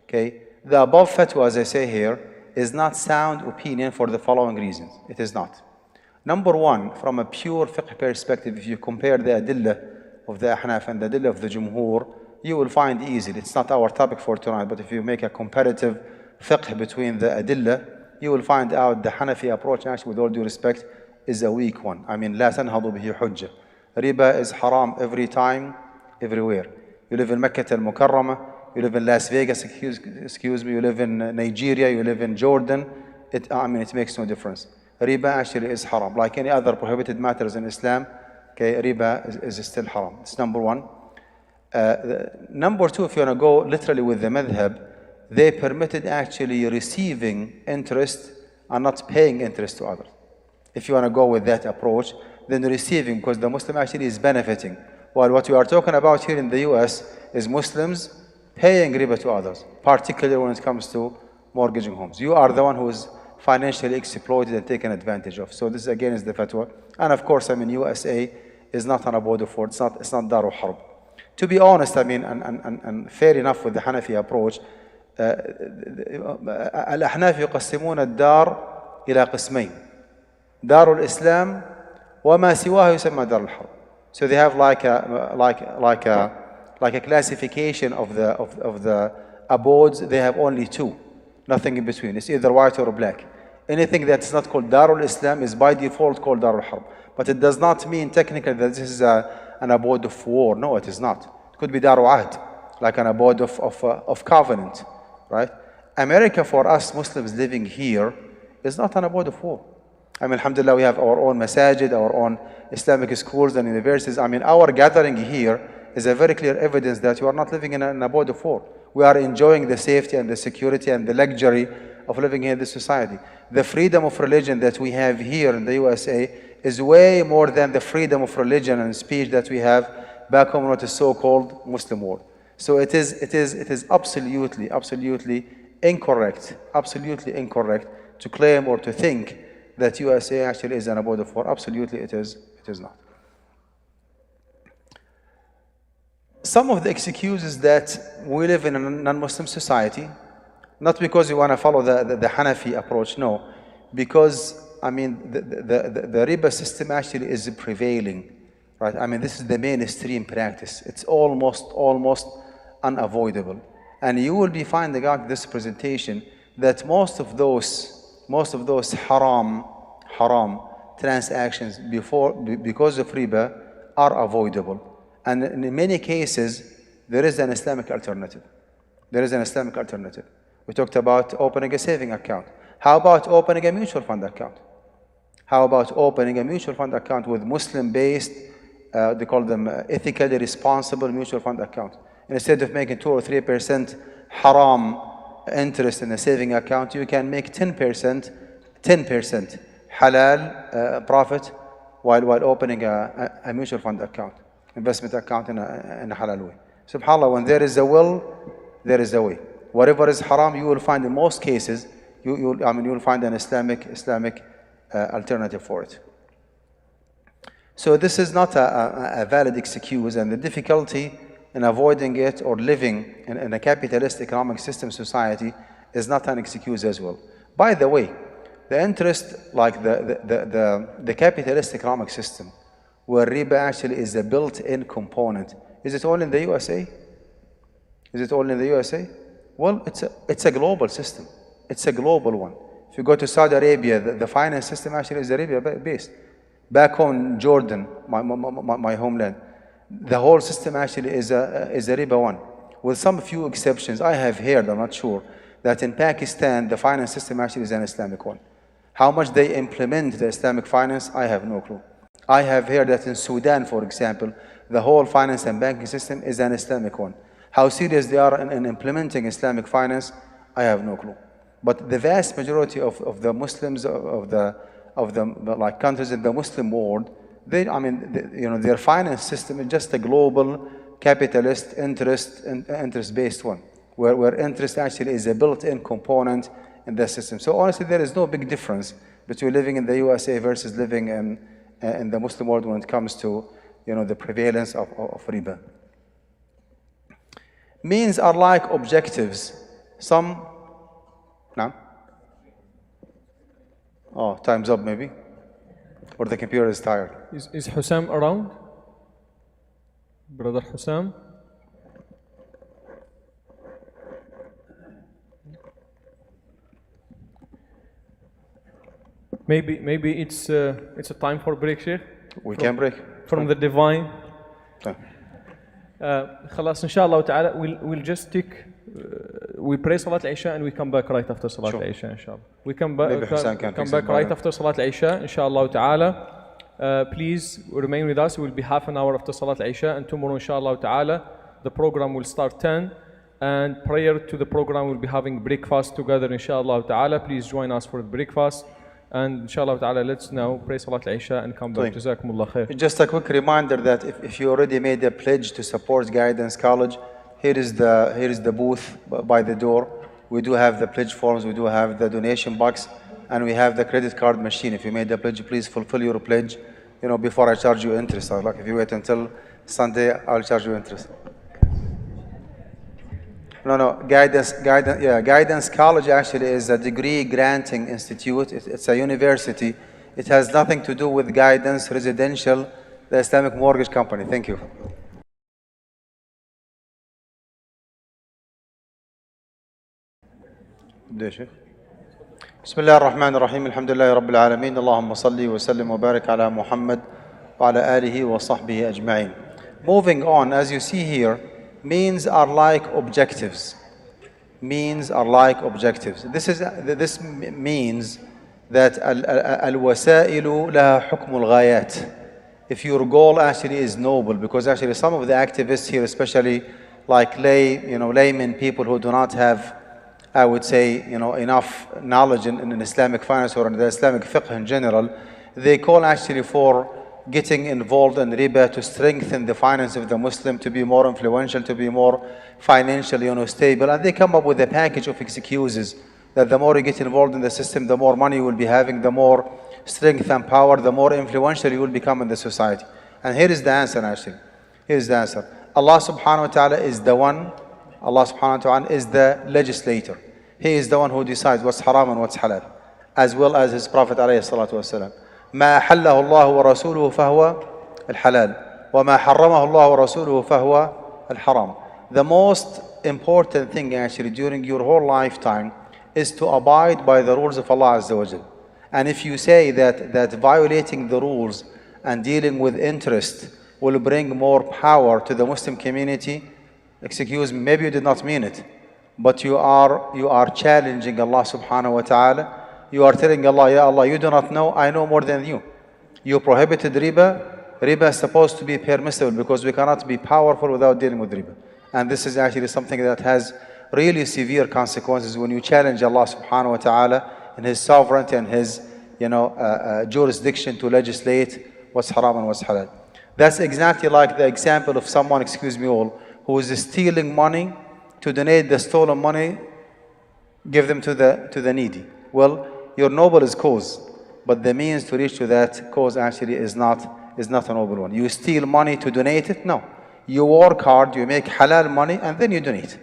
Okay, the above fatwa, as I say here, is not sound opinion for the following reasons. It is not. Number one, from a pure fiqh perspective, if you compare the adillah of the Ahnaf and the adillah of the Jumhur, you will find easily, it's not our topic for tonight, but if you make a comparative fiqh between the adillah, you will find out the Hanafi approach, actually with all due respect, is a weak one. I mean, لا تنهض به حجة. Riba is haram every time, everywhere. You live in Mecca al-Mukarramah, you live in Las Vegas, excuse me, you live in Nigeria, you live in Jordan, it makes no difference. Riba actually is haram. Like any other prohibited matters in Islam, okay, riba is still haram. That's number one. Number two, if you want to go literally with the madhab, they permitted actually receiving interest and not paying interest to others. If you want to go with that approach, then receiving, because the Muslim actually is benefiting. While what we are talking about here in the US is Muslims paying riba to others, particularly when it comes to mortgaging homes. You are the one who is financially exploited and taken advantage of. So this again is the fatwa. And of course, I mean, USA is not an abode of war. It's not Darul Harb. To be honest, I mean, and fair enough with the Hanafi approach, الأحناف يقسمون الدار إلى قسمين. دار الإسلام وما سواه يسمى دار الحرب. So they have like a classification of the abodes. They have only two, nothing in between. It's either white or black. Anything that's not called Darul Islam is by default called Darul Harb. But it does not mean technically that this is an abode of war. No, it is not. It could be Darul Ahd, like an abode of covenant, right? America, for us Muslims living here, is not an abode of war. I mean, alhamdulillah, we have our own masajid, our own Islamic schools and universities. I mean, our gathering here is a very clear evidence that you are not living in an abode of war. We are enjoying the safety and the security and the luxury of living in this society. The freedom of religion that we have here in the USA is way more than the freedom of religion and speech that we have back home in what is so-called Muslim world. So it is absolutely incorrect to claim or to think that USA actually is an abode of war. Absolutely it is not. Some of the excuses that we live in a non-Muslim society, not because we want to follow the Hanafi approach, no, because I mean the riba system actually is prevailing, right? I mean this is the mainstream practice. It's almost unavoidable, and you will be finding out this presentation that most of those haram transactions because of riba are avoidable. And in many cases, there is an Islamic alternative. We talked about opening a saving account. How about opening a mutual fund account? With Muslim-based, they call them ethically responsible mutual fund account. And instead of making 2 or 3% haram interest in a saving account, you can make 10% halal profit while opening a mutual fund account. Investment account in a halal way. SubhanAllah, when there is a will, there is a way. Whatever is haram, you will find in most cases, you will find an Islamic alternative for it. So this is not a valid excuse, and the difficulty in avoiding it or living in a capitalist economic system society is not an excuse as well. By the way, the interest, like the capitalist economic system, where riba actually is a built-in component. Is it only in the USA? Well, it's a global system. It's a global one. If you go to Saudi Arabia, the finance system actually is a riba based. Back home in Jordan, my homeland, the whole system actually is a riba one. With some few exceptions, I have heard, I'm not sure, that in Pakistan, the finance system actually is an Islamic one. How much they implement the Islamic finance, I have no clue. I have heard that in Sudan, for example, the whole finance and banking system is an Islamic one. How serious they are in implementing Islamic finance, I have no clue. But the vast majority of the Muslims of the like countries in the Muslim world, their finance system is just a global capitalist interest-based one, where interest actually is a built-in component in the system. So honestly, there is no big difference between living in the USA versus living in the Muslim world when it comes to the prevalence of riba. Means are like objectives. Some, no? Oh, time's up maybe, or the computer is tired. Is Hussam around? Brother Hussam? Maybe it's a time for break, Sheikh. We can break from the divine. خلاص inshallah ta'ala we'll just stick. We pray Salat al-Isha and we come back right after Salat al-Isha inshallah. We come back right after Salat al-Isha inshallah ta'ala. Please remain with us. It will be half an hour after Salat al-Isha, and tomorrow inshallah ta'ala the program will start 10, and prior to the program we'll be having breakfast together inshallah ta'ala. Please join us for the breakfast. And inshallah ta'ala, let's now pray Salat al-Isha and come back. Jazakumullah khair. Just a quick reminder that if you already made a pledge to support Guidance College, here is the booth by the door. We do have the pledge forms, we do have the donation box, and we have the credit card machine. If you made the pledge, please fulfill your pledge, before I charge you interest. Like if you wait until Sunday, I'll charge you interest. No. Guidance College actually is a degree granting institute. It's a university. It has nothing to do with Guidance Residential, the Islamic mortgage company. Thank you. بسم الله الرحمن الرحيم الحمد لله رب العالمين اللهم صل وسلم وبارك على محمد وعلى آله وصحبه أجمعين. Moving on, as you see here, means are like objectives. This means that al-wasailu laha hukm al-ghayat. if your goal actually is noble, because actually some of the activists here, especially like laymen, people who do not have, I would say, enough knowledge in Islamic finance or in the Islamic fiqh in general, they call actually for getting involved in riba to strengthen the finance of the Muslim, to be more influential, to be more financially stable. And they come up with a package of excuses that the more you get involved in the system, the more money you will be having, the more strength and power, the more influential you will become in the society. And here is the answer actually. Here is the answer. Allah subhanahu wa ta'ala is the one, Allah subhanahu wa ta'ala is the legislator. He is the one who decides what's haram and what's halal, as well as His Prophet alayhi salatu wasalam. ما أحله الله ورسوله فهو الحلال وما حرمه الله ورسوله فهو الحرام. The most important thing actually during your whole lifetime is to abide by the rules of Allah Azza wa Jal. And if you say that violating the rules and dealing with interest will bring more power to the Muslim community, excuse me, maybe you did not mean it, but you are challenging Allah subhanahu wa ta'ala. You are telling Allah, Ya Allah, you do not know, I know more than you. You prohibited riba. Riba is supposed to be permissible because we cannot be powerful without dealing with riba. And this is actually something that has really severe consequences when you challenge Allah subhanahu wa ta'ala in His sovereignty and His jurisdiction to legislate what's haram and what's halal. That's exactly like the example of someone, excuse me all, who is stealing money to donate the stolen money, give them to the needy. Well, your noble is cause, but the means to reach to that cause actually is not a noble one. You steal money to donate it? No. You work hard, you make halal money, and then you donate.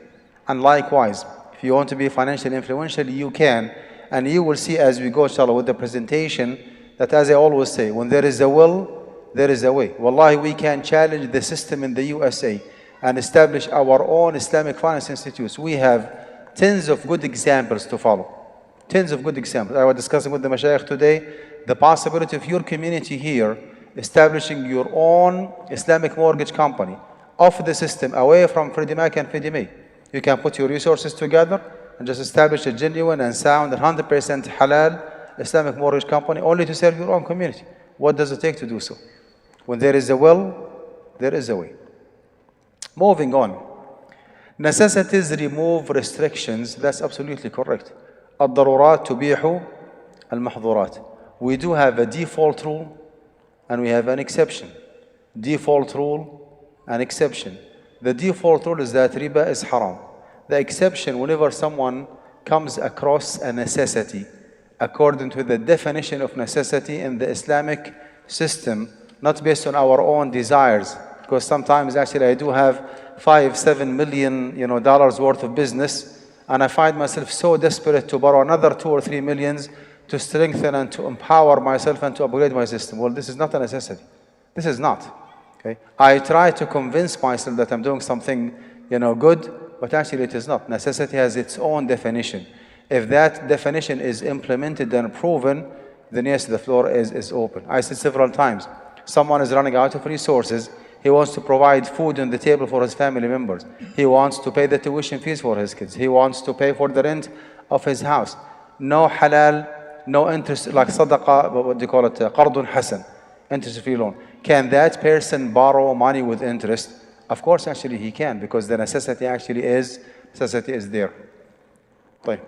And likewise, if you want to be financially influential, you can. And you will see as we go, inshallah, with the presentation, that as I always say, when there is a will, there is a way. Wallahi, we can challenge the system in the USA and establish our own Islamic finance institutes. We have tens of good examples to follow. Tens of good examples. I was discussing with the mashayikh today the possibility of your community here establishing your own Islamic mortgage company off the system, away from Freddie Mac and Freddie Mae. You can put your resources together and just establish a genuine and sound and 100% halal Islamic mortgage company only to serve your own community. What does it take to do so? When there is a will, there is a way. Moving on. Necessities remove restrictions. That's absolutely correct. الضرورات تبيح المحظورات. We do have a default rule and we have an exception. Default rule and exception. The default rule is that riba is haram. The exception, whenever someone comes across a necessity according to the definition of necessity in the Islamic system, not based on our own desires, because sometimes actually I do have $5-7 million dollars worth of business, and I find myself so desperate to borrow another 2 or 3 millions to strengthen and to empower myself and to upgrade my system. Well, this is not a necessity. This is not. Okay? I try to convince myself that I'm doing something, good, but actually it is not. Necessity has its own definition. If that definition is implemented and proven, then yes, the floor is open. I said several times, someone is running out of resources. He wants to provide food on the table for his family members. He wants to pay the tuition fees for his kids. He wants to pay for the rent of his house. No halal, no interest, like Sadaqah, what do you call it? Qardun Hasan, interest-free loan. Can that person borrow money with interest? Of course, actually he can, because the necessity actually is there. طيب.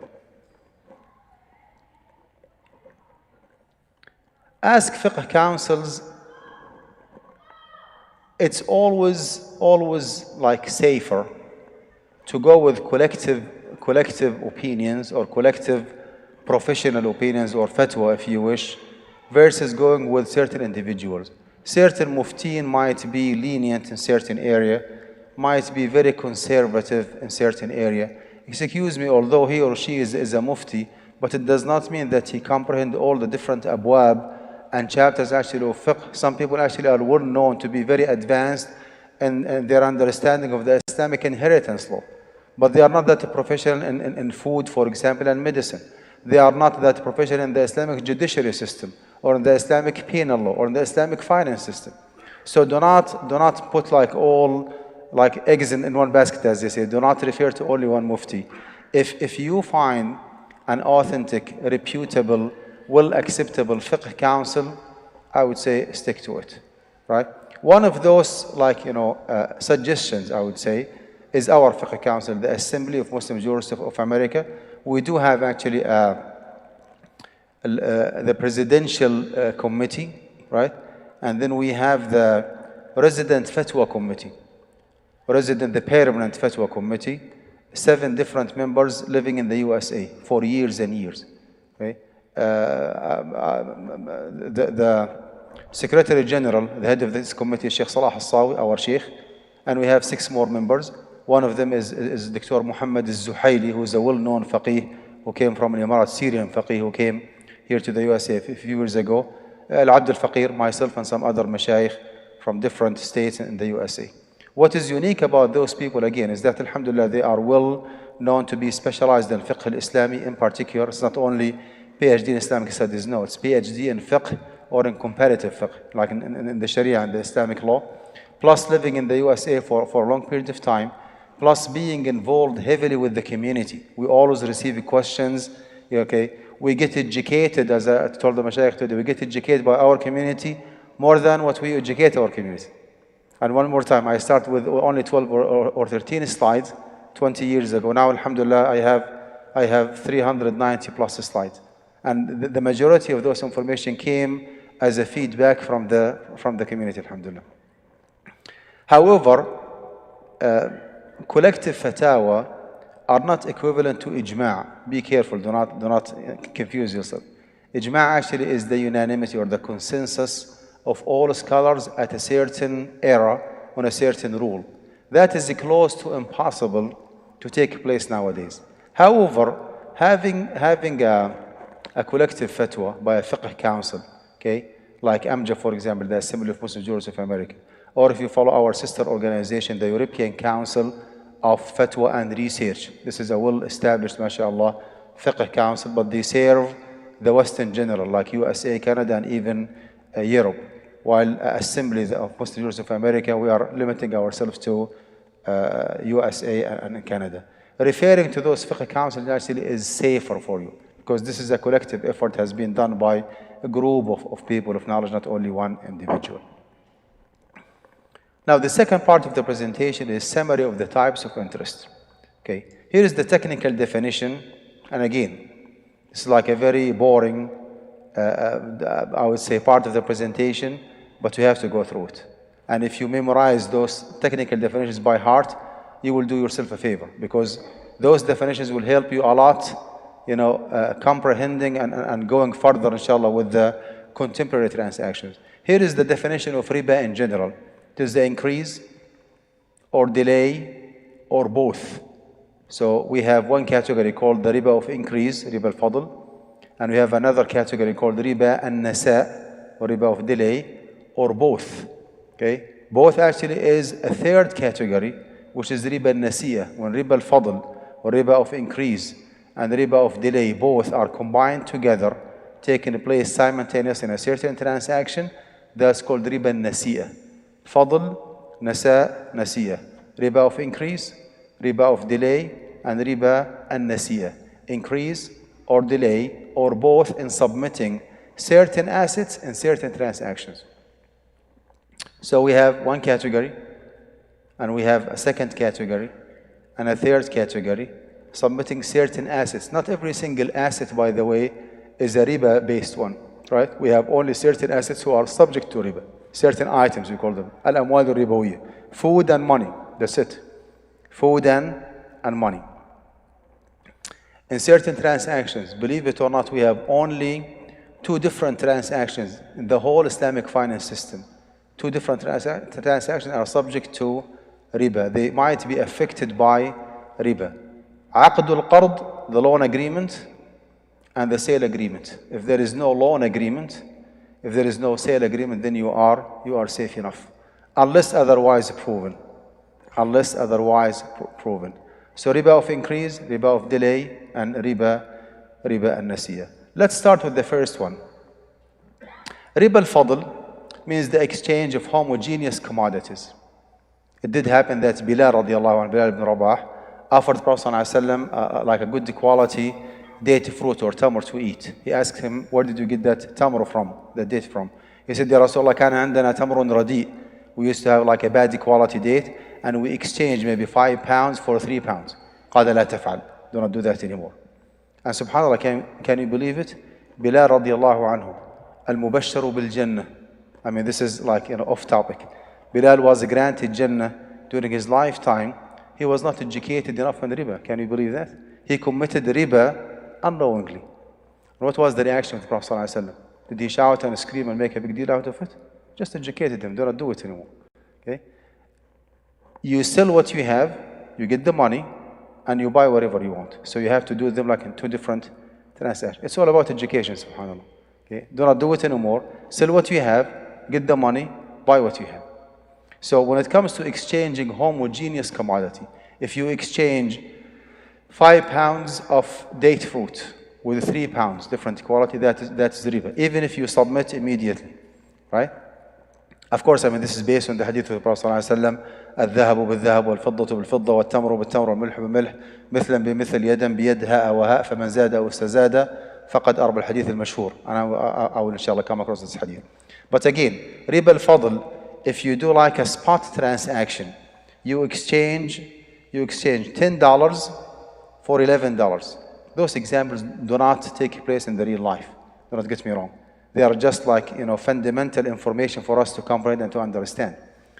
Ask fiqh councils. It's always like safer to go with collective opinions or collective professional opinions or fatwa, if you wish, versus going with certain individuals. Certain muftiin might be lenient in certain area, might be very conservative in certain area. Excuse me, although he or she is a mufti, but it does not mean that he comprehends all the different abwab and chapters actually of fiqh. Some people actually are well known to be very advanced in their understanding of the Islamic inheritance law. But they are not that professional in food, for example, and medicine. They are not that professional in the Islamic judiciary system, or in the Islamic penal law, or in the Islamic finance system. So do not put all eggs in one basket, as they say. Do not refer to only one mufti. If you find an authentic, reputable, well acceptable fiqh council, I would say stick to it. right? One of those, suggestions, I would say, is our Fiqh Council, the Assembly of Muslim Jurists of America. We do have actually the Presidential Committee, right? And then we have the Resident Fatwa Committee, the Permanent Fatwa Committee, 7 different members living in the USA for years and years. Okay? The Secretary General, the head of this committee, Sheikh Salah Al-Sawi, our Sheikh, and we have 6 more members. One of them is Dr. Muhammad Al-Zuhaili, who is a well-known faqih who came from an Emirat, Syrian faqih who came here to the USA a few years ago. Al-Abd al-Faqir, myself, and some other mashayikh from different states in the USA. What is unique about those people, again, is that, alhamdulillah, they are well known to be specialized in fiqh al-Islami in particular. It's not only PhD in Islamic studies, no, it's PhD in fiqh or in comparative fiqh, like in the Sharia and the Islamic law, plus living in the USA for a long period of time, plus being involved heavily with the community. We always receive questions, okay? We get educated, as I told the mashayikh today, we get educated by our community more than what we educate our community. And one more time, I start with only 12 or 13 slides 20 years ago. Now, alhamdulillah, I have 390 plus slides. And the majority of those information came as a feedback from the community, alhamdulillah. However, collective fatawa are not equivalent to ijma'. Be careful, do not confuse yourself. Ijma' actually is the unanimity or the consensus of all scholars at a certain era on a certain rule. That is close to impossible to take place nowadays. However, having a collective fatwa by a fiqh council, okay, like AMJA, for example, the Assembly of Muslim Jurists of America, or if you follow our sister organization, the European Council of Fatwa and Research. This is a well-established, mashallah, fiqh council, but they serve the Western general, like USA, Canada, and even Europe. While Assembly of Muslim Jurists of America, we are limiting ourselves to USA and Canada. Referring to those fiqh councils actually is safer for you, because this is a collective effort has been done by a group of people of knowledge, not only one individual. Now, the second part of the presentation is summary of the types of interest. Okay, here is the technical definition, and again, it's like a very boring, I would say, part of the presentation, but you have to go through it. And if you memorize those technical definitions by heart, you will do yourself a favor, because those definitions will help you a lot, comprehending and going further, inshallah, with the contemporary transactions. Here is the definition of riba in general. It is the increase or delay or both. So we have one category called the riba of increase, riba al-fadl, and we have another category called riba an-nasa, or riba of delay, or both. Okay, both actually is a third category, which is riba an-nasiyah, when riba al-fadl or riba of increase and riba of delay both are combined together, taking place simultaneously in a certain transaction. That's called riba an-nasiyah. Fadl, nasa, nasiyah. Riba of increase, riba of delay, and riba an-nasiyah. Increase or delay or both in submitting certain assets in certain transactions. So we have one category, and we have a second category, and a third category, submitting certain assets. Not every single asset, by the way, is a riba-based one, right? We have only certain assets who are subject to riba. Certain items, we call them al-amwal al-ribawiyya. Food and money, that's it. Food and money. In certain transactions, believe it or not, we have only 2 different transactions in the whole Islamic finance system. 2 different transactions are subject to riba. They might be affected by riba. Aqd al-qard, the loan agreement, and the sale agreement. If there is no loan agreement, if there is no sale agreement, then you are safe enough, unless otherwise proven. Unless otherwise proven. So riba of increase, riba of delay, and riba an-nasiyah. Let's start with the first one. Riba al-fadl means the exchange of homogeneous commodities. It did happen that Bilal radiallahu anhu, Bilal ibn Rabah, offered the Prophet ﷺ like a good quality date fruit or tamr to eat. He asked him, where did you get that tamr from, the date from? He said, Ya Rasulullah, كان عندنا تمر رديء. We used to have like a bad quality date, and we exchanged maybe 5 pounds for 3 pounds. قال لا تفعل. Do not do that anymore. And subhanAllah, can you believe it? Bilal radiallahu anhu, al-mubashsharu bil-jannah. I mean, this is like, off topic. Bilal was granted Jannah during his lifetime. He was not educated enough on riba. Can you believe that? He committed riba unknowingly. What was the reaction of the Prophet ﷺ? Did he shout and scream and make a big deal out of it? Just educated him. Do not do it anymore. Okay? You sell what you have, you get the money, and you buy whatever you want. So you have to do them like in two different transactions. It's all about education, subhanAllah. Okay? Do not do it anymore. Sell what you have, get the money, buy what you have. So when it comes to exchanging homogeneous commodity, if you exchange 5 pounds of date fruit with 3 pounds, different quality, that's riba, even if you submit immediately, right? Of course, I mean, this is based on the hadith of the Prophet ﷺ, الذهب بالذهب والفضة بالفضة والتمر بالتمر والملح بالملح مثلا بمثل يدا بيد هاء وهاء فمن زاد أو استزاد فقد أربى الحديث المشهور. And I will inshallah come across this hadith. But again, riba al-fadl, if you do like a spot transaction, you exchange $10 for $11. Those examples do not take place in the real life. Do not get me wrong. They are just like, fundamental information for us to comprehend and to understand.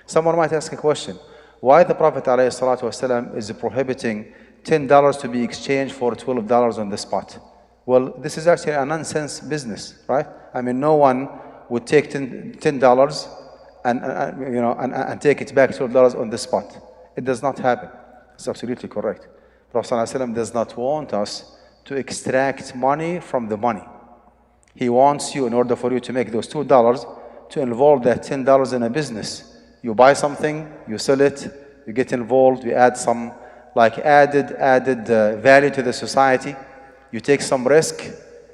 Someone might ask a question. Why the Prophet ﷺ is prohibiting $10 to be exchanged for $12 on the spot? Well, this is actually a nonsense business, right? I mean, no one would take $10 and take it back $12 on the spot. It does not happen. It's absolutely correct. Prophet ﷺ does not want us to extract money from the money. He wants you, in order for you to make those $2, to involve that $10 in a business. You buy something, you sell it, you get involved, you add some like added value to the society. You take some risk,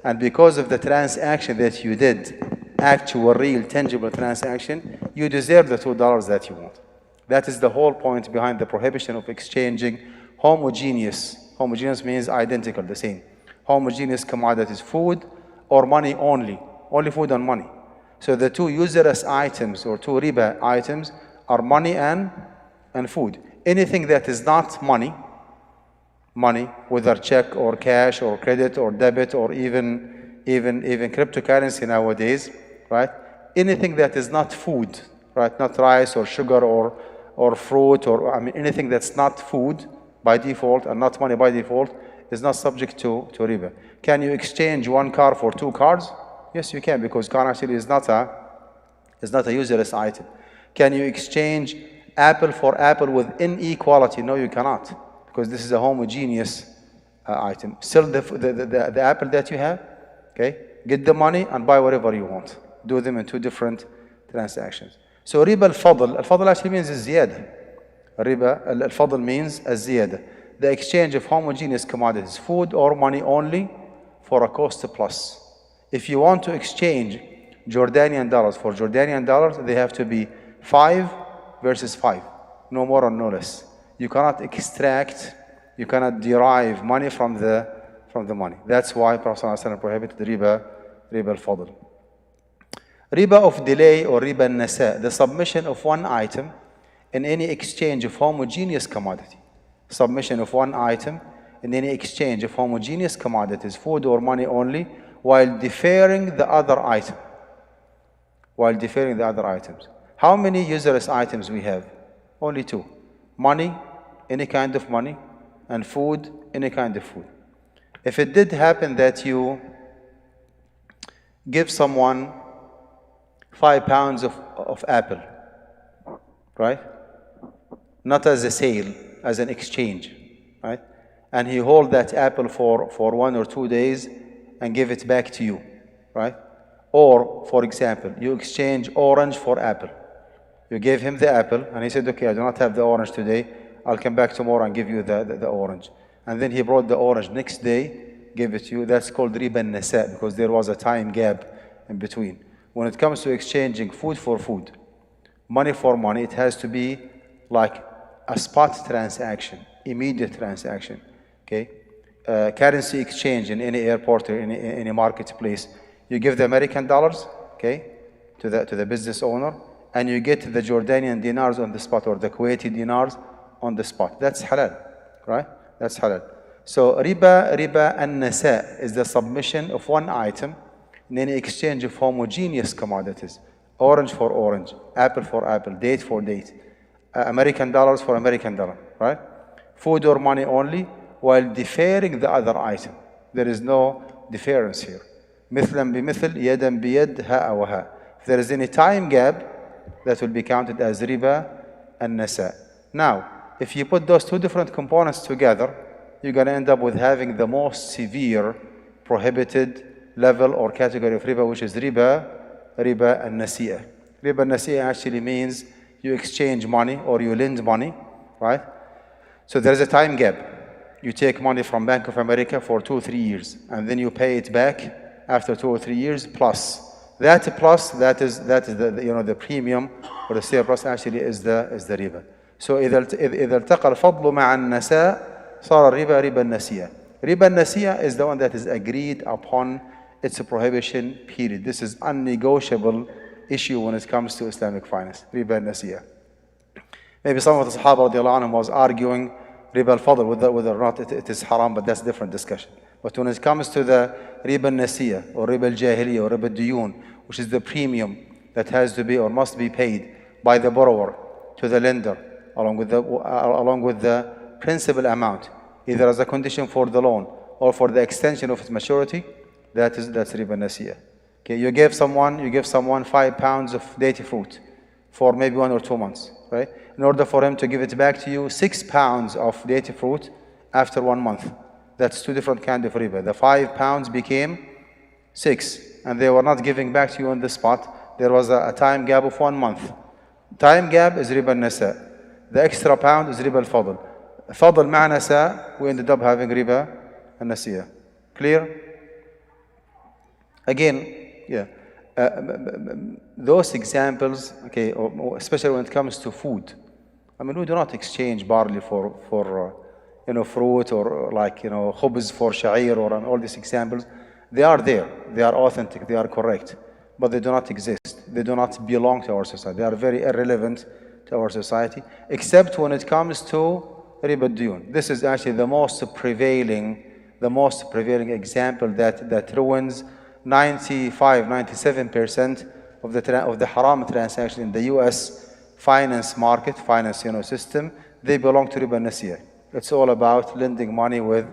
and because of the transaction that you did, actual, real, tangible transaction, you deserve the $2 that you want. That is the whole point behind the prohibition of exchanging homogeneous. Homogeneous means identical, the same. Homogeneous commodities, food or money only. Only food and money. So the two usurious items or two riba items are money and food. Anything that is not money, whether check or cash or credit or debit or even cryptocurrency nowadays, right? Anything that is not food, right? Not rice or sugar or fruit or anything that's not food by default and not money by default is not subject to riba. Can you exchange one car for 2 cars? Yes, you can, because car actually is not a usurious item. Can you exchange apple for apple with inequality? No, you cannot, because this is a homogeneous item. Sell the apple that you have, okay? Get the money and buy whatever you want. Do them in 2 different transactions. So riba al-fadl actually means ziyada. Riba al-fadl means ziyada. The exchange of homogeneous commodities, food or money only, for a cost plus. If you want to exchange Jordanian dollars for Jordanian dollars, they have to be 5 versus 5, no more and no less. You cannot extract, you cannot derive money from the money. That's why Prophet ﷺ prohibited riba al-fadl. Riba of delay or riba al-nasa, the submission of one item in any exchange of homogeneous commodity. Submission of one item in any exchange of homogeneous commodities, food or money only, while deferring the other item. While deferring the other items. How many usurious items we have? Only 2. Money, any kind of money, and food, any kind of food. If it did happen that you give someone 5 pounds of apple, right? Not as a sale, as an exchange, right? And he hold that apple for 1 or 2 days and give it back to you, right? Or, for example, you exchange orange for apple. You gave him the apple, and he said, okay, I do not have the orange today. I'll come back tomorrow and give you the orange. And then he brought the orange next day, gave it to you. That's called riba al-nasa, because there was a time gap in between. When it comes to exchanging food for food, money for money, it has to be like a spot transaction, immediate transaction, okay? Currency exchange in any airport or in any marketplace. You give the American dollars, okay? to the business owner, and you get the Jordanian dinars on the spot or the Kuwaiti dinars on the spot. That's halal, right? That's halal. So riba an-nasa is the submission of one item in any exchange of homogeneous commodities. Orange for orange, apple for apple, date for date, American dollars for American dollar, right? Food or money only, while deferring the other item. There is no difference here. مثلا بمثل يدا بيد ها وها. If there is any time gap, that will be counted as riba an-nasa. Now, if you put those two different components together, you're going to end up with having the most severe prohibited level or category of riba, which is riba an-nasi'ah. Riba an-nasi'ah actually means you exchange money or you lend money, right? So there is a time gap. You take money from Bank of America for 2-3 years, and then you pay it back after 2 or 3 years plus. That is the premium or the sale price actually is the riba. So إذا التقى الفضل مع النساء صار الربا ربا النسيئة. Riba النسيئة is the one that is agreed upon its prohibition period. This is unnegotiable issue when it comes to Islamic finance. Riba النسيئة. Maybe some of the Sahaba radiallahu anhum was arguing riba al-fadl, whether or not it is haram, but that's a different discussion. But when it comes to the riba al-nasiya or riba al-jahiliya or riba al-diyun, which is the premium that has to be or must be paid by the borrower to the lender along with the principal amount, either as a condition for the loan or for the extension of its maturity, that's riba al-nasiya. Okay, you give someone 5 pounds of daty fruit for maybe 1 or 2 months, right? In order for him to give it back to you, 6 pounds of daty fruit after 1 month. That's 2 different kinds of riba. The 5 pounds became 6, and they were not giving back to you on the spot. There was a time gap of 1 month. Time gap is riba al-nasa. The extra pound is riba al-fadl. Fadl ma'a nasa, we ended up having riba al-nasiya. Clear? Again, yeah. Those examples, okay, especially when it comes to food. I mean, we do not exchange barley for fruit or khubz for sha'ir or all these examples. They are there. They are authentic. They are correct. But they do not exist. They do not belong to our society. They are very irrelevant to our society, except when it comes to riba al-diyun. This is actually the most prevailing example that ruins 95-97% of the haram transaction in the U.S. finance system. They belong to riba al-nasiya. It's all about lending money with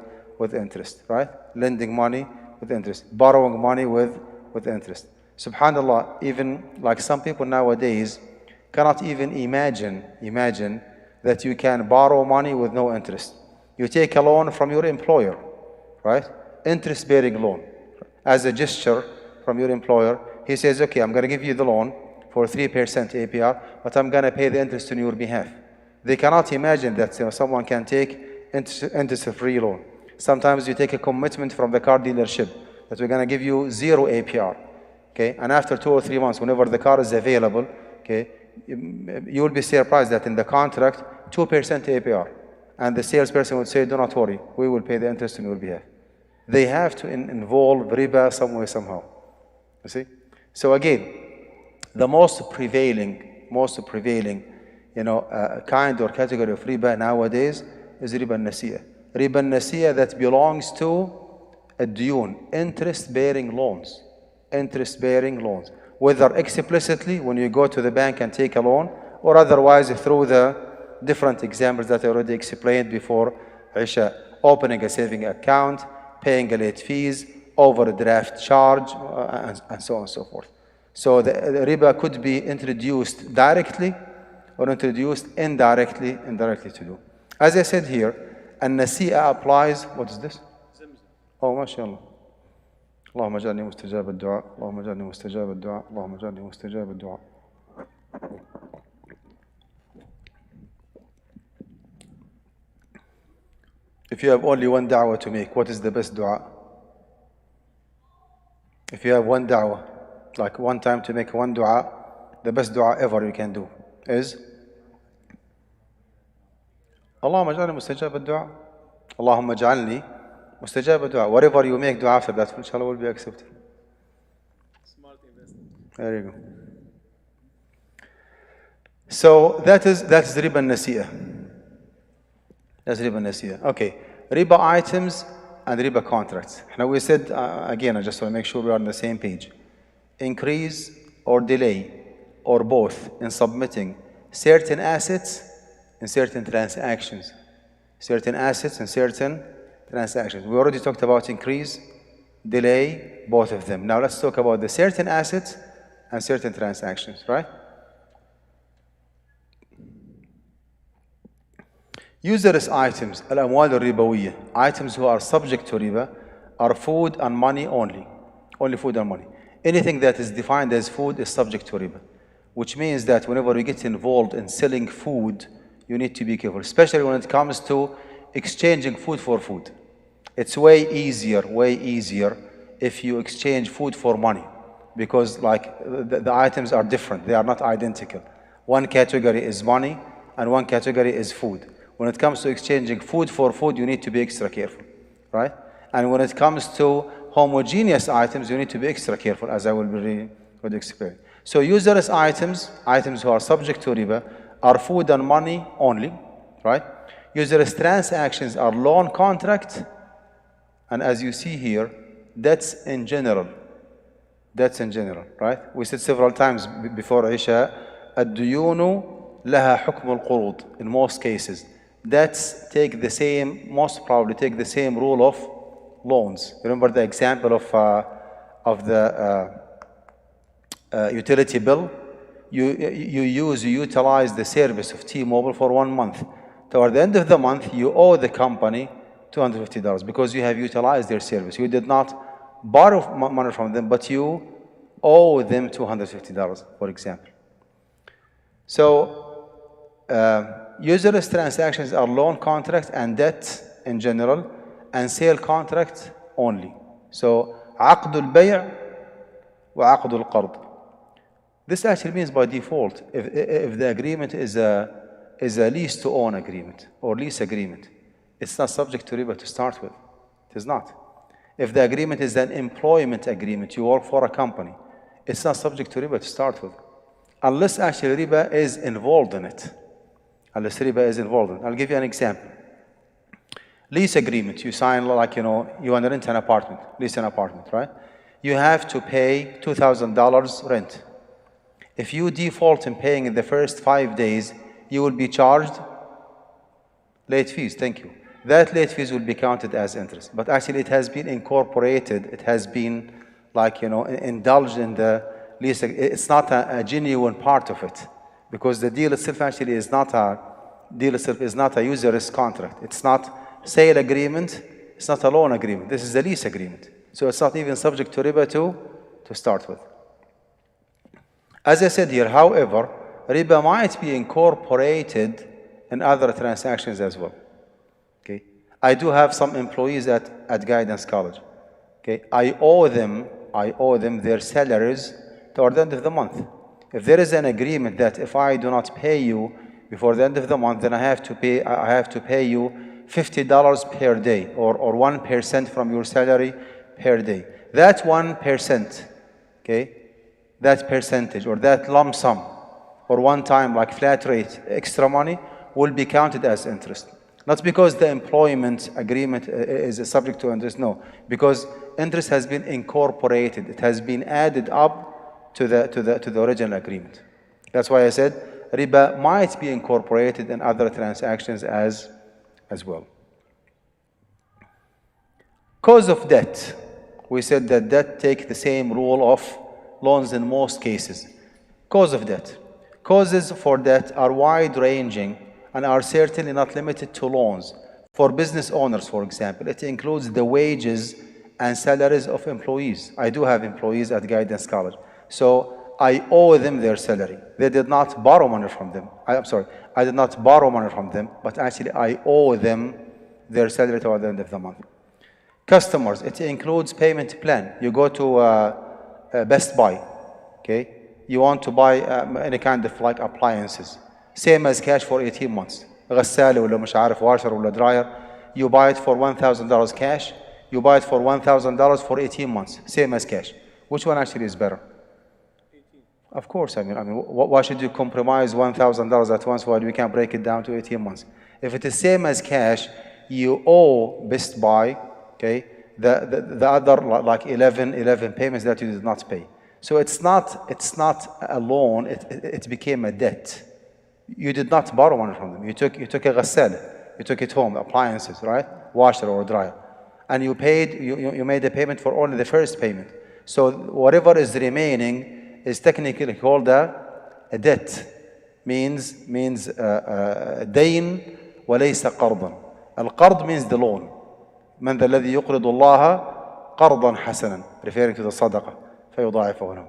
interest, right? Lending money with interest, borrowing money with interest. Subhanallah, even like some people nowadays cannot even imagine that you can borrow money with no interest. You take a loan from your employer, right? Interest-bearing loan. As a gesture from your employer, he says, okay, I'm going to give you the loan for 3% APR, but I'm going to pay the interest on your behalf. They cannot imagine that someone can take interest-free loan. Sometimes you take a commitment from the car dealership that we're going to give you 0 APR. Okay? And after 2 or 3 months, whenever the car is available, okay, you will be surprised that in the contract, 2% APR. And the salesperson would say, do not worry, we will pay the interest on your behalf. They have to involve riba some way, somehow. You see? So again, the most prevailing kind or category of riba nowadays is riba al-nasiya. Riba al-nasiya that belongs to ad-diyun, interest-bearing loans. Interest-bearing loans. Whether explicitly when you go to the bank and take a loan, or otherwise through the different examples that I already explained before Isha, opening a saving account, paying a late fees, overdraft charge, and so on and so forth. So the riba could be introduced directly or introduced indirectly to do. As I said here, an-nasi'a applies, what is this? Oh, mashallah. اللهم اجعلني مستجاب الدعاء اللهم اجعلني مستجاب الدعاء اللهم اجعلني مستجاب الدعاء. If you have only one da'wah to make, what is the best dua? If you have one da'wah, like one time to make one dua, the best dua ever you can do is اللهم اجعلني مستجاب الدعاء اللهم اجعلني مستجاب الدعاء. Whatever you make dua after that, inshallah, will be accepted. Smart investment. There you go. So that's riba nasi'ah. That's riba nasi'ah. Okay, riba items and riba contracts. Now we said, again, I just want to make sure we are on the same page. Increase or delay or both in submitting certain assets and certain transactions. Certain assets and certain transactions. We already talked about increase, delay, both of them. Now let's talk about the certain assets and certain transactions, right? Users items, al-amwal al-ribawiyya, items who are subject to riba, are food and money only. Only food and money. Anything that is defined as food is subject to riba. Which means that whenever you get involved in selling food, you need to be careful, especially when it comes to exchanging food for food. It's way easier if you exchange food for money, because like the items are different, they are not identical. One category is money and one category is food. When it comes to exchanging food for food, you need to be extra careful, right? And when it comes to homogeneous items, you need to be extra careful, as I will be explaining. So users items, items who are subject to riba, are food and money only, right? Users transactions are loan contract, and as you see here, debts in general. Debts in general, right? We said several times before Isha, الديون لها حكم القروض. In most cases, debts take the same, most probably take the same rule of loans. Remember the example of the utility bill? You utilize the service of T-Mobile for 1 month. Toward the end of the month, you owe the company $250 because you have utilized their service. You did not borrow money from them, but you owe them $250, for example. So, users transactions are loan contract and debt in general, and sale contract only. So, عقد البيع وعقد القرض. This actually means by default, if the agreement is a lease to own agreement or lease agreement, it's not subject to riba to start with. It is not. If the agreement is an employment agreement, you work for a company, it's not subject to riba to start with. Unless actually riba is involved in it. Unless riba is involved in it. I'll give you an example. Lease agreement, you sign like, you want to rent an apartment, lease an apartment, right? You have to pay $2,000 rent. If you default in paying in the first 5 days, you will be charged late fees. Thank you. That late fees will be counted as interest. But actually it has been incorporated, it has been like, indulged in the lease. It's not a genuine part of it, because the deal itself actually is not a user's contract. It's not sale agreement, it's not a loan agreement. This is a lease agreement. So it's not even subject to riba to start with. As I said here, however, riba might be incorporated in other transactions as well. Okay, I do have some employees at Guidance College. Okay, I owe them their salaries toward the end of the month. If there is an agreement that if I do not pay you before the end of the month, then I have to pay you $50 per day, or 1% from your salary per day. That 1%, okay, that percentage or that lump sum or one time like flat rate extra money will be counted as interest. Not because the employment agreement is subject to interest, no, because interest has been incorporated. It has been added up to the original agreement. That's why I said riba might be incorporated in other transactions as well. Cause of debt. We said that debt takes the same rule of loans in most cases. Cause of debt. Causes for debt are wide-ranging and are certainly not limited to loans. For business owners, for example, it includes the wages and salaries of employees. I do have employees at Guidance College. So I owe them their salary. They did not borrow money from them. I did not borrow money from them, but actually I owe them their salary toward the end of the month. Customers, it includes payment plan. You go to Best Buy, okay? You want to buy any kind of like appliances. Same as cash for 18 months. غسالة ولا مش عارف washer ولا dryer. You buy it for $1,000 cash. You buy it for $1,000 for 18 months. Same as cash. Which one actually is better? Of course, why should you compromise $1,000 at once while we can break it down to 18 months? If it is same as cash, you owe Best Buy, okay, the other like 11 payments that you did not pay. So it's not a loan, it became a debt. You did not borrow money from them. You took a ghassala, you took it home, appliances, right? Washer or dryer. And you paid, you made a payment for only the first payment. So whatever is remaining is technically called a debt. Means دين وليس قرضا. القرض means the loan. من ذا الذي يقرض الله قرضا حسنا, referring to the صدقة فيضاعفه له.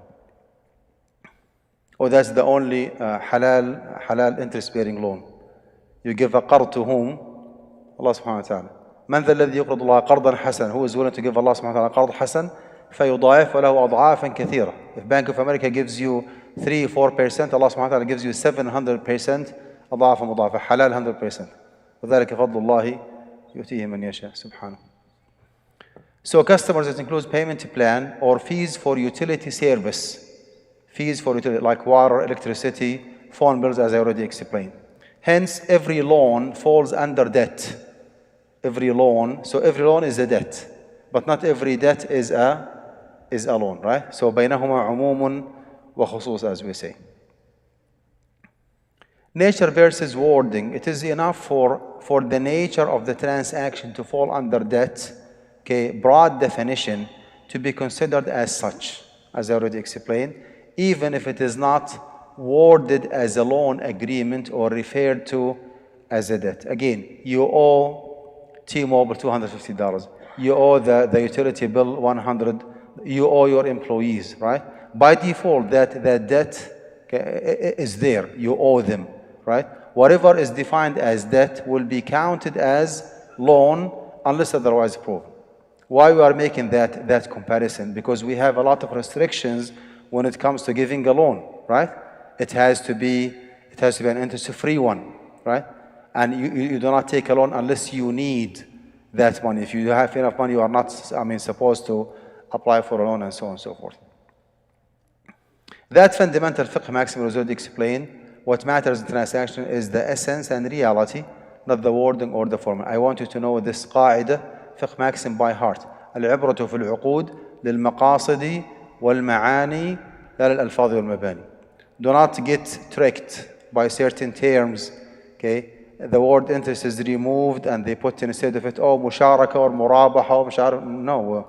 Oh, that's the only halal interest-bearing loan. You give a qard to whom? Allah subhanahu wa ta'ala. من ذا الذي يقرض الله قرضا حسنا. Who is willing to give Allah subhanahu wa ta'ala قرض حسن فيضاعف له أضعافا كثيرة. If Bank of America gives you 3-4%, Allah subhanahu wa ta'ala gives you 700% أضعافا مضاعفة. حلال 100%. وذلك فضل الله يؤتيه من يشاء سبحانه. So customers, it includes payment plan or fees for utility service. Fees for utility like water, electricity, phone bills, as I already explained. Hence, every loan falls under debt. Every loan, so every loan is a debt, but not every debt is a loan, right? So بينهما عموم وخصوص, as we say. Nature versus wording. It is enough for the nature of the transaction to fall under debt, okay, broad definition, to be considered as such, as I already explained, even if it is not worded as a loan agreement or referred to as a debt. Again, you owe T-Mobile $250. You owe the utility bill $100. You owe your employees, right? By default, that debt, okay, is there. You owe them, right? Whatever is defined as debt will be counted as loan unless otherwise proven. Why we are making that comparison? Because we have a lot of restrictions when it comes to giving a loan, right? It has to be an interest-free one, right? And you do not take a loan unless you need that money. If you have enough money, you are not, supposed to apply for a loan and so on and so forth. That fundamental fiqh maxim was already explained. What matters in transaction is the essence and reality, not the wording or the form. I want you to know this قاعدة fiqh maxim by heart. العبرة في العقود للمقاصد والمعاني لا للألفاظ والمباني. Do not get tricked by certain terms, okay? The word interest is removed and they put instead of it, musharaka or murabaha or musharaka. No,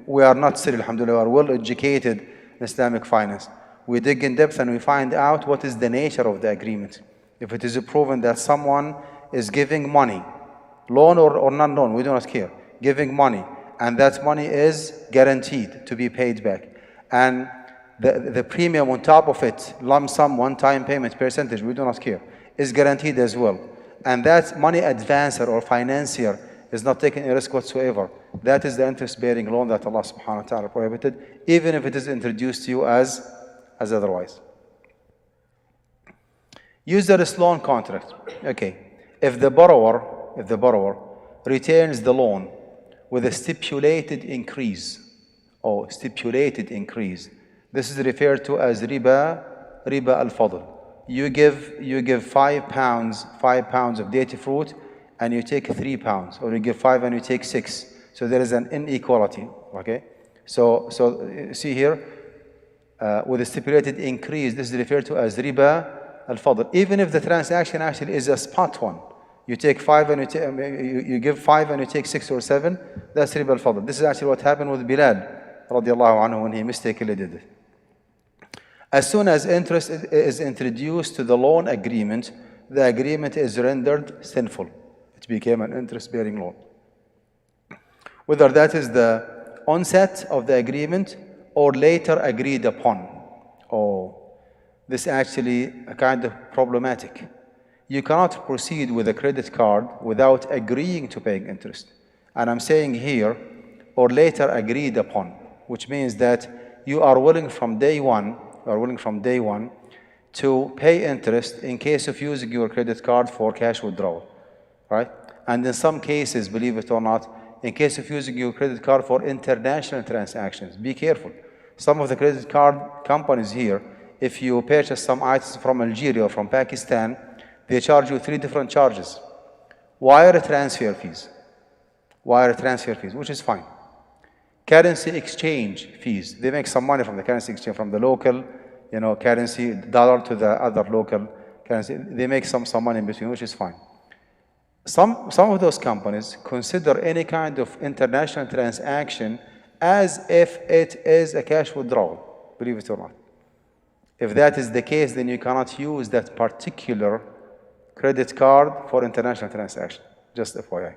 we are not silly, alhamdulillah. We are well educated in Islamic finance. We dig in depth and we find out what is the nature of the agreement. If it is proven that someone is giving money, loan or non-loan, we do not care, giving money, and that money is guaranteed to be paid back. And the premium on top of it, lump sum, one-time payment percentage, we do not care, is guaranteed as well. And that money advancer or financier is not taking a risk whatsoever. That is the interest-bearing loan that Allah subhanahu wa ta'ala prohibited, even if it is introduced to you as otherwise. User-less loan contract. Okay. If the borrower returns the loan with a stipulated increase, this is referred to as riba al-fadl. You give 5 pounds of dated fruit and you take 3 pounds, or you give 5 and you take 6. So there is an inequality, okay? So see here, with a stipulated increase, this is referred to as riba al-fadl. Even if the transaction actually is a spot one, you take 5 and you give 5 and you take 6 or 7, that's riba al-fadl. This is actually what happened with Bilal radiallahu anhu when he mistakenly did it. As soon as interest is introduced to the loan agreement, the agreement is rendered sinful. It became an interest-bearing loan. Whether that is the onset of the agreement or later agreed upon. This is actually kind of problematic. You cannot proceed with a credit card without agreeing to paying interest. And I'm saying here, or later agreed upon, which means that you are willing from day one to pay interest in case of using your credit card for cash withdrawal, right? And in some cases, believe it or not, in case of using your credit card for international transactions, be careful. Some of the credit card companies here, if you purchase some items from Algeria or from Pakistan, they charge you 3 different charges. Wire transfer fees, which is fine. Currency exchange fees, they make some money from the currency exchange, from the local, currency, dollar to the other local currency. They make some money in between, which is fine. Some of those companies consider any kind of international transaction as if it is a cash withdrawal, believe it or not. If that is the case, then you cannot use that particular credit card for international transaction, just FYI.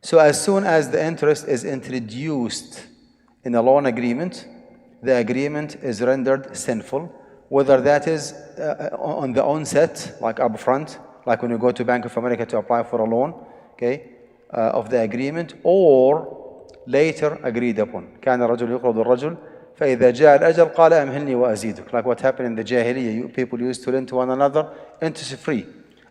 So as soon as the interest is introduced in a loan agreement, the agreement is rendered sinful, whether that is on the onset, like upfront, like when you go to Bank of America to apply for a loan, of the agreement, or later agreed upon. كان الرجل يقرض الرجل فإذا جاء الأجل قال أمهلني وأزيدك. Like what happened in the Jahiliyyah, people used to lend to one another interest-free.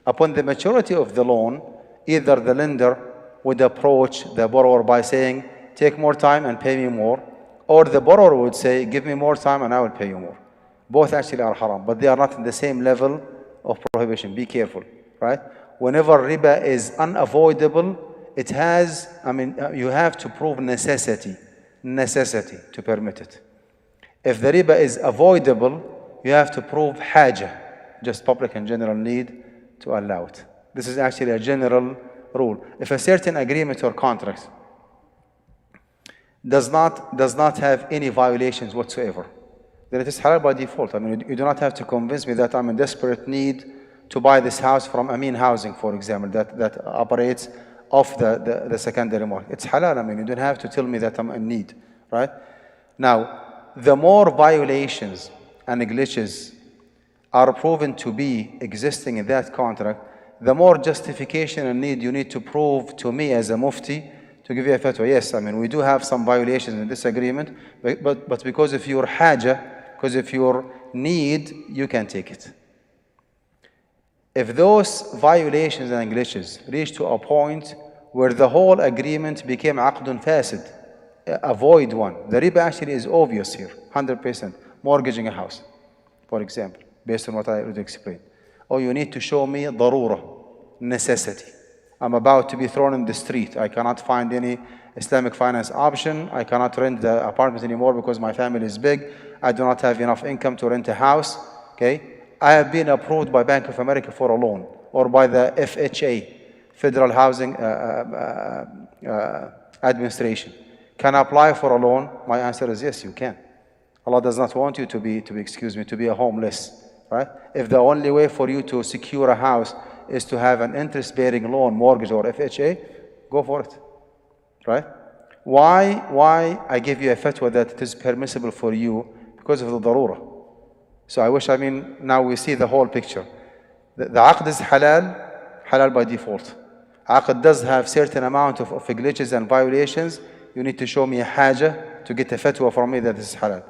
Upon the maturity of the loan, either the lender would approach the borrower by saying, take more time and pay me more, or the borrower would say, give me more time and I will pay you more. Both actually are haram, but they are not in the same level of prohibition. Be careful, right? Whenever riba is unavoidable, it has, you have to prove necessity to permit it. If the riba is avoidable, you have to prove haja, just public and general need to allow it. This is actually a general rule. If a certain agreement or contract does not have any violations whatsoever, then it is halal by default. You do not have to convince me that I'm in desperate need to buy this house from Amin Housing, for example, that operates off the secondary market. It's halal. You don't have to tell me that I'm in need, right? Now, the more violations and glitches are proven to be existing in that contract, the more justification and need you need to prove to me as a mufti to give you a fatwa. Yes, we do have some violations in this agreement, but because of your haja, because of your need, you can take it. If those violations and glitches reach to a point where the whole agreement became aqdun fasid, avoid one. The riba actually is obvious here, 100%. Mortgaging a house, for example, based on what I already explained. Or you need to show me darura, necessity. I'm about to be thrown in the street. I cannot find any Islamic finance option. I cannot rent the apartment anymore because my family is big. I do not have enough income to rent a house. I have been approved by Bank of America for a loan, or by the FHA, Federal Housing Administration. Can I apply for a loan? My answer is yes, you can. Allah does not want you to be a homeless, right? If the only way for you to secure a house is to have an interest-bearing loan, mortgage, or FHA, go for it, right? Why I give you a fatwa that it is permissible for you? Because of the darura. So I wish, now we see the whole picture. The aqd is halal by default. Aqd does have certain amount of glitches and violations. You need to show me a haja to get a fatwa from me that this is halal.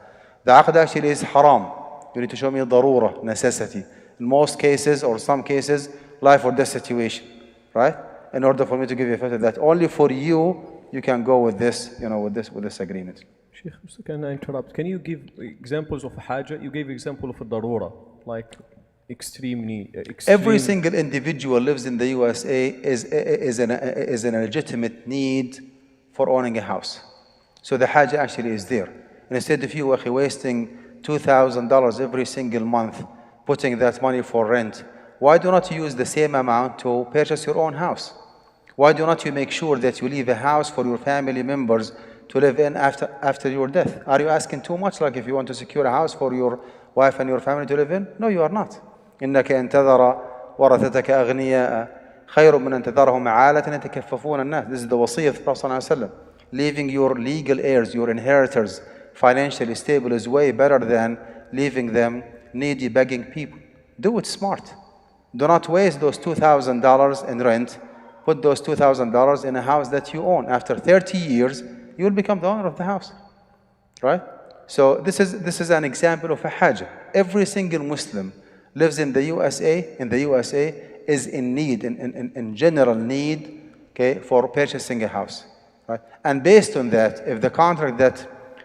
The aqd actually is haram. You need to show me a darura, necessity. In most cases, or some cases, life or death situation, right? In order for me to give you a fatwa that only for you can go with this, with this agreement. Sheikh, can I interrupt? Can you give examples of haja? You gave example of a darura, like extreme need. Every single individual lives in the USA is a legitimate need for owning a house. So the haja actually is there. And instead of you wasting $2,000 every single month, putting that money for rent, why do not you use the same amount to purchase your own house? Why do not you make sure that you leave a house for your family members to live in after your death? Are you asking too much? Like if you want to secure a house for your wife and your family to live in? No, you are not. إنك إن تذر ورثتك أغنياء خير من أن تذرهم عالة يتكففون الناس. This is the wasiyah of the Prophet ﷺ. Leaving your legal heirs, your inheritors, financially stable is way better than leaving them needy, begging people. Do it smart. Do not waste those $2,000 in rent. Put those $2,000 in a house that you own. After 30 years, you will become the owner of the house, right? So this is an example of a haja. Every single Muslim lives in the USA. Is in need, in general need, for purchasing a house, right? And based on that, if the contract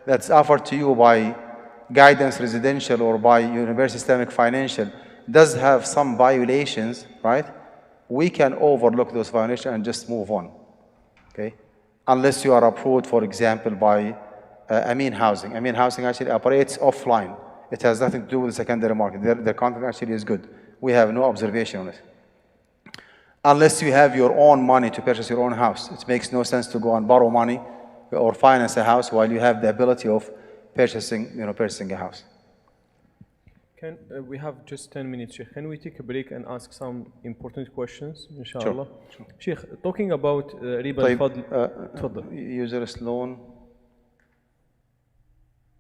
that's offered to you by Guidance Residential or by University Islamic Financial does have some violations, right? We can overlook those violations and just move on, okay? Unless you are approved, for example, by Amin Housing. Amin Housing actually operates offline. It has nothing to do with the secondary market. Their content actually is good. We have no observation on it. Unless you have your own money to purchase your own house. It makes no sense to go and borrow money or finance a house while you have the ability of purchasing a house. Can we have just 10 minutes, Sheikh? Can we take a break and ask some important questions, inshallah? Sure. Sheikh, talking about riba طيب, al-fadl, تفضل. user's loan.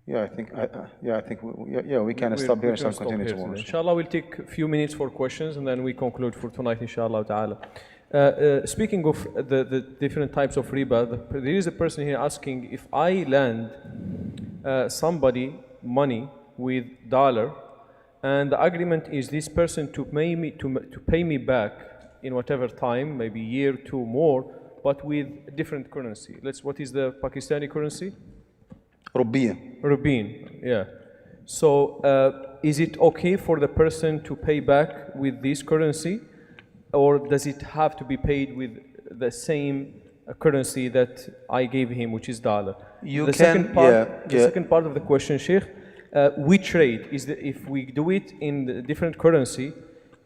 Yeah, I think we can stop here and continue tomorrow. Inshallah, we'll take a few minutes for questions and then we conclude for tonight, inshallah ta'ala. Speaking of the different types of riba, there is a person here asking if I lend somebody money with dollar, and the agreement is this person to pay me back in whatever time, maybe a year, two more, but with different currency. What is the Pakistani currency? Rupee, yeah. So is it okay for the person to pay back with this currency, or does it have to be paid with the same currency that I gave him, which is dollar? The second part of the question, Sheikh, we trade. If we do it in the different currency,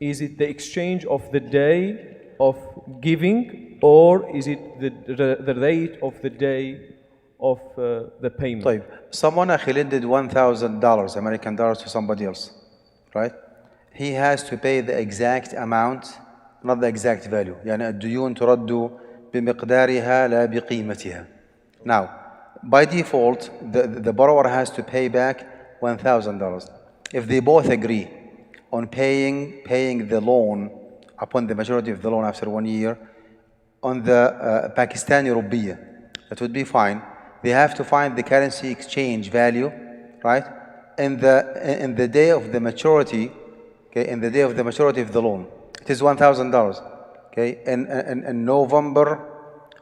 is it the exchange of the day of giving, or is it the rate of the day of the payment? طيب. Someone actually lended $1,000 American dollars to somebody else, right? He has to pay the exact amount, not the exact value. يعني الديون ترد بمقدارها لا بقيمتها. Now, by default, the borrower has to pay back $1,000. If they both agree on paying the loan upon the maturity of the loan after 1 year on the Pakistani rupiah, that would be fine. They have to find the currency exchange value, right? In the day of the maturity, okay, in the day of the maturity of the loan. It is $1,000, okay? In November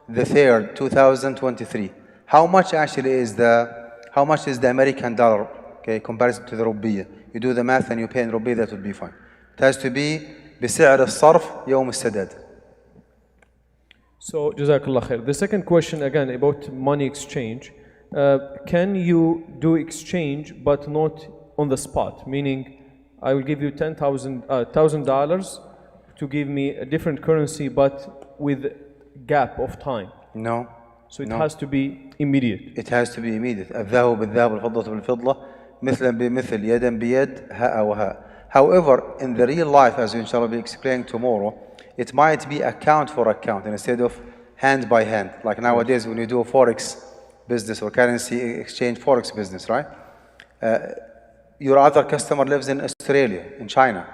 the 3rd, 2023. How much is the American dollar, okay, comparison to the rupiah? You do the math and you pay in rupiah, that would be fine. It has to be بسعر الصرف يوم السداد. So, Jazakallah khair. The second question, again, about money exchange. Can you do exchange but not on the spot? Meaning, I will give you $1,000 to give me a different currency but with gap of time. No. So it has to be immediate. It has to be immediate. الذهب بالذهب والفضة بالفضة مثلا بمثل يدا بيد هاء وهاء. However, in the real life, as inshallah will be explained tomorrow, it might be account for account instead of hand by hand. Like nowadays when you do a forex business or currency exchange forex business, right? Your other customer lives in Australia, in China.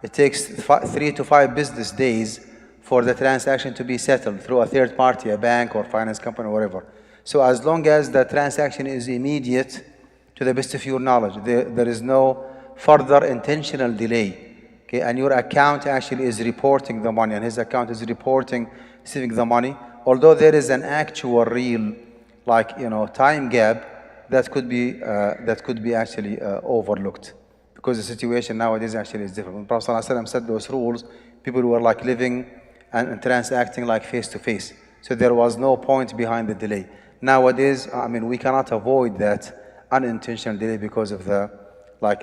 It takes 3 to 5 business days for the transaction to be settled through a third party, a bank or finance company or whatever. So as long as the transaction is immediate, to the best of your knowledge, there is no further intentional delay. Okay, and your account actually is reporting the money, and his account is reporting receiving the money. Although there is an actual real, time gap that could be actually overlooked, because the situation nowadays actually is different. When Prophet ﷺ said those rules, people were living and transacting face to face. So there was no point behind the delay. Nowadays, we cannot avoid that unintentional delay because of the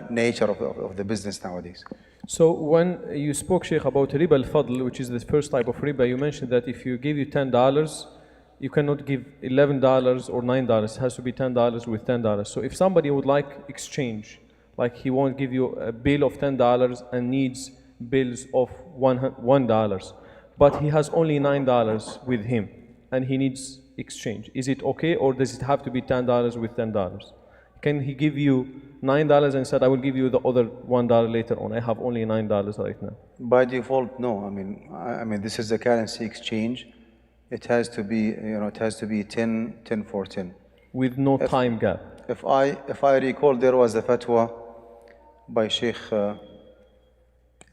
nature of the business nowadays. So when you spoke, Sheikh, about riba al-fadl, which is the first type of riba, you mentioned that if you give you $10, you cannot give $11 or $9. It has to be $10 with $10. So if somebody would like exchange, he won't give you a bill of $10 and needs bills of $1, but he has only $9 with him and he needs exchange. Is it okay, or does it have to be $10 with $10? Can he give you $9 and said, I will give you the other $1 later on? I have only $9 right now. By default, no. This is a currency exchange. It has to be, 10 for 10. With no time gap. If I recall, there was a fatwa by Sheikh Ibn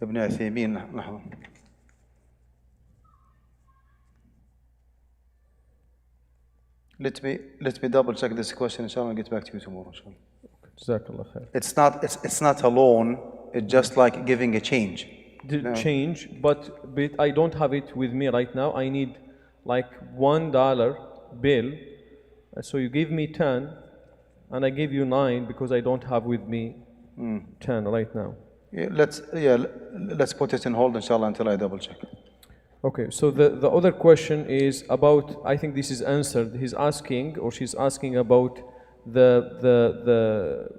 Uthaymeen. Let me double check this question, inshallah, and get back to you tomorrow, inshallah. Jazakallah khair. It's not a loan. It's just like giving a change. The change, but I don't have it with me right now. I need like $1 bill. So you give me 10, and I give you 9 because I don't have with me 10 right now. Yeah, let's put it in hold, inshallah, until I double check. Okay, so the other question is about, I think this is answered. He's asking, or she's asking about the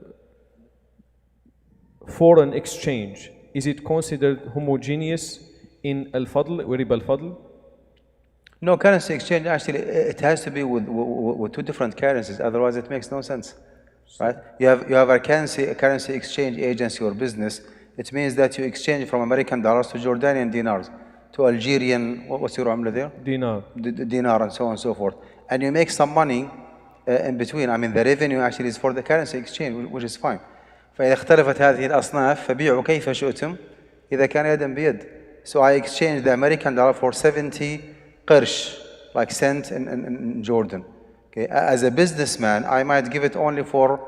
foreign exchange. Is it considered homogeneous in al-fadl, RIBA al-fadl? No, currency exchange, actually, it has to be with two different currencies, otherwise it makes no sense, right? You have a currency exchange agency or business. It means that you exchange from American dollars to Jordanian dinars, to Algerian, what's your amla there? Dinar. Dinar, and so on and so forth. And you make some money in between. I mean, the revenue actually is for the currency exchange, which is fine. فإذا اختلفت هذه الأصناف فبيعوا كيف شئتم إذا كان يدا بيد. So I exchanged the American dollar for 70 قرش, like cent in Jordan. Okay, as a businessman, I might give it only for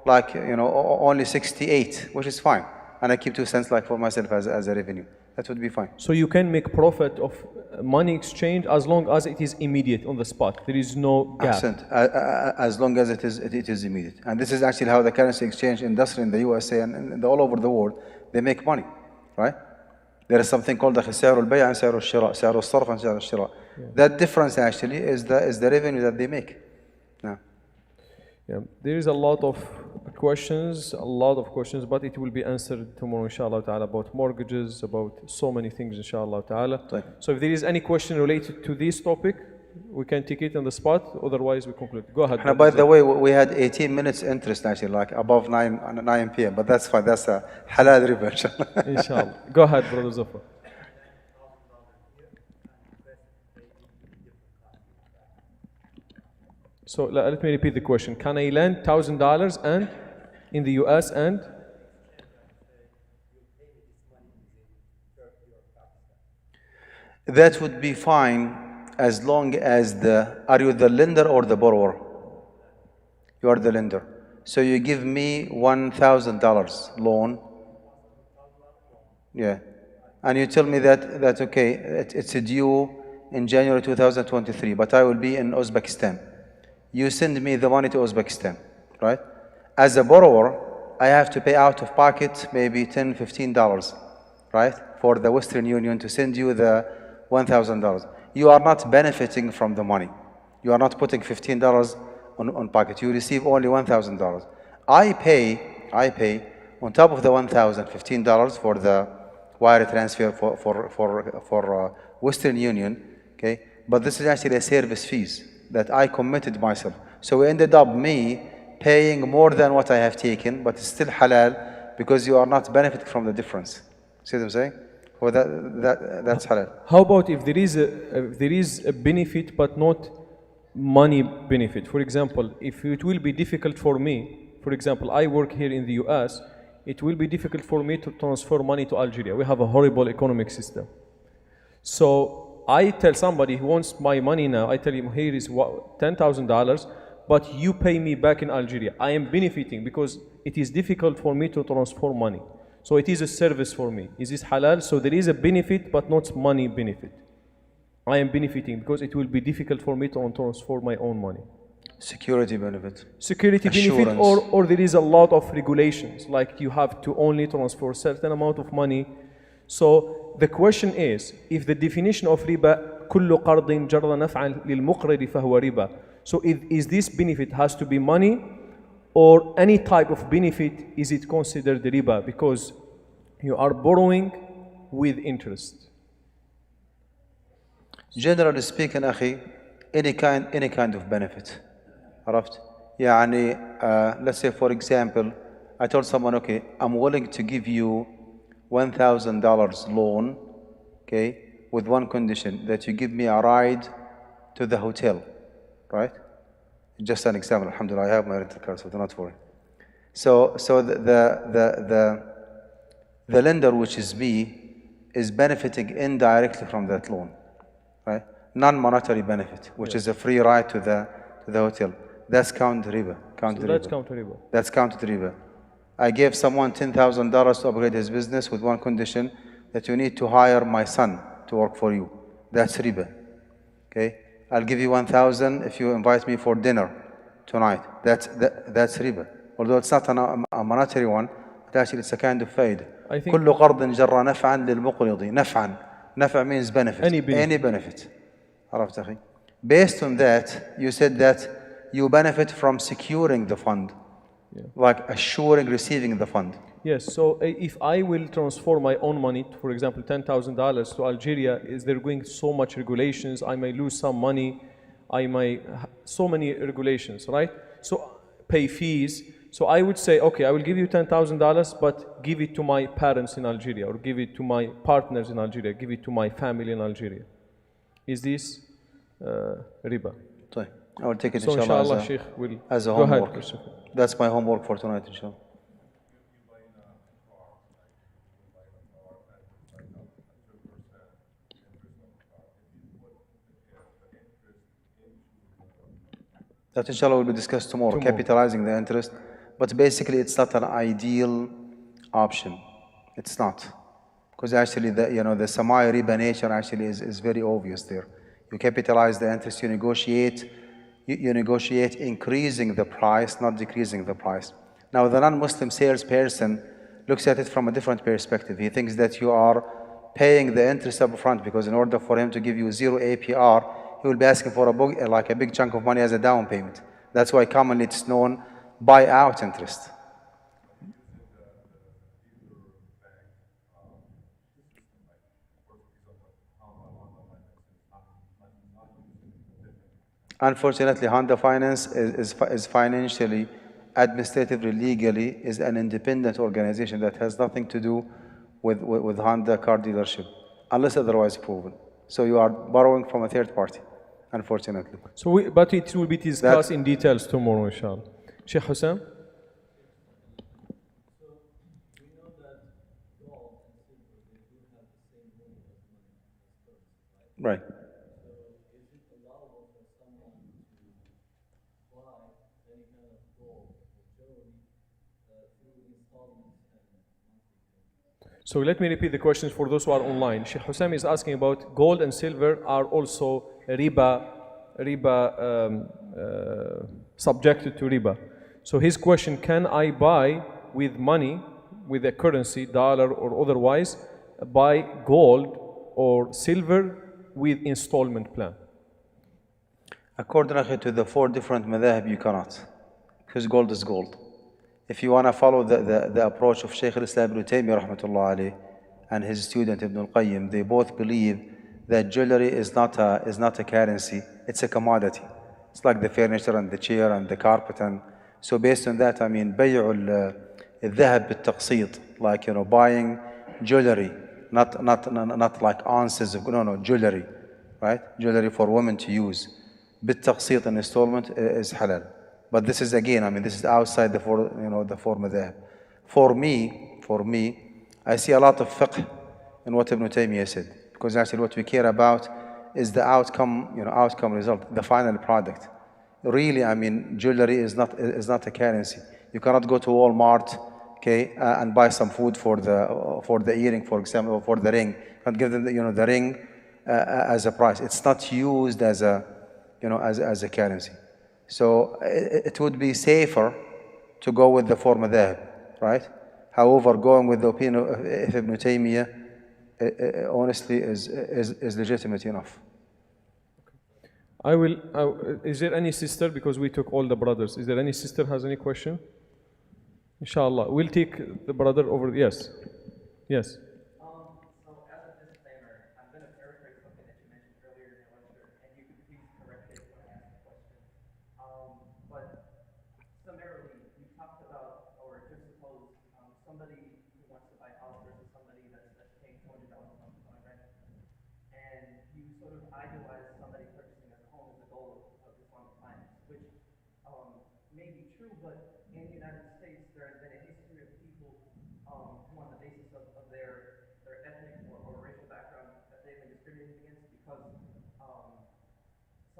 like, only 68, which is fine. And I keep 2 cents like for myself as a revenue. That would be fine. So you can make profit of money exchange as long as it is immediate on the spot. There is no gap. As long as it is immediate. And this is actually how the currency exchange industry in the USA and all over the world, they make money, right? There is something called the سعر البيع and سعر الشراء, سعر الصرف and سعر الشراء. That difference actually is the revenue that they make. Yeah, there is a lot of questions, but it will be answered tomorrow, inshallah ta'ala, about mortgages, about so many things, inshallah ta'ala. Right. So if there is any question related to this topic, we can take it on the spot, otherwise we conclude. Go ahead. Now, by the way, we had 18 minutes interest actually, like above 9 p.m., but that's fine, that's a halal riba, inshallah. Inshallah. Go ahead, Brother Zafar. So let me repeat the question. Can I lend $1,000 and in the US and? That would be fine as long as are you the lender or the borrower? You are the lender. So you give me $1,000 loan. Yeah. And you tell me that okay, it's due in January 2023, but I will be in Uzbekistan. You send me the money to Uzbekistan, right? As a borrower, I have to pay out of pocket maybe $10, $15, right? For the Western Union to send you the $1,000. You are not benefiting from the money. You are not putting $15 on pocket. You receive only $1,000. I pay on top of the $1,000, $15 for the wire transfer for Western Union, okay? But this is actually a service fees that I committed myself. So it ended up me paying more than what I have taken, but it's still halal because you are not benefiting from the difference. See what I'm saying? Well, that's halal. How about if there is a benefit but not money benefit? For example, if it will be difficult for me, for example, I work here in the US, it will be difficult for me to transfer money to Algeria. We have a horrible economic system. So I tell somebody who wants my money now, I tell him, here is $10,000, but you pay me back in Algeria. I am benefiting because it is difficult for me to transfer money. So it is a service for me. Is this halal? So there is a benefit, but not money benefit. I am benefiting because it will be difficult for me to transfer my own money. Security benefit. Security benefit, or there is a lot of regulations, like you have to only transfer a certain amount of money. So the question is, if the definition of riba, كل قرض جر نفعا للمقرض فهو riba. So is this benefit has to be money, or any type of benefit, is it considered riba? Because you are borrowing with interest. Generally speaking, أخي, any kind of benefit. عرفت؟ يعني let's say for example, I told someone, okay, I'm willing to give you $1,000 loan, okay, with one condition, that you give me a ride to the hotel, right? Just an example, alhamdulillah, I have my rental car, so do not worry. So the lender, which is me, is benefiting indirectly from that loan, non-monetary benefit, which is a free ride to the hotel. That's counted riba. Counted So that's riba. counter riba. That's counted riba. I gave someone $10,000 to upgrade his business with one condition, that you need to hire my son to work for you. That's riba. Okay? I'll give you 1,000 if you invite me for dinner tonight. That's riba. Although it's not a monetary one, but actually it's a kind of faid. I think كل قرض جر نفعا للمقرض. نفعا. نفع means benefit. Any benefit. Any benefit. عرفت أخي? Based on that, you said that you benefit from securing the fund, like assuring receiving the fund. yes. So if I will transfer my own money, for example, $10,000 to Algeria, is there going so much regulations? I may lose some money. I may so many regulations, right? So pay fees. So I would say, okay, I will give you $10,000, but give it to my parents in Algeria, or give it to my partners in Algeria, give it to my family in Algeria. Is this riba? طيب. I will take it So inshallah inshallah, Sheikh will as a go ahead. homework. That's my homework for tonight, inshallah. That inshallah will be discussed tomorrow, capitalizing the interest. But basically it's not an ideal option. It's not. Because actually the samai riba nature actually is very obvious there. You capitalize the interest, you negotiate increasing the price, not decreasing the price. Now the non-Muslim salesperson looks at it from a different perspective. He thinks that you are paying the interest up front, because in order for him to give you 0 APR, he will be asking for a big chunk of money as a down payment. That's why commonly it's known buyout interest. Unfortunately, Honda Finance is financially, administratively, legally, is an independent organization that has nothing to do with Honda car dealership, unless otherwise proven. So you are borrowing from a third party, unfortunately. So, but it will be discussed in details tomorrow, inshallah. Sheikh Hussein? Right. So let me repeat the questions for those who are online. Sheikh Hussein is asking about gold and silver are also riba subjected to riba. So his question, can I buy with money, with a currency, dollar or otherwise, buy gold or silver with installment plan? According to the 4 different madhahib, you cannot, because gold is gold. If you want to follow the approach of Shaykh al-Islam ibn Taymiyyah rahmatullah alayh and his student Ibn al-Qayyim, they both believe that jewelry is not a currency, it's a commodity. It's like the furniture and the chair and the carpet. And so based on that, I mean, بيع الذهب بالتقسيط, like, buying jewelry, not like ounces of, jewelry, right? Jewelry for women to use. بالتقسيط, an installment, is halal. But this is again, I mean, this is outside the four madhahib. For me, I see a lot of fiqh in what Ibn Taymiyyah said, because actually what we care about is the outcome result, the final product. Really, I mean, jewelry is not a currency. You cannot go to Walmart, okay, and buy some food for the earring, for example, or for the ring, and give them the ring as a price. It's not used as a currency. So it would be safer to go with the 4 madhahib, right? However, going with the opinion of Ibn Taymiyyah, honestly, is legitimate enough. Is there any sister, because we took all the brothers, is there any sister has any question? Inshallah, we'll take the brother over. Yes. Yes.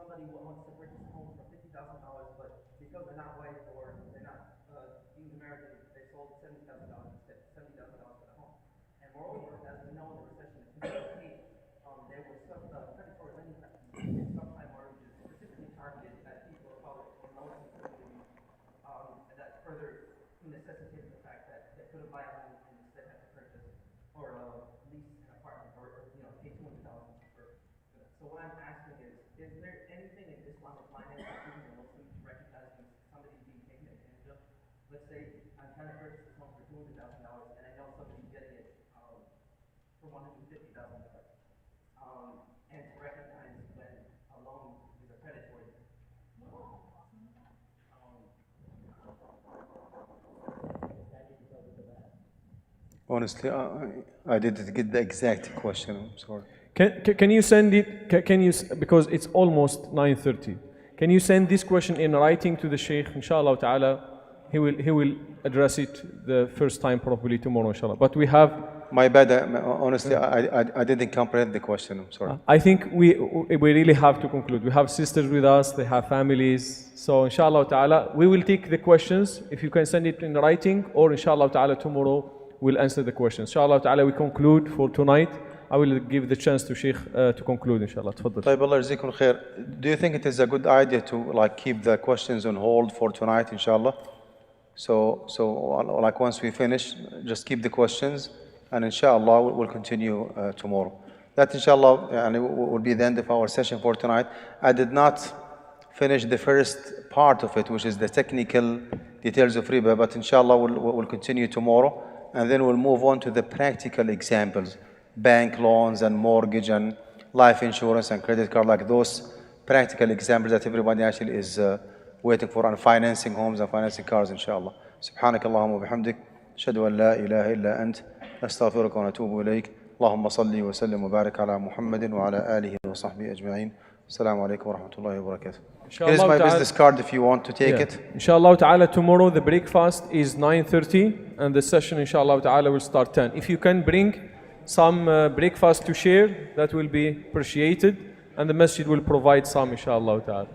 Somebody wants to purchase a home for $50,000, but because they're not white or hold $70,000 instead, $70,000 for the home. And moreover, as we know, the recession of 2008, there were some predatory lending practices in subprime mortgages specifically targeted at people of color and low-income communities, that further necessitated the fact that they couldn't buy a home and instead had to purchase or lease an apartment or pay $200,000 for that. So what I'm asking is there anything in Islamic finance that giving the Muslims recognizing somebody being taken advantage of? Let's say I'm trying to purchase this home for $200,000 and I know somebody's getting it for $150,000. And to recognize when a loan is a predatory. Honestly, I didn't get the exact question. I'm sorry. Can you send it, because it's almost 9:30. Can you send this question in writing to the Sheikh? Inshallah ta'ala, he will address it the first time probably tomorrow, inshallah. But we have... My bad. Honestly, I didn't comprehend the question. I'm sorry. I think we really have to conclude. We have sisters with us, they have families. So inshallah ta'ala, we will take the questions. If you can send it in writing, or inshallah ta'ala tomorrow we'll answer the questions. Inshallah ta'ala we conclude for tonight. I will give the chance to Sheikh to conclude, inshallah. Tfaddal. طيب الله يجزيكم خير. Do you think it is a good idea to keep the questions on hold for tonight, inshallah? So once we finish, just keep the questions, and inshallah we'll continue tomorrow. That inshallah will be the end of our session for tonight. I did not finish the first part of it, which is the technical details of riba, but inshallah we'll continue tomorrow, and then we'll move on to the practical examples, bank loans and mortgage and life insurance and credit card, like those practical examples that everybody actually is waiting for, and financing homes and financing cars, inshallah. سبحانك اللهم وبحمدك أشهد أن لا إله إلا أنت نستغفرك ونتوب إليك اللهم صل وسلم وبارك على محمد وعلى آله وصحبه أجمعين السلام عليكم ورحمة الله وبركاته. Here's my business card if you want to take it. Inshallah ta'ala, tomorrow the breakfast is 9:30 and the session inshallah ta'ala will start 10. If you can bring some breakfast to share, that will be appreciated, and the masjid will provide some inshallah ta'ala.